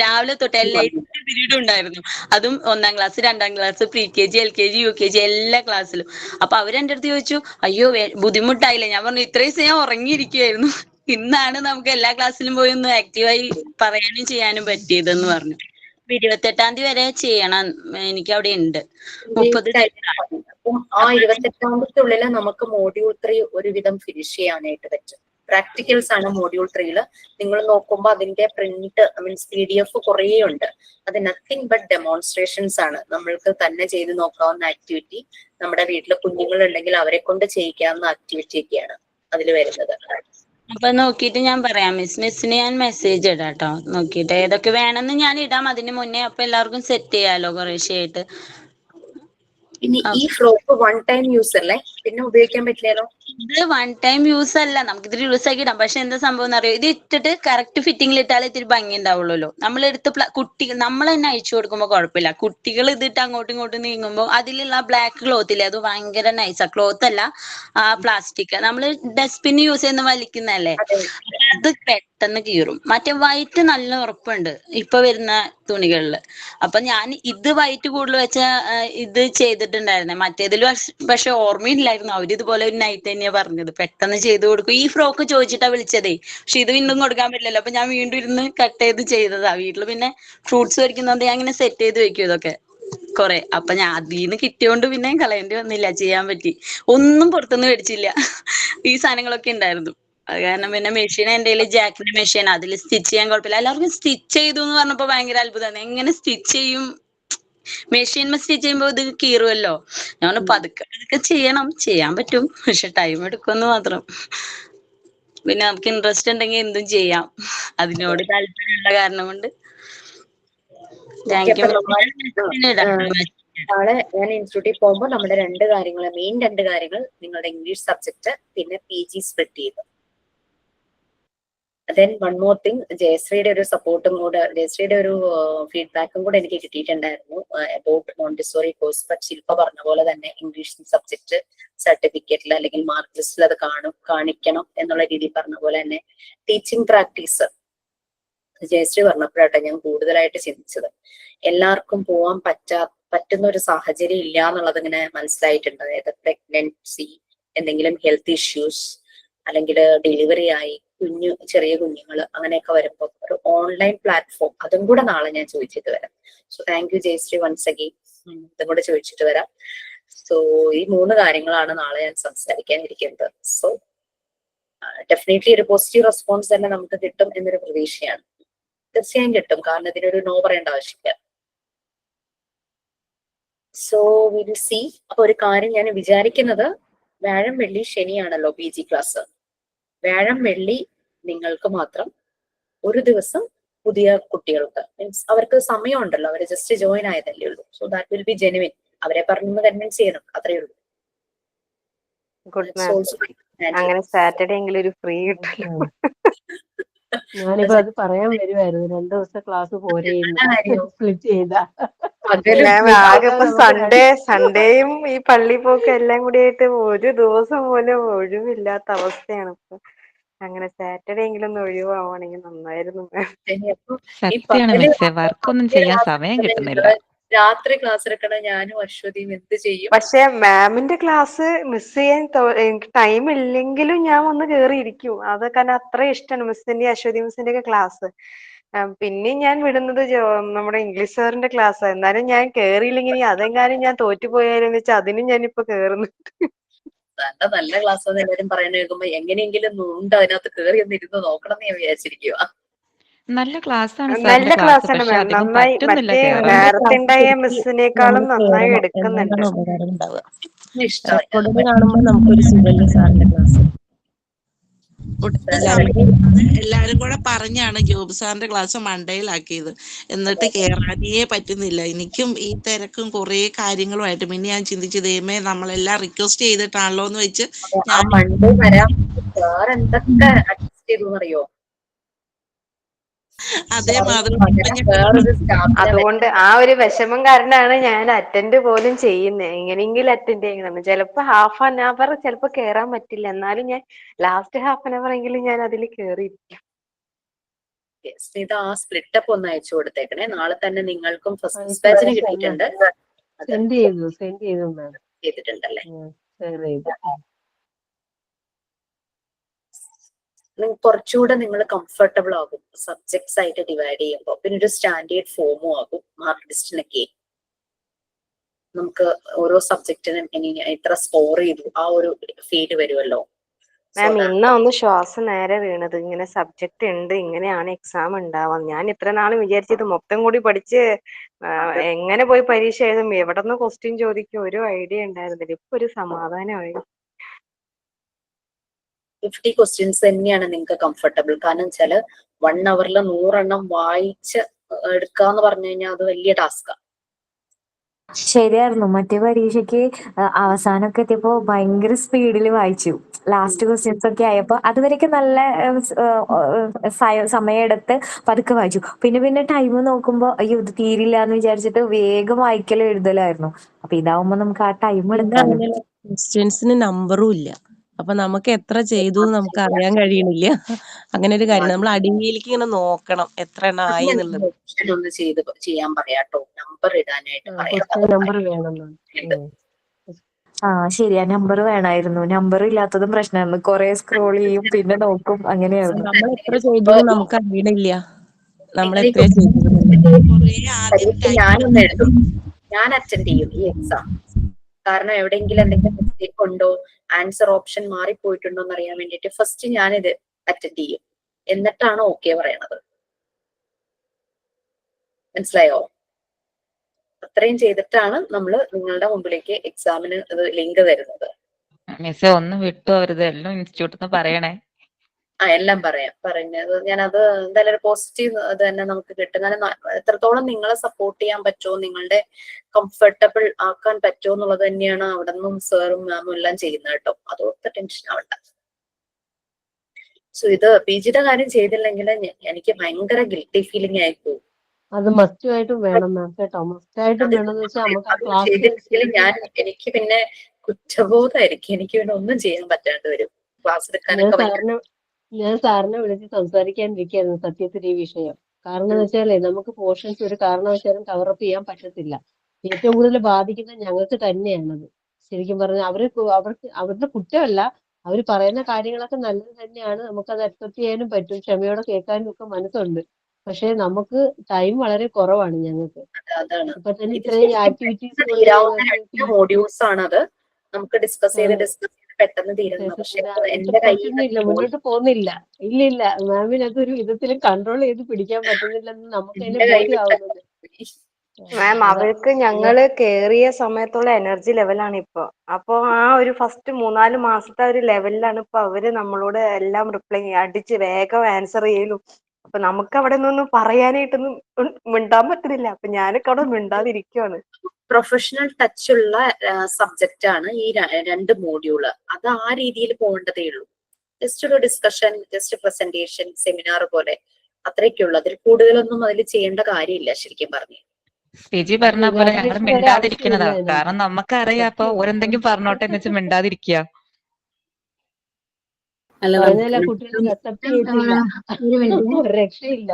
രാവിലെ തൊട്ട് എല്ലാ 8 പീരീഡും ഉണ്ടായിരുന്നു. അതും 1-ാം class, 2-ാം class, pre-KG, LKG, UKG എല്ലാ ക്ലാസ്സിലും. അപ്പൊ അവരെന്റെ അടുത്ത് ചോദിച്ചു, അയ്യോ ബുദ്ധിമുട്ടായില്ലേ? ഞാൻ പറഞ്ഞു, ഇത്രയും ദിവസം ഞാൻ ഉറങ്ങിയിരിക്കുകയായിരുന്നു. ഇന്നാണ് നമുക്ക് എല്ലാ ക്ലാസ്സിലും പോയി ഒന്ന് ആക്റ്റീവായി പറയാനും ചെയ്യാനും പറ്റിയതെന്ന് പറഞ്ഞു. 28-ാം തീയതി വരെ ചെയ്യണം, എനിക്ക് അവിടെ ഉണ്ട് 30. ആ 28-ാം തീയതിക്കുള്ളിൽ നമുക്ക് മോഡ്യൂൾ 3 ഒരുവിധം ഫിനിഷ് ചെയ്യാനായിട്ട് പറ്റും. പ്രാക്ടിക്കൽസ് ആണ് മോഡ്യൂൾ 3. നിങ്ങൾ നോക്കുമ്പോൾ അതിന്റെ പ്രിന്റ് മീൻസ് PDF കുറേ ഉണ്ട്. അത് നത്തിങ് ബട്ട് ഡെമോൺസ്ട്രേഷൻസ് ആണ്. നമ്മൾക്ക് തന്നെ ചെയ്ത് നോക്കാവുന്ന ആക്ടിവിറ്റി, നമ്മുടെ വീട്ടിൽ കുഞ്ഞുങ്ങൾ ഉണ്ടെങ്കിൽ അവരെ കൊണ്ട് ചെയ്യിക്കാവുന്ന ആക്ടിവിറ്റി ഒക്കെയാണ് അതിൽ വരുന്നത്. അപ്പൊ നോക്കിയിട്ട് ഞാൻ പറയാം മിസ്സിന് ഞാൻ മെസ്സേജ് ഇടാം കേട്ടോ. നോക്കിയിട്ട് ഏതൊക്കെ വേണമെന്ന് ഞാൻ ഇടാം അതിന് മുന്നേ. അപ്പൊ എല്ലാവർക്കും സെറ്റ് ചെയ്യാലോ കുറേശ്ശെയായിട്ട്. ഇനി ഈ ഫ്രോക്ക് 1 ടൈം യൂസ് അല്ലേ, പിന്നെ ഉപയോഗിക്കാൻ പറ്റില്ലല്ലോ? ഇത് 1 ടൈം യൂസ് അല്ല, നമുക്ക് ഇതിൽ യൂസ് ആക്കി ഇടാം. പക്ഷെ എന്താ സംഭവം എന്ന് അറിയോ, ഇത് ഇട്ടിട്ട് കറക്റ്റ് ഫിറ്റിംഗിൽ ഇട്ടാൽ ഇത്തിരി ഭംഗി ഉണ്ടാവുള്ളൂ. നമ്മൾ എടുത്ത് കുട്ടികൾ നമ്മൾ തന്നെ അയച്ചു കൊടുക്കുമ്പോൾ കുഴപ്പമില്ല. കുട്ടികൾ ഇതിട്ട് അങ്ങോട്ടും ഇങ്ങോട്ടും നീങ്ങുമ്പോൾ അതിലുള്ള ബ്ലാക്ക് ക്ലോത്ത് ഇല്ലേ, അത് ഭയങ്കര നൈസാ. ക്ലോത്ത് അല്ല, ആ പ്ലാസ്റ്റിക് നമ്മൾ ഡസ്റ്റ്ബിൻ യൂസ് ചെയ്യുന്ന വലിക്കുന്നല്ലേ, അത് പെട്ടെന്ന് കീറും. മറ്റേ വൈറ്റ് നല്ല ഉറപ്പുണ്ട് ഇപ്പൊ വരുന്ന തുണികളില്. അപ്പൊ ഞാൻ ഇത് വൈറ്റ് കൂടുതൽ വെച്ച ഇത് ചെയ്തിട്ടുണ്ടായിരുന്നേ. മറ്റേതിൽ പക്ഷെ ഓർമ്മയില്ലായിരുന്നു. അവരിതുപോലെ ഒരു നൈറ്റ് തന്നെയാ പറഞ്ഞത്, പെട്ടെന്ന് ചെയ്ത് കൊടുക്കും. ഈ ഫ്രോക്ക് ചോദിച്ചിട്ടാ വിളിച്ചതേ, പക്ഷെ ഇത് വീണ്ടും കൊടുക്കാൻ പറ്റില്ലല്ലോ. അപ്പൊ ഞാൻ വീണ്ടും ഇരുന്ന് കട്ട് ചെയ്ത് ചെയ്തതാ. വീട്ടില് പിന്നെ ഫ്രൂട്ട്സ് വയ്ക്കുന്നോണ്ട് ഞാൻ ഇങ്ങനെ സെറ്റ് ചെയ്ത് വെക്കും ഇതൊക്കെ. കൊറേ. അപ്പൊ ഞാൻ അതീന്ന് കിട്ടിയോണ്ട് പിന്നെ കളയേണ്ടി വന്നില്ല, ചെയ്യാൻ പറ്റി. ഒന്നും പുറത്തുനിന്ന് മേടിച്ചില്ല. ഈ സാധനങ്ങളൊക്കെ ഉണ്ടായിരുന്നു. അത് കാരണം പിന്നെ മെഷീൻ എന്റെ കയ്യിൽ ജാക്കിന്റെ മെഷീൻ, അതിൽ സ്റ്റിച്ച് ചെയ്യാൻ കുഴപ്പമില്ല. എല്ലാവർക്കും സ്റ്റിച്ച് ചെയ്തു എന്ന് പറഞ്ഞപ്പോ ഭയങ്കര അത്ഭുതമാണ്. എങ്ങനെ സ്റ്റിച്ച് ചെയ്യും? മെഷീൻ സ്റ്റിച്ച് ചെയ്യുമ്പോ ഇത് കീറുമല്ലോ. ഞാൻ പതുക്കെ പതുക്കെ ചെയ്യണം, ചെയ്യാൻ പറ്റും, പക്ഷെ ടൈം എടുക്കുമെന്ന് മാത്രം. പിന്നെ നമുക്ക് ഇൻട്രസ്റ്റ് ഉണ്ടെങ്കിൽ എന്തും ചെയ്യാം, അതിനോട് താല്പര്യമുള്ള കാരണം കൊണ്ട്. Thank you. നാളെ ഞാൻ ഇൻസ്റ്റിറ്റ്യൂട്ടിൽ പോകുമ്പോൾ നമ്മുടെ മെയിൻ രണ്ട് കാര്യങ്ങൾ നിങ്ങളുടെ ഇംഗ്ലീഷ് സബ്ജക്ട്, പിന്നെ PG സ്പ്ലിറ്റ് ചെയ്തു. ദെൻ വൺ മോർ തിങ്, ജയശ്രീയുടെ ഒരു സപ്പോർട്ടും കൂടെ, ജയശ്രീയുടെ ഒരു ഫീഡ്ബാക്കും കൂടെ എനിക്ക് കിട്ടിയിട്ടുണ്ടായിരുന്നു അബൌട്ട് മോണ്ടിസോറി കോഴ്സ്. ബട്ട് ശില്പ പറഞ്ഞ പോലെ തന്നെ ഇംഗ്ലീഷ് സബ്ജക്ട് സർട്ടിഫിക്കറ്റിൽ അല്ലെങ്കിൽ മാർക്ക് ലിസ്റ്റിൽ അത് കാണിക്കണം എന്നുള്ള രീതിയിൽ പറഞ്ഞ പോലെ തന്നെ ടീച്ചിങ് പ്രാക്ടീസ് ജയശ്രീ പറഞ്ഞപ്പോഴാട്ടെ ഞാൻ കൂടുതലായിട്ട് ചിന്തിച്ചത്. എല്ലാവർക്കും പോവാൻ പറ്റുന്ന ഒരു സാഹചര്യം ഇല്ല എന്നുള്ളത് ഇങ്ങനെ മനസ്സിലായിട്ടുണ്ട്. അതായത് പ്രഗ്നൻസി, എന്തെങ്കിലും ഹെൽത്ത് ഇഷ്യൂസ്, അല്ലെങ്കിൽ ഡെലിവറി ആയി ചെറിയ കുഞ്ഞുങ്ങൾ, അങ്ങനെയൊക്കെ വരുമ്പോൾ ഒരു ഓൺലൈൻ പ്ലാറ്റ്ഫോം, അതും കൂടെ നാളെ ഞാൻ ചോദിച്ചിട്ട് വരാം. So thank you Jayashree once again. ഇതും കൂടെ ചോദിച്ചിട്ട് വരാം. സോ ഈ 3 കാര്യങ്ങളാണ് നാളെ ഞാൻ സംസാരിക്കാനിരിക്കുന്നത്. സോ ഡെഫിനറ്റ്ലി ഒരു പോസിറ്റീവ് റെസ്പോൺസ് തന്നെ നമുക്ക് കിട്ടും എന്നൊരു പ്രതീക്ഷയാണ്. തീർച്ചയായും കിട്ടും, കാരണം ഇതിനൊരു നോ പറയേണ്ട ആവശ്യമില്ല. So will see. അപ്പൊ ഒരു കാര്യം ഞാൻ വിചാരിക്കുന്നത്, വ്യാഴം വെള്ളി ശനിയാണല്ലോ PG ക്ലാസ്. വ്യാഴം വെള്ളി നിങ്ങൾക്ക് മാത്രം, ഒരു ദിവസം പുതിയ കുട്ടികൾക്ക്, മീൻസ് അവർക്ക് സമയമുണ്ടല്ലോ, അവർ ജസ്റ്റ് ജോയിൻ ആയതല്ലേ ഉള്ളൂ. So that will be genuine. അവരെ പറഞ്ഞൊന്ന് കൺവിൻസ് ചെയ്യണം, അത്രേ ഉള്ളൂ. ഗുഡ് മാം. അങ്ങനെ സാറ്റർഡേ എങ്കിലും ഒരു ഫ്രീ കിട്ടല്ലോ. ഞാനിപ്പോ അത് പറയാൻ വരുമായിരുന്നു, 2 ദിവസം ക്ലാസ് പോരേന്ന് സ്പ്ലിറ്റ് ചെയ്താ. ആകെ ഇപ്പൊ സൺഡേയും ഈ പള്ളി പോക്ക് എല്ലാം കൂടി ആയിട്ട് ഒരു ദിവസം പോലും ഒഴിവില്ലാത്ത അവസ്ഥയാണ് ഇപ്പൊ. അങ്ങനെ സാറ്റർഡേ എങ്കിലും ഒന്ന് ഒഴിവാണെങ്കിൽ നന്നായിരുന്നു മാം. സത്യമാണ് മിസ്സേ, വർക്കൊന്നും ചെയ്യാൻ സമയം കിട്ടുന്നില്ല. രാത്രി ക്ലാസ് എടുക്കണം ഞാനും അശ്വതിയും എന്ത് ചെയ്യും? പക്ഷെ മാമിന്റെ ക്ലാസ് മിസ് ചെയ്യാൻ എനിക്ക് ടൈം ഇല്ലെങ്കിലും ഞാൻ ഒന്ന് കേറിയിരിക്കും. അത് കാരണം അത്ര ഇഷ്ടമാണ് മിസ്സിന്റെ, അശ്വതി മിസ്സിന്റെ ഒക്കെ ക്ലാസ്. പിന്നെ ഞാൻ വിടുന്നത് നമ്മുടെ ഇംഗ്ലീഷ് സാറിന്റെ ക്ലാസ്. എന്നാലും ഞാൻ കേറിയില്ലെങ്കിൽ അതെങ്ങാനും ഞാൻ തോറ്റുപോയാലും വെച്ചാൽ അതിനും ഞാനിപ്പോ കേറുന്നുണ്ട്. നല്ല ക്ലാസ് എന്ന് എല്ലാവരും പറയുന്ന കേൾക്കുമ്പോ എങ്ങനെയെങ്കിലും ഉണ്ട് അതിനകത്ത് കയറി ഒന്ന് ഇരുന്ന് നോക്കണം എന്ന് ഞാൻ വിചാരിച്ചിരിക്കുക. നല്ല ക്ലാസ് ആണ്, നല്ല ക്ലാസ് ആണ് മാം. നന്നായി മറ്റേ നേരത്തെ ഉണ്ടായ മിസ്സിനേക്കാളും നന്നായി എടുക്കുന്നുണ്ട്. കാണുമ്പോൾ നമുക്കൊരു സുഖമില്ല സാറിന്റെ ക്ലാസ്. എല്ലാരും കൂടെ പറഞ്ഞാണ് ജോബ് സാറിന്റെ ക്ലാസ് മണ്ടയിലാക്കിയത്. എന്നിട്ട് കേറാനേ പറ്റുന്നില്ല. എനിക്കും ഈ തിരക്കും കുറെ കാര്യങ്ങളുമായിട്ട് പിന്നെ ഞാൻ ചിന്തിച്ചു, ദൈവമേ നമ്മളെല്ലാം റിക്വസ്റ്റ് ചെയ്തിട്ടാണല്ലോ എന്ന് വെച്ച് മണ്ടേ വരാം. സാർ എന്തൊക്കെ അഡ്ജസ്റ്റ് ചെയ്തു അറിയോ? അതുകൊണ്ട് ആ ഒരു വിഷമം കാരണമാണ് ഞാൻ അറ്റൻഡ് പോലും ചെയ്യുന്നത്. എങ്ങനെയെങ്കിലും അറ്റൻഡ് ചെയ്യണം. ചിലപ്പോ ഹാഫ് ആൻ അവർ ചിലപ്പോ കേറാൻ പറ്റില്ല, എന്നാലും ഞാൻ ലാസ്റ്റ് ഹാഫ് ആൻ അവർ എങ്കിലും ഞാൻ അതിൽ കേറിയിരിക്കും. ഇത് ആ സ്പ്ലിറ്റപ്പ് ഒന്ന് അയച്ചു കൊടുത്തേക്കണേ. നാളെ തന്നെ നിങ്ങൾക്കും ഫസ്റ്റ് ബാച്ചിന് കിട്ടിയിട്ടുണ്ട്. ചെയ്തിട്ടുണ്ടല്ലേ? കുറച്ചുകൂടെ നിങ്ങൾ കംഫർട്ടബിൾ ആകും സബ്ജക്ട്സ് ആയിട്ട് ഡിവൈഡ് ചെയ്യുമ്പോൾ. പിന്നെ ഒരു സ്റ്റാൻഡേർഡ് ഫോമും ആകും. മാർക്ക് ലിസ്റ്റിനൊക്കെ നമുക്ക് ഓരോ സബ്ജക്റ്റിനും എത്ര സ്കോർ ചെയ്തു ആ ഒരു ഫീഡ് വരുമല്ലോ. മാം ഇന്നാ ഒന്ന് ശ്വാസം നേരെ വീണത്. ഇങ്ങനെ സബ്ജക്ട് ഉണ്ട്, ഇങ്ങനെയാണ് എക്സാം ഉണ്ടാവാം. ഞാൻ ഇത്ര നാളും വിചാരിച്ചത് മൊത്തം കൂടി പഠിച്ച് എങ്ങനെ പോയി പരീക്ഷ എഴുതും, എവിടെ നിന്ന് ക്വസ്റ്റ്യൻ ചോദിക്കും, ഒരു ഐഡിയ ഉണ്ടായിരുന്നില്ല. ഇപ്പൊ ഒരു സമാധാനമായി. 50 ക്വസ്റ്റ്യൻസ് തന്നെയാണ് നിങ്ങൾക്ക് കംഫർട്ടബിൾ. കാരണം വെച്ചാല് 1 അവറിൽ 100 എണ്ണം വായിച്ച് എടുക്കാന്ന് പറഞ്ഞു കഴിഞ്ഞാൽ അത് വലിയ ടാസ്കാണ്. ശരിയായിരുന്നു. മറ്റേ പരീക്ഷയ്ക്ക് അവസാനമൊക്കെ എത്തിയപ്പോ ഭയങ്കര സ്പീഡിൽ വായിച്ചു. ലാസ്റ്റ് ക്വസ്റ്റ്യൻസ് ഒക്കെ ആയപ്പോ അതുവരെയൊക്കെ നല്ല സമയമെടുത്ത് പതുക്കെ വായിച്ചു. പിന്നെ ടൈം നോക്കുമ്പോ അയ്യോ ഇത് തീരില്ല എന്ന് വിചാരിച്ചിട്ട് വേഗം വായിക്കലും എഴുതലായിരുന്നു. അപ്പൊ ഇതാവുമ്പോ നമുക്ക് ആ ടൈം എടുക്കാം. ക്വസ്റ്റ്യൻസിന് നമ്പറും ഇല്ല. അപ്പൊ നമുക്ക് എത്ര ചെയ്തു നമുക്ക് അറിയാൻ കഴിയണില്ല. അങ്ങനെ ഒരു കാര്യം നമ്മൾ അടിയിലേക്ക് ഇങ്ങനെ നോക്കണം എത്ര എണ്ണം ആയി എന്നുള്ളത്. ഒന്ന് ചെയ്യാൻ പറയാട്ടോ, നമ്പർ ഇടാനായിട്ട് ശരിയാ, നമ്പർ വേണമായിരുന്നു. നമ്പർ ഇല്ലാത്തതും പ്രശ്നമായിരുന്നു. കുറെ സ്ക്രോൾ ചെയ്യും, പിന്നെ നോക്കും, അങ്ങനെയായിരുന്നു. നമ്മൾ എത്ര ചെയ്തു നമുക്ക് അറിയണില്ല. നമ്മൾ എത്ര ചെയ്തു ഞാനൊന്ന് എഴുതും. ഞാൻ അറ്റൻഡ് ചെയ്യും ഈ എക്സാം. കാരണം എവിടെയെങ്കിലും എന്തെങ്കിലും മിസ്റ്റേക്ക് ഉണ്ടോ, ആൻസർ ഓപ്ഷൻ മാറിപ്പോയിട്ടുണ്ടോ എന്ന് അറിയാൻ വേണ്ടിയിട്ട് ഫസ്റ്റ് ഞാനിത് അറ്റൻഡ് ചെയ്യും, എന്നിട്ടാണ് ഓക്കെ പറയണത്. മനസ്സിലായോ? അത്രയും ചെയ്തിട്ടാണ് നമ്മൾ നിങ്ങളുടെ മുമ്പിലേക്ക് എക്സാമിന് ലിങ്ക് തരുന്നത്. മിസ്സേ ഒന്നും വിട്ടുപോകരുത്, എല്ലാം ഇൻസ്റ്റിറ്റ്യൂട്ടിൽ നിന്ന് പറയണേ. എല്ലാം പറഞ്ഞത് ഞാനത് എന്തായാലും ഒരു പോസിറ്റീവ് അത് തന്നെ നമുക്ക് കിട്ടും. കാരണം എത്രത്തോളം നിങ്ങളെ സപ്പോർട്ട് ചെയ്യാൻ പറ്റുമോ, നിങ്ങളുടെ കംഫർട്ടബിൾ ആക്കാൻ പറ്റുമോ എന്നുള്ളത് തന്നെയാണ് അവിടെ നിന്നും സാറും മാമും എല്ലാം ചെയ്യുന്നത് കേട്ടോ. അതോർത്ത് ടെൻഷൻ ആവണ്ട. സോ ഇത് PGയുടെ കാര്യം ചെയ്തില്ലെങ്കിൽ എനിക്ക് ഭയങ്കര ഗിൽറ്റി ഫീലിംഗ് ആയിപ്പോവും. അത് മസ്റ്റായിട്ടും വേണം മാം കേട്ടോ, മസ്റ്റായിട്ടും വേണമെന്ന് വെച്ചാൽ നമുക്ക് ആ ക്ലാസ് ഞാൻ എനിക്ക് പിന്നെ കുറ്റബോധമായിരിക്കും, എനിക്ക് പിന്നെ ഒന്നും ചെയ്യാൻ പറ്റാണ്ട് വരും. ക്ലാസ് എടുക്കാനൊക്കെ ഞാൻ സാറിനെ വിളിച്ച് സംസാരിക്കാനിരിക്കുകയായിരുന്നു സത്യത്തിൽ ഈ വിഷയം. കാരണം എന്ന് വെച്ചാലേ നമുക്ക് പോർഷൻസ് ഒരു കാരണവശാലും കവറപ്പ് ചെയ്യാൻ പറ്റത്തില്ല. ഏറ്റവും കൂടുതൽ ബാധിക്കുന്നത് ഞങ്ങൾക്ക് തന്നെയാണത്. ശരിക്കും പറഞ്ഞാൽ അവരുടെ കുറ്റമല്ല, അവർ പറയുന്ന കാര്യങ്ങളൊക്കെ നല്ലത് തന്നെയാണ്, നമുക്കത് അക്സെപ്റ്റ് ചെയ്യാനും പറ്റും, ക്ഷമയോടെ കേൾക്കാനും ഒക്കെ മനസ്സുണ്ട്. പക്ഷെ നമുക്ക് ടൈം വളരെ കുറവാണ് ഞങ്ങൾക്ക്. ഇപ്പൊ തന്നെ ഇത്രയും ആക്ടിവിറ്റീസ് മോഡ്യൂൾസ് ആണത്, നമുക്ക് ഡിസ്കസ് ചെയ്ത് പെട്ടെന്ന് തീരുന്നു. പക്ഷെ എന്റെ പറ്റുന്നില്ല, മുന്നോട്ട് പോകുന്നില്ല. ഇല്ല മാമിന് അതൊരു വിധത്തിലും കൺട്രോൾ ചെയ്ത് പിടിക്കാൻ പറ്റുന്നില്ലെന്ന് നമുക്ക് അതിന് ബോധ്യമാവുന്നുണ്ട്. മാം അവർക്ക് ഞങ്ങള് കേറിയ സമയത്തുള്ള എനർജി ലെവലാണ് ഇപ്പൊ. അപ്പൊ ആ ഒരു ഫസ്റ്റ് 3-4 മാസത്തെ ഒരു ലെവലിലാണ് ഇപ്പൊ അവര് നമ്മളോട് എല്ലാം റിപ്ലൈ അടിച്ച് വേഗം ആൻസർ ചെയ്യലും. അപ്പൊ നമുക്ക് അവിടെ നിന്നൊന്നും പറയാനായിട്ടൊന്നും മിണ്ടാൻ പറ്റുന്നില്ല. അപ്പൊ ഞാനൊക്കെ അവിടെ മിണ്ടാതിരിക്കുവാണ്. പ്രൊഫഷണൽ ടച്ച് ഉള്ള സബ്ജക്റ്റ് ആണ് ഈ 2 മോഡ്യൂള്. അത് ആ രീതിയിൽ പോകേണ്ടതേ ഉള്ളൂ. ജസ്റ്റ് ഒരു ഡിസ്കഷൻ, ജസ്റ്റ് പ്രസന്റേഷൻ, സെമിനാർ പോലെ അത്രയ്ക്കുള്ളൂ. അതിൽ കൂടുതലൊന്നും അതിൽ ചെയ്യേണ്ട കാര്യമില്ല ശരിക്കും പറഞ്ഞു. PG പറഞ്ഞ പോലെ ഞങ്ങൾ മിണ്ടാതിരിക്കുന്നതാ. കാരണം നമുക്കറിയാം അപ്പൊ ഓരെന്തെങ്കിലും പറഞ്ഞോട്ടെ എന്ന് വെച്ച് മിണ്ടാതിരിക്കുക. രക്ഷയില്ല.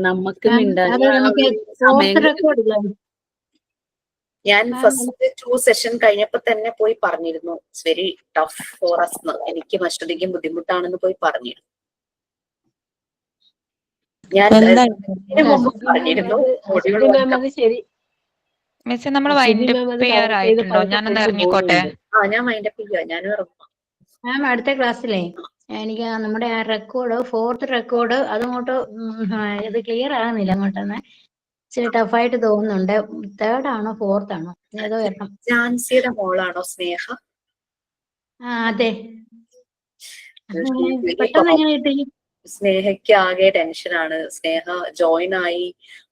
നമുക്ക് ഞാൻ ഫസ്റ്റ് 2 സെഷൻ കഴിഞ്ഞപ്പോ തന്നെ പോയി പറഞ്ഞിരുന്നു, it's very tough for us എന്ന്. എനിക്ക് അശ്വതിക്കും ബുദ്ധിമുട്ടാണെന്ന് പോയി പറഞ്ഞിരുന്നു. ഞാൻ പറഞ്ഞിരുന്നു മിസ്സേ നമ്മൾ വൈൻഡ് അപ്പ് ചെയ്യാറായിട്ടുണ്ടോ? ഞാനൊന്ന് ഇറങ്ങിക്കോട്ടെ. ഞാൻ വൈൻഡ് അപ്പ് ചെയ്യുക, ഞാനും ഇറങ്ങും. മാം അടുത്ത ക്ലാസ്സിലേ എനിക്ക് നമ്മുടെ ആ റെക്കോർഡ് 4th റെക്കോർഡ് അതങ്ങോട്ട് ഇത് ക്ലിയർ ആകുന്നില്ല. അങ്ങോട്ടൊന്ന് ഇച്ചിരി ടഫായിട്ട് തോന്നുന്നുണ്ട്. 3rd ആണോ 4th ആണോ ഏതോ വരണം. ജാൻസിയുടെ മോളാണോ സ്നേഹ? അതെ. പെട്ടെന്ന് എങ്ങനെ കിട്ടി? സ്നേഹയ്ക്ക് ആകെ ടെൻഷനാണ്. സ്നേഹ ജോയിൻ ആയി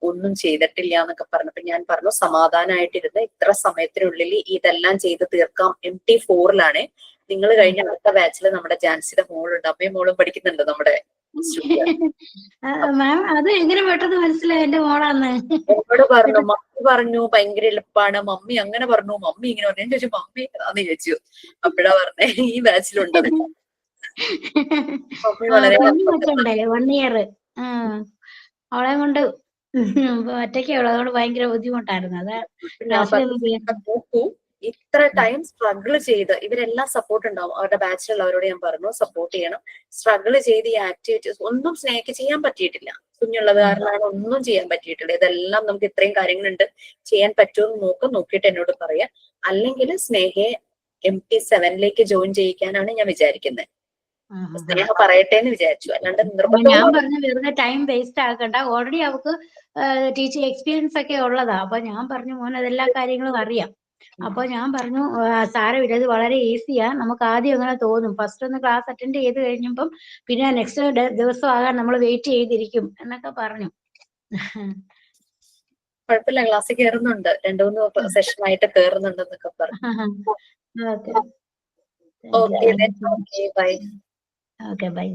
ഒന്നും ചെയ്തിട്ടില്ല എന്നൊക്കെ പറഞ്ഞപ്പോ ഞാൻ പറഞ്ഞു സമാധാനമായിട്ടിരുന്ന് ഇത്ര സമയത്തിനുള്ളിൽ ഇതെല്ലാം ചെയ്ത് തീർക്കാം. MT4-ലാണ് നിങ്ങൾ കഴിഞ്ഞ അടുത്ത ബാച്ചിൽ നമ്മുടെ ജാൻസിയുടെ മോളുണ്ട്, അമ്മയും മോളും പഠിക്കുന്നുണ്ട് നമ്മുടെ. മാം അത് എങ്ങനെ പെട്ടെന്ന് മനസ്സിലായി എന്റെ മോളാന്ന്? എന്നോട് പറഞ്ഞു, മമ്മി പറഞ്ഞു ഭയങ്കര എളുപ്പമാണ്, മമ്മി അങ്ങനെ പറഞ്ഞു, മമ്മി ഇങ്ങനെ പറഞ്ഞു. ഞാൻ ചോദിച്ചു മമ്മി അന്ന് ചോദിച്ചു. അപ്പഴാ പറഞ്ഞേ ഈ ബാച്ചിലുണ്ടത്. കൊച്ചുണ്ടേ 1 ഇയർ. അവളെ കൊണ്ട് ഒറ്റയ്ക്കേ ഉള്ളൂ, അതുകൊണ്ട് ഭയങ്കര ബുദ്ധിമുട്ടായിരുന്നു. അതാ നോക്കൂ, ഇത്ര ടൈം സ്ട്രഗിൾ ചെയ്ത് ഇവരെല്ലാം സപ്പോർട്ട് ഉണ്ടാവും. അവരുടെ ബാച്ചിലുള്ളവരോട് ഞാൻ പറഞ്ഞു സപ്പോർട്ട് ചെയ്യണം. സ്ട്രഗിൾ ചെയ്ത് ഈ ആക്ടിവിറ്റീസ് ഒന്നും സ്നേഹയ്ക്ക് ചെയ്യാൻ പറ്റിയിട്ടില്ല. കുഞ്ഞുള്ളത് കാരണമാണ് ഒന്നും ചെയ്യാൻ പറ്റിയിട്ടില്ല. ഇതെല്ലാം നമുക്ക് ഇത്രയും കാര്യങ്ങളുണ്ട്, ചെയ്യാൻ പറ്റുമോ നോക്കിയിട്ട് എന്നോട് പറയാം. അല്ലെങ്കിൽ സ്നേഹയെ MT7-ലേക്ക് ജോയിൻ ചെയ്യിക്കാനാണ് ഞാൻ വിചാരിക്കുന്നത്. സ്നേഹ പറയട്ടെ എന്ന് വിചാരിച്ചു, അല്ലാണ്ട് ഞാൻ പറഞ്ഞു വെറുതെ ടൈം വേസ്റ്റ് ആക്കണ്ട. ഓൾറെഡി അവൾക്ക് ടീച്ചിങ് എക്സ്പീരിയൻസ് ഒക്കെ ഉള്ളതാ. അപ്പൊ ഞാൻ പറഞ്ഞു മോൻ അതെല്ലാ കാര്യങ്ങളും അറിയാം. അപ്പൊ ഞാൻ പറഞ്ഞു സാരമില്ല, ഇത് വളരെ ഈസിയാ. നമുക്ക് ആദ്യം അങ്ങനെ തോന്നും, ഫസ്റ്റ് ഒന്ന് ക്ലാസ് അറ്റൻഡ് ചെയ്ത് കഴിഞ്ഞപ്പം പിന്നെ നെക്സ്റ്റ് ദിവസം ആകാൻ നമ്മൾ വെയിറ്റ് ചെയ്തിരിക്കും എന്നൊക്കെ പറഞ്ഞു. കുഴപ്പമില്ല, ക്ലാസ്സിൽ കയറുന്നുണ്ട്, 2-3 സെഷനായിട്ട് കയറുന്നുണ്ടെന്നൊക്കെ പറഞ്ഞു. Okay bye.